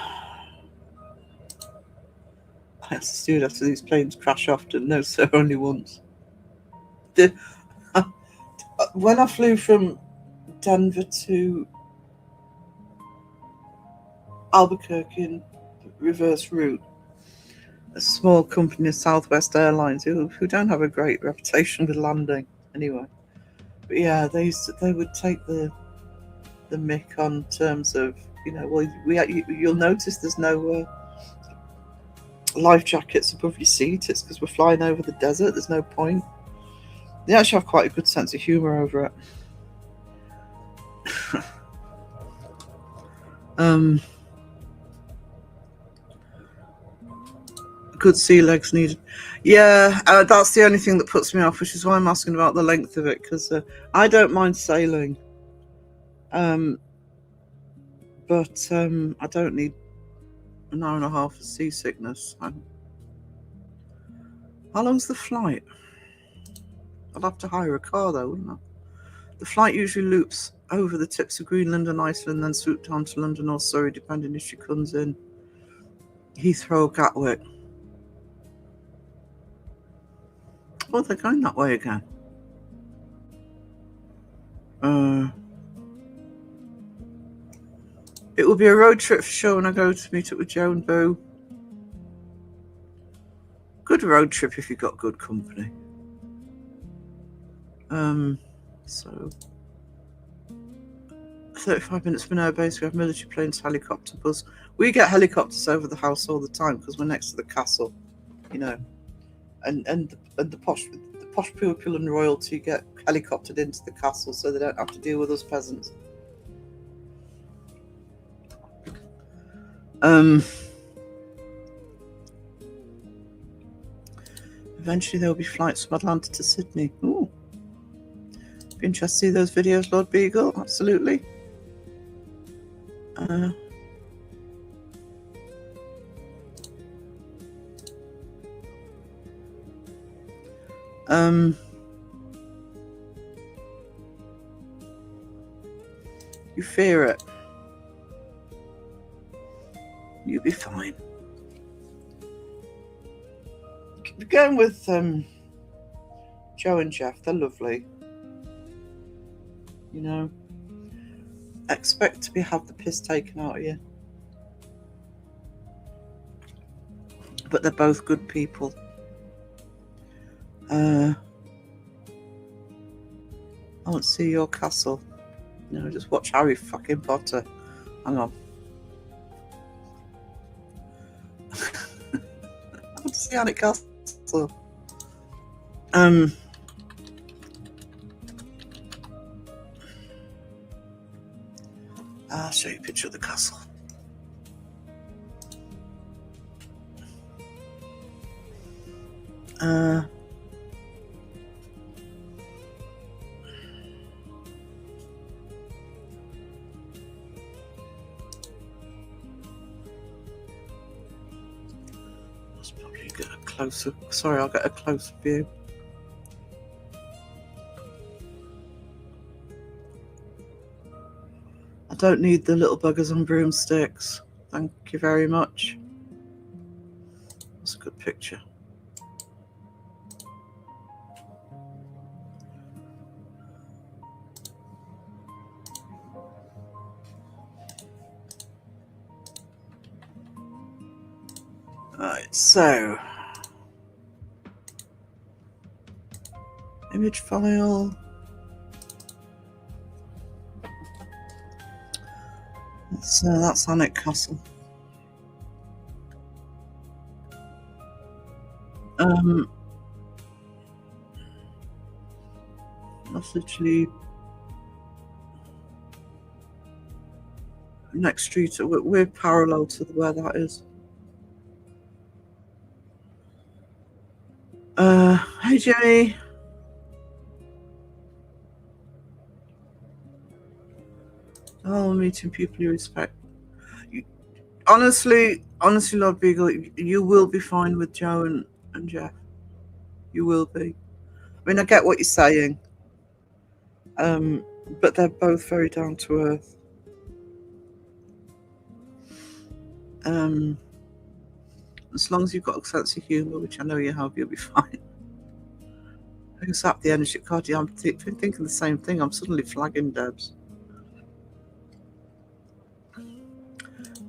asked the steward after these planes crash often. No, sir, only once. When I flew from Denver to Albuquerque in reverse route, a small company, Southwest Airlines, who don't have a great reputation with landing anyway. But yeah, they would take the mick on terms of, you know, well, you'll notice there's no life jackets above your seat. It's because we're flying over the desert. There's no point. They actually have quite a good sense of humour over it. Good sea legs needed. Yeah, that's the only thing that puts me off, which is why I'm asking about the length of it, because I don't mind sailing, but I don't need an hour and a half of seasickness. How long's the flight? I'd have to hire a car though, wouldn't I? The flight usually loops over the tips of Greenland and Iceland, then swoop down to London or Surrey, depending if she comes in Heathrow or Gatwick. Oh, they're going that way again. It will be a road trip for sure when I go to meet up with Joe and Boo. Good road trip if you've got good company. So 35 minutes from our base, we have military planes, helicopter bus. We get helicopters over the house all the time because we're next to the castle, you know, and the posh people and royalty get helicoptered into the castle so they don't have to deal with us peasants. Eventually there will be flights from Atlanta to Sydney. Ooh. Be interested to see those videos, Lord Beagle. Absolutely. You fear it. You'll be fine. We're going with Joe and Jeff. They're lovely. You know, expect to have the piss taken out of you. But they're both good people. I want to see your castle. No, just watch Harry fucking Potter. Hang on. I want to see Alec Castle. I'll show you a picture of the castle. Uh, let's probably get a closer. Sorry, I'll get a closer view. I don't need the little buggers on broomsticks. Thank you very much. That's a good picture. Alright, so image file. That's Alnwick Castle. That's literally next street. We're parallel to where that is. Hey Jenny. Oh, meeting people you respect. Honestly, Lord Beagle, you will be fine with Joe and Jeff. You will be. I mean, I get what you're saying. But they're both very down to earth. As long as you've got a sense of humour, which I know you have, you'll be fine. Who's up the energy card? Yeah, I'm thinking the same thing. I'm suddenly flagging Debs.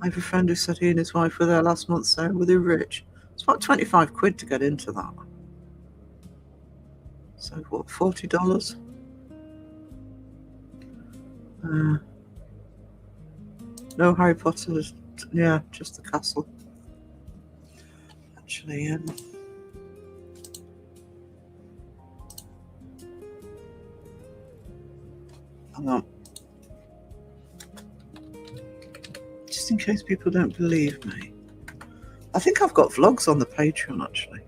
I have a friend who said he and his wife were there last month, so were they rich? It's about 25 quid to get into that. So what, $40? No Harry Potter, yeah, just the castle. Actually, hang on. Just in case people don't believe me. I think I've got vlogs on the Patreon, actually.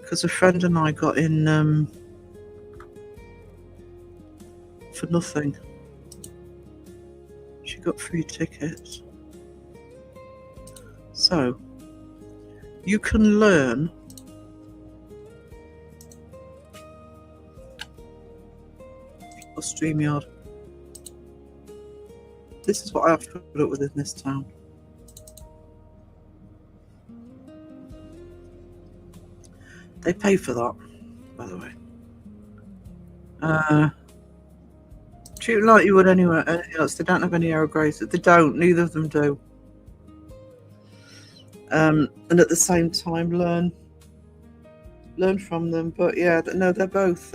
Because a friend and I got in for nothing. She got free tickets. So, you can learn or StreamYard. This is what I have to put up with in this town. They pay for that, by the way. Treat them like you would anywhere else. They don't have any air grace. They don't. Neither of them do. And at the same time, learn from them. But yeah, no, they're both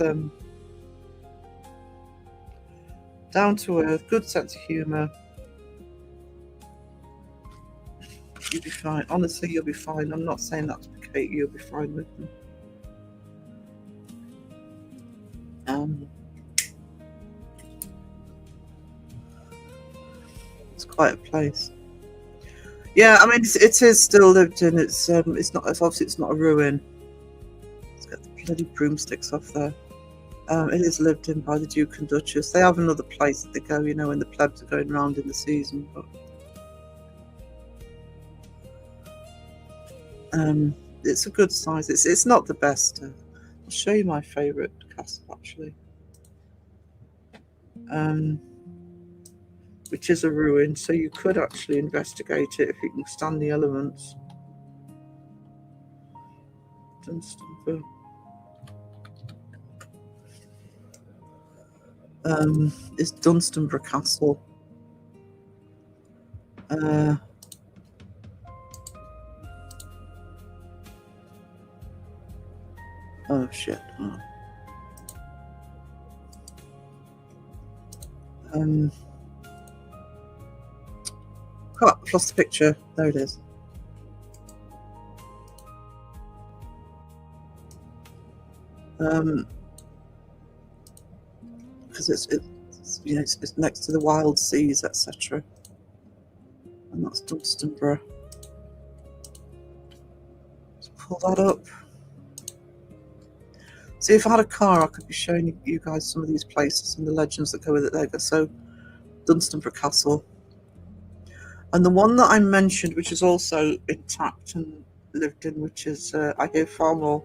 down to earth, good sense of humour. You'll be fine. Honestly, you'll be fine. I'm not saying that to placate you. You'll be fine with them. It's quite a place. Yeah, I mean, it is still lived in. It's not. It's obviously it's not a ruin. Let's get the bloody broomsticks off there. It is lived in by the Duke and Duchess. They have another place that they go, you know, when the plebs are going round in the season. But it's a good size. It's not the best. I'll show you my favourite castle actually, which is a ruin. So you could actually investigate it if you can stand the elements. Dunstanburgh. Is Dunstanburgh Castle. Oh shit. Oh. Oh, I've lost the picture. There it is. Because it's you know it's next to the wild seas, etc. And that's Dunstanburgh. pull that up. See, if I had a car, I could be showing you guys some of these places and the legends that go with it. There you go. So, Dunstanburgh Castle. And the one that I mentioned, which is also intact and lived in, which is, I hear far more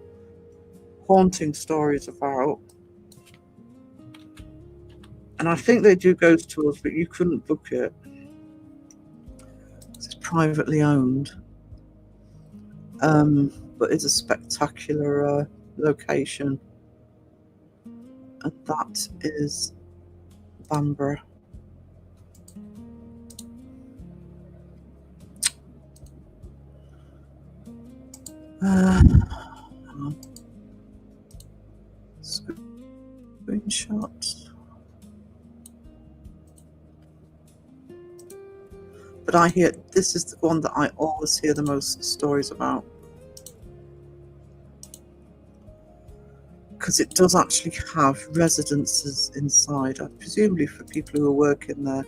haunting stories about. And I think they do ghost tours, but you couldn't book it. It's privately owned. But it's a spectacular location. And that is Bamburgh. Screenshot. But I hear this is the one that I always hear the most stories about, because it does actually have residences inside, presumably for people who are working there.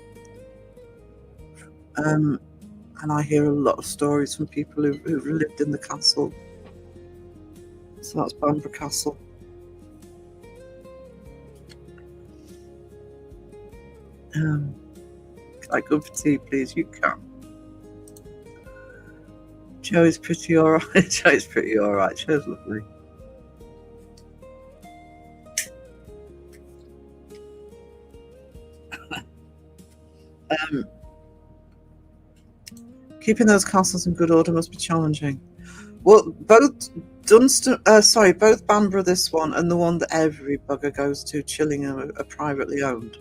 And I hear a lot of stories from people who've lived in the castle. So that's Bamburgh Castle. Can I go for tea, please? You can. Joey's pretty alright. Joey's pretty alright. Joe's lovely. Keeping those castles in good order must be challenging. Well, both both Bamburgh, this one, and the one that every bugger goes to, Chillingham, are privately owned.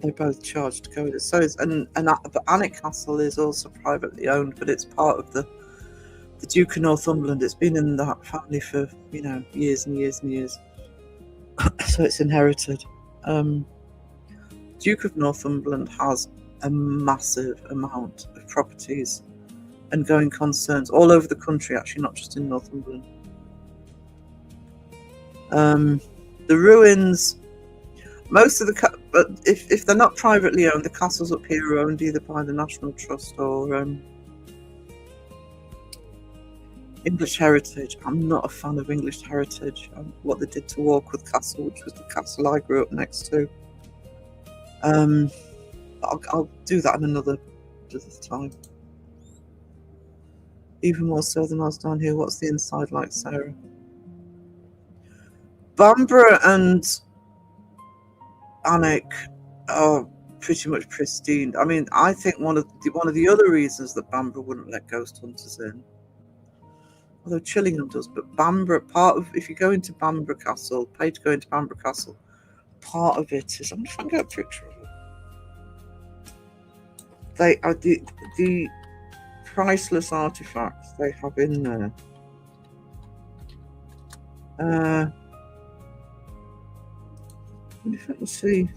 They're both charged to go with it. So it's, but Alnwick Castle is also privately owned, but it's part of the Duke of Northumberland. It's been in that family for, you know, years and years and years. So it's inherited. Duke of Northumberland has a massive amount of properties and going concerns all over the country, actually, not just in Northumberland. The ruins, most of the, but if they're not privately owned, the castles up here are owned either by the National Trust or English Heritage. I'm not a fan of English Heritage. What they did to Warkworth Castle, which was the castle I grew up next to. I'll do that in another time. Even more so than I was down here. What's the inside like, Sarah? Bamburgh and Alnwick are pretty much pristine. I mean, I think one of the other reasons that Bamburgh wouldn't let ghost hunters in, although Chillingham does, but Bamburgh, if you go into Bamburgh Castle, pay to go into Bamburgh Castle, part of it is, I'm just trying to get a picture of it. They are the priceless artifacts they have in there. If I can see,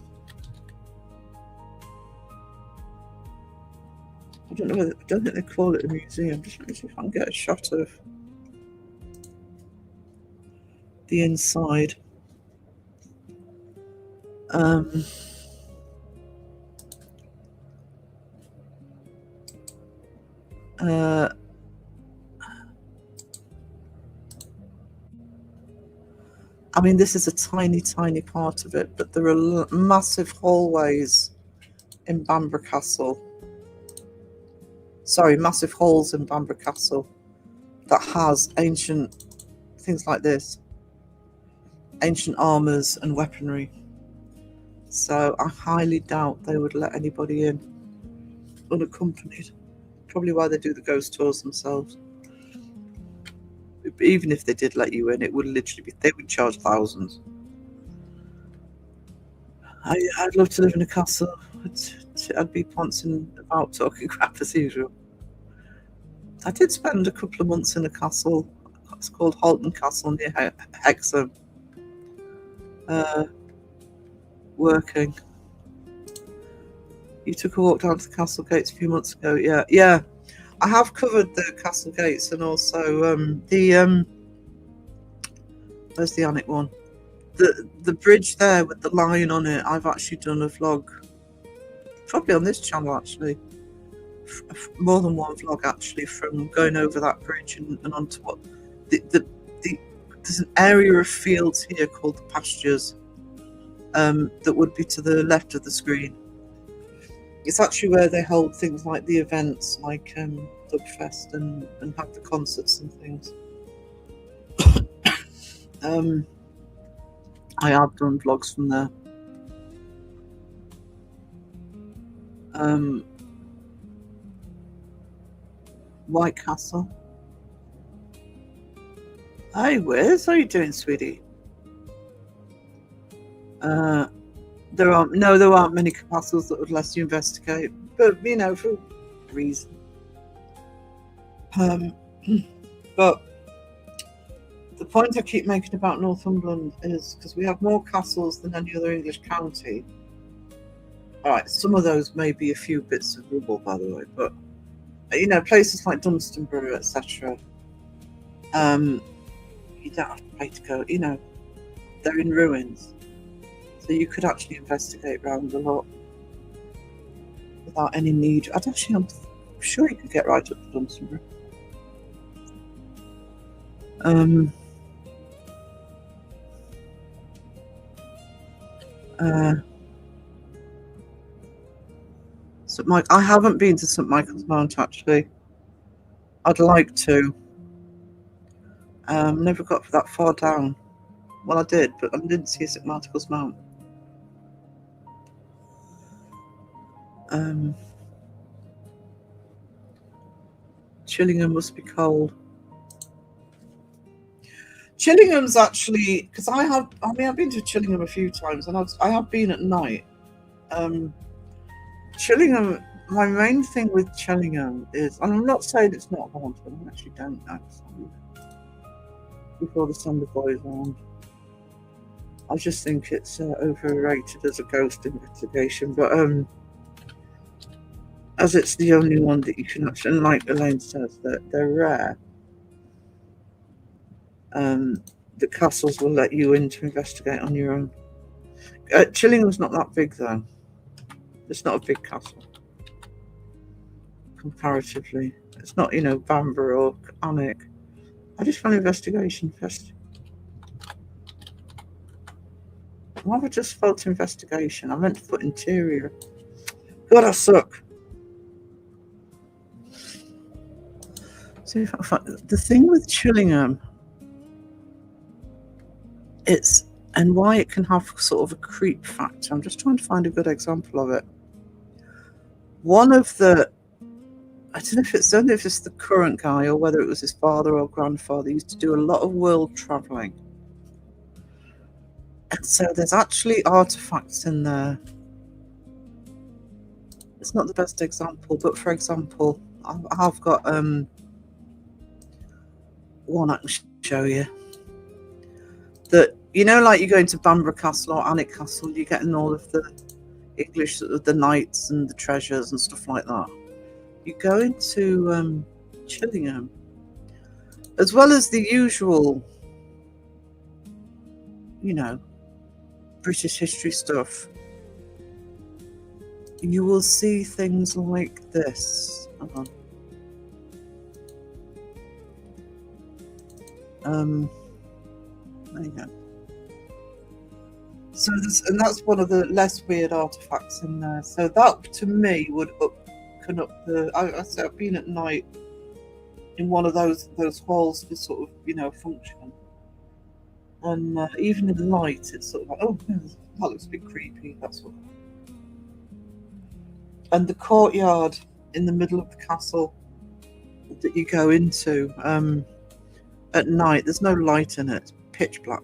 I don't think they call it a museum. Just let me see if I can get a shot of the inside. I mean, this is a tiny, tiny part of it, but there are massive hallways in Bamburgh Castle. Sorry, massive halls in Bamburgh Castle that has ancient things like this, ancient armours and weaponry. So I highly doubt they would let anybody in unaccompanied. Probably why they do the ghost tours themselves. Even if they did let you in, it would literally be, they would charge thousands. I'd love to live in a castle. I'd be pouncing about talking crap as usual. I did spend a couple of months in a castle. It's called Halton Castle near Hexham. Working. You took a walk down to the castle gates a few months ago. Yeah. I have covered the castle gates and also where's the Alnwick one? The bridge there with the lion on it. I've actually done a vlog, probably on this channel actually, more than one vlog actually, from going over that bridge and onto what the there's an area of fields here called the pastures, that would be to the left of the screen. It's actually where they hold things like the events, like Dubfest and have the concerts and things. I have done vlogs from there. White Castle. Hey, Wiz, how are you doing, sweetie? There aren't many castles that would let you investigate, but you know, for a reason. But the point I keep making about Northumberland is because we have more castles than any other English county. All right, some of those may be a few bits of rubble, by the way, but you know, places like Dunstanburgh, etc. You don't have to pay to go. You know, they're in ruins, so you could actually investigate around a lot without any need. I'm sure you could get right up to Dunstanburgh. St. Mike. I haven't been to St. Michael's Mount actually. I'd like to. Never got that far down. Well, I did, but I didn't see St. Michael's Mount. Chillingham must be cold. Chillingham's actually, because I've been to Chillingham a few times, and I have been at night. Chillingham, my main thing with Chillingham is, and I'm not saying it's not haunted, I actually don't know. Before the Sunday Boys on, I just think it's overrated as a ghost investigation, but as it's the only one that you can actually, and like Elaine says, that they're rare. The castles will let you in to investigate on your own. Chillingham's not that big though. It's not a big castle comparatively. It's not, you know, Bamburgh or Alnwick. I just found investigation first. Why have I just felt investigation? I meant to put interior. God, I suck. So if I find, the thing with Chillingham, it's, and why it can have sort of a creep factor. I'm just trying to find a good example of it. One of the, I don't know if it's the current guy or whether it was his father or grandfather, used to do a lot of world traveling. And so there's actually artifacts in there. It's not the best example, but for example, I've got one I can show you. That, you know, like you go into Bamburgh Castle or Alnwick Castle, you're getting all of the English, the knights and the treasures and stuff like that. You go into Chillingham, as well as the usual, you know, British history stuff. You will see things like this. Hold on. There you go. So this, and that's one of the less weird artifacts in there. So that to me would open up the. I've been at night in one of those halls for sort of, you know, function, and even in light, it's sort of like, oh, that looks a bit creepy. That's what. And the courtyard in the middle of the castle that you go into at night, there's no light in it. It's pitch black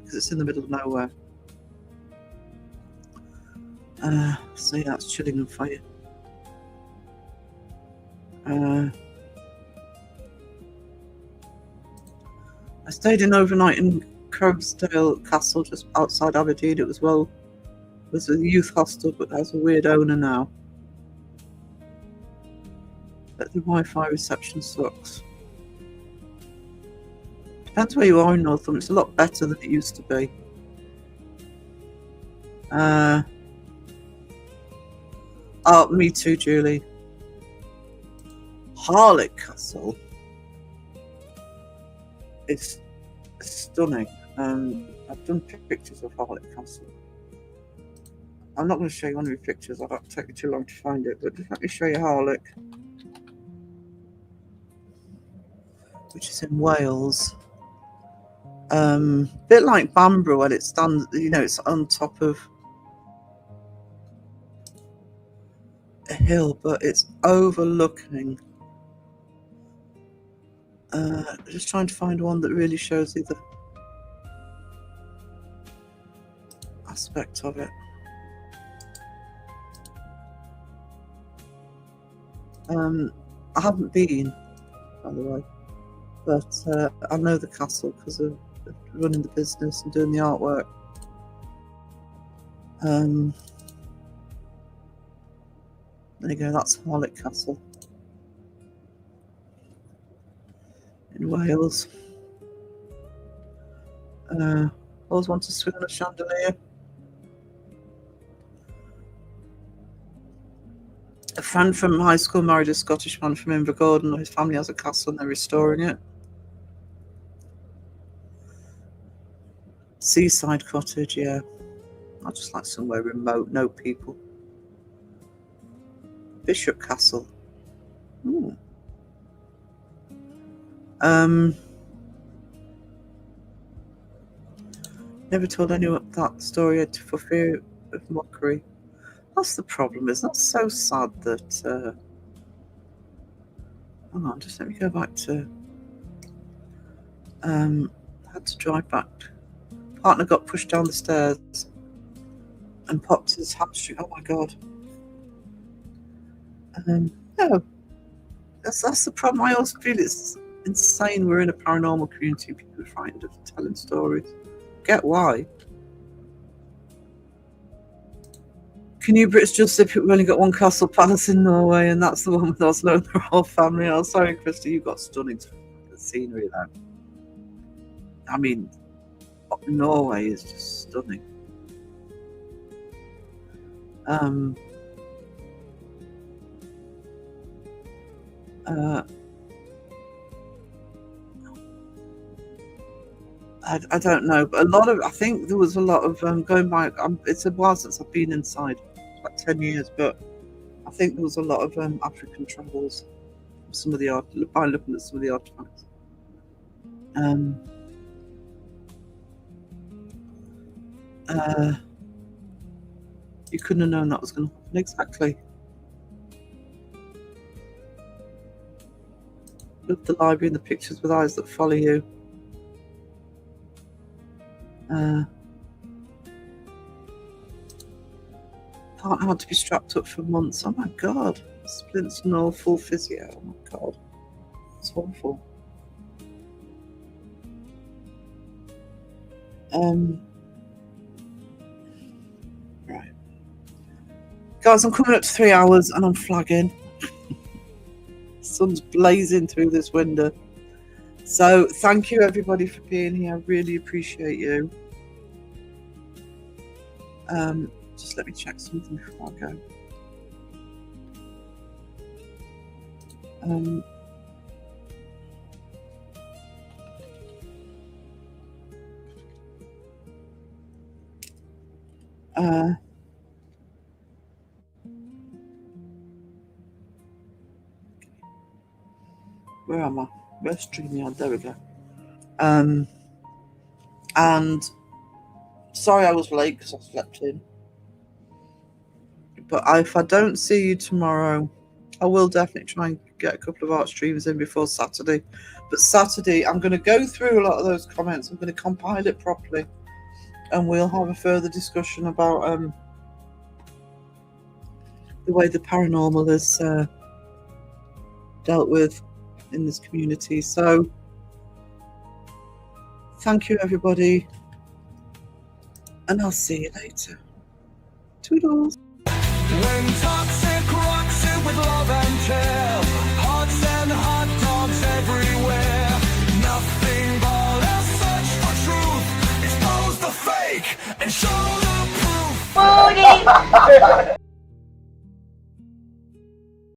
because it's in the middle of nowhere. So yeah, that's Chillingham for you. I stayed in overnight in CHEWSDAY Castle, just outside Aberdeen. It was a youth hostel, but has a weird owner now. But the Wi-Fi reception sucks. Depends where you are in Northumberland. It's a lot better than it used to be. Oh, me too, Julie. Harlech Castle is stunning. I've done pictures of Harlech Castle. I'm not going to show you one of the pictures, I'll have to take you too long to find it, but just let me show you Harlech, which is in Wales. Bit like Bamborough when it stands, you know, it's on top of a hill, but it's overlooking. Just trying to find one that really shows you the aspect of it. I haven't been, by the way, but I know the castle because of running the business and doing the artwork. There you go, that's Harlech Castle in Wales. Always want to swing on a chandelier. A friend from high school married a Scottish man from Invergordon. His family has a castle and they're restoring it. Seaside cottage, yeah. I just like somewhere remote, no people. Bishop Castle. Ooh. Never told anyone that story for fear of mockery. That's the problem, isn't it? That's so sad that hang on, just let me go back to had to drive back. Partner got pushed down the stairs and popped his hamstring. Oh my god. No. That's the problem. I always feel it's insane we're in a paranormal community, people are frightened of telling stories. Get why. Can you Brits just say we've only got one castle palace in Norway and that's the one with Oslo and the royal family? Oh, sorry, Christy, you've got stunning scenery there. I mean, Norway is just stunning. I don't know, but I think there was a lot of going back. It's a while since I've been inside, like 10 years, but I think there was a lot of African travels. Some of the art, by looking at some of the artifacts. You couldn't have known that was going to happen. Exactly. Look at the library and the pictures with eyes that follow you. Partner had to be strapped up for months. Oh my god. Splints and all, full physio. Oh my god. It's awful. Right. Guys, I'm coming up to 3 hours and I'm flagging. Sun's blazing through this window. So thank you everybody for being here. I really appreciate you. Just let me check something before I go. Where am I? Where's StreamYard? There we go. And sorry I was late because I slept in. But if I don't see you tomorrow, I will definitely try and get a couple of art streams in before Saturday. But Saturday, I'm going to go through a lot of those comments. I'm going to compile it properly. And we'll have a further discussion about the way the paranormal is dealt with in this community. So thank you everybody, and I'll see you later. Toodles. When toxic rocks it with love and care, hearts and hot dogs everywhere. Nothing but a search for truth. Expose the fake and show the proof.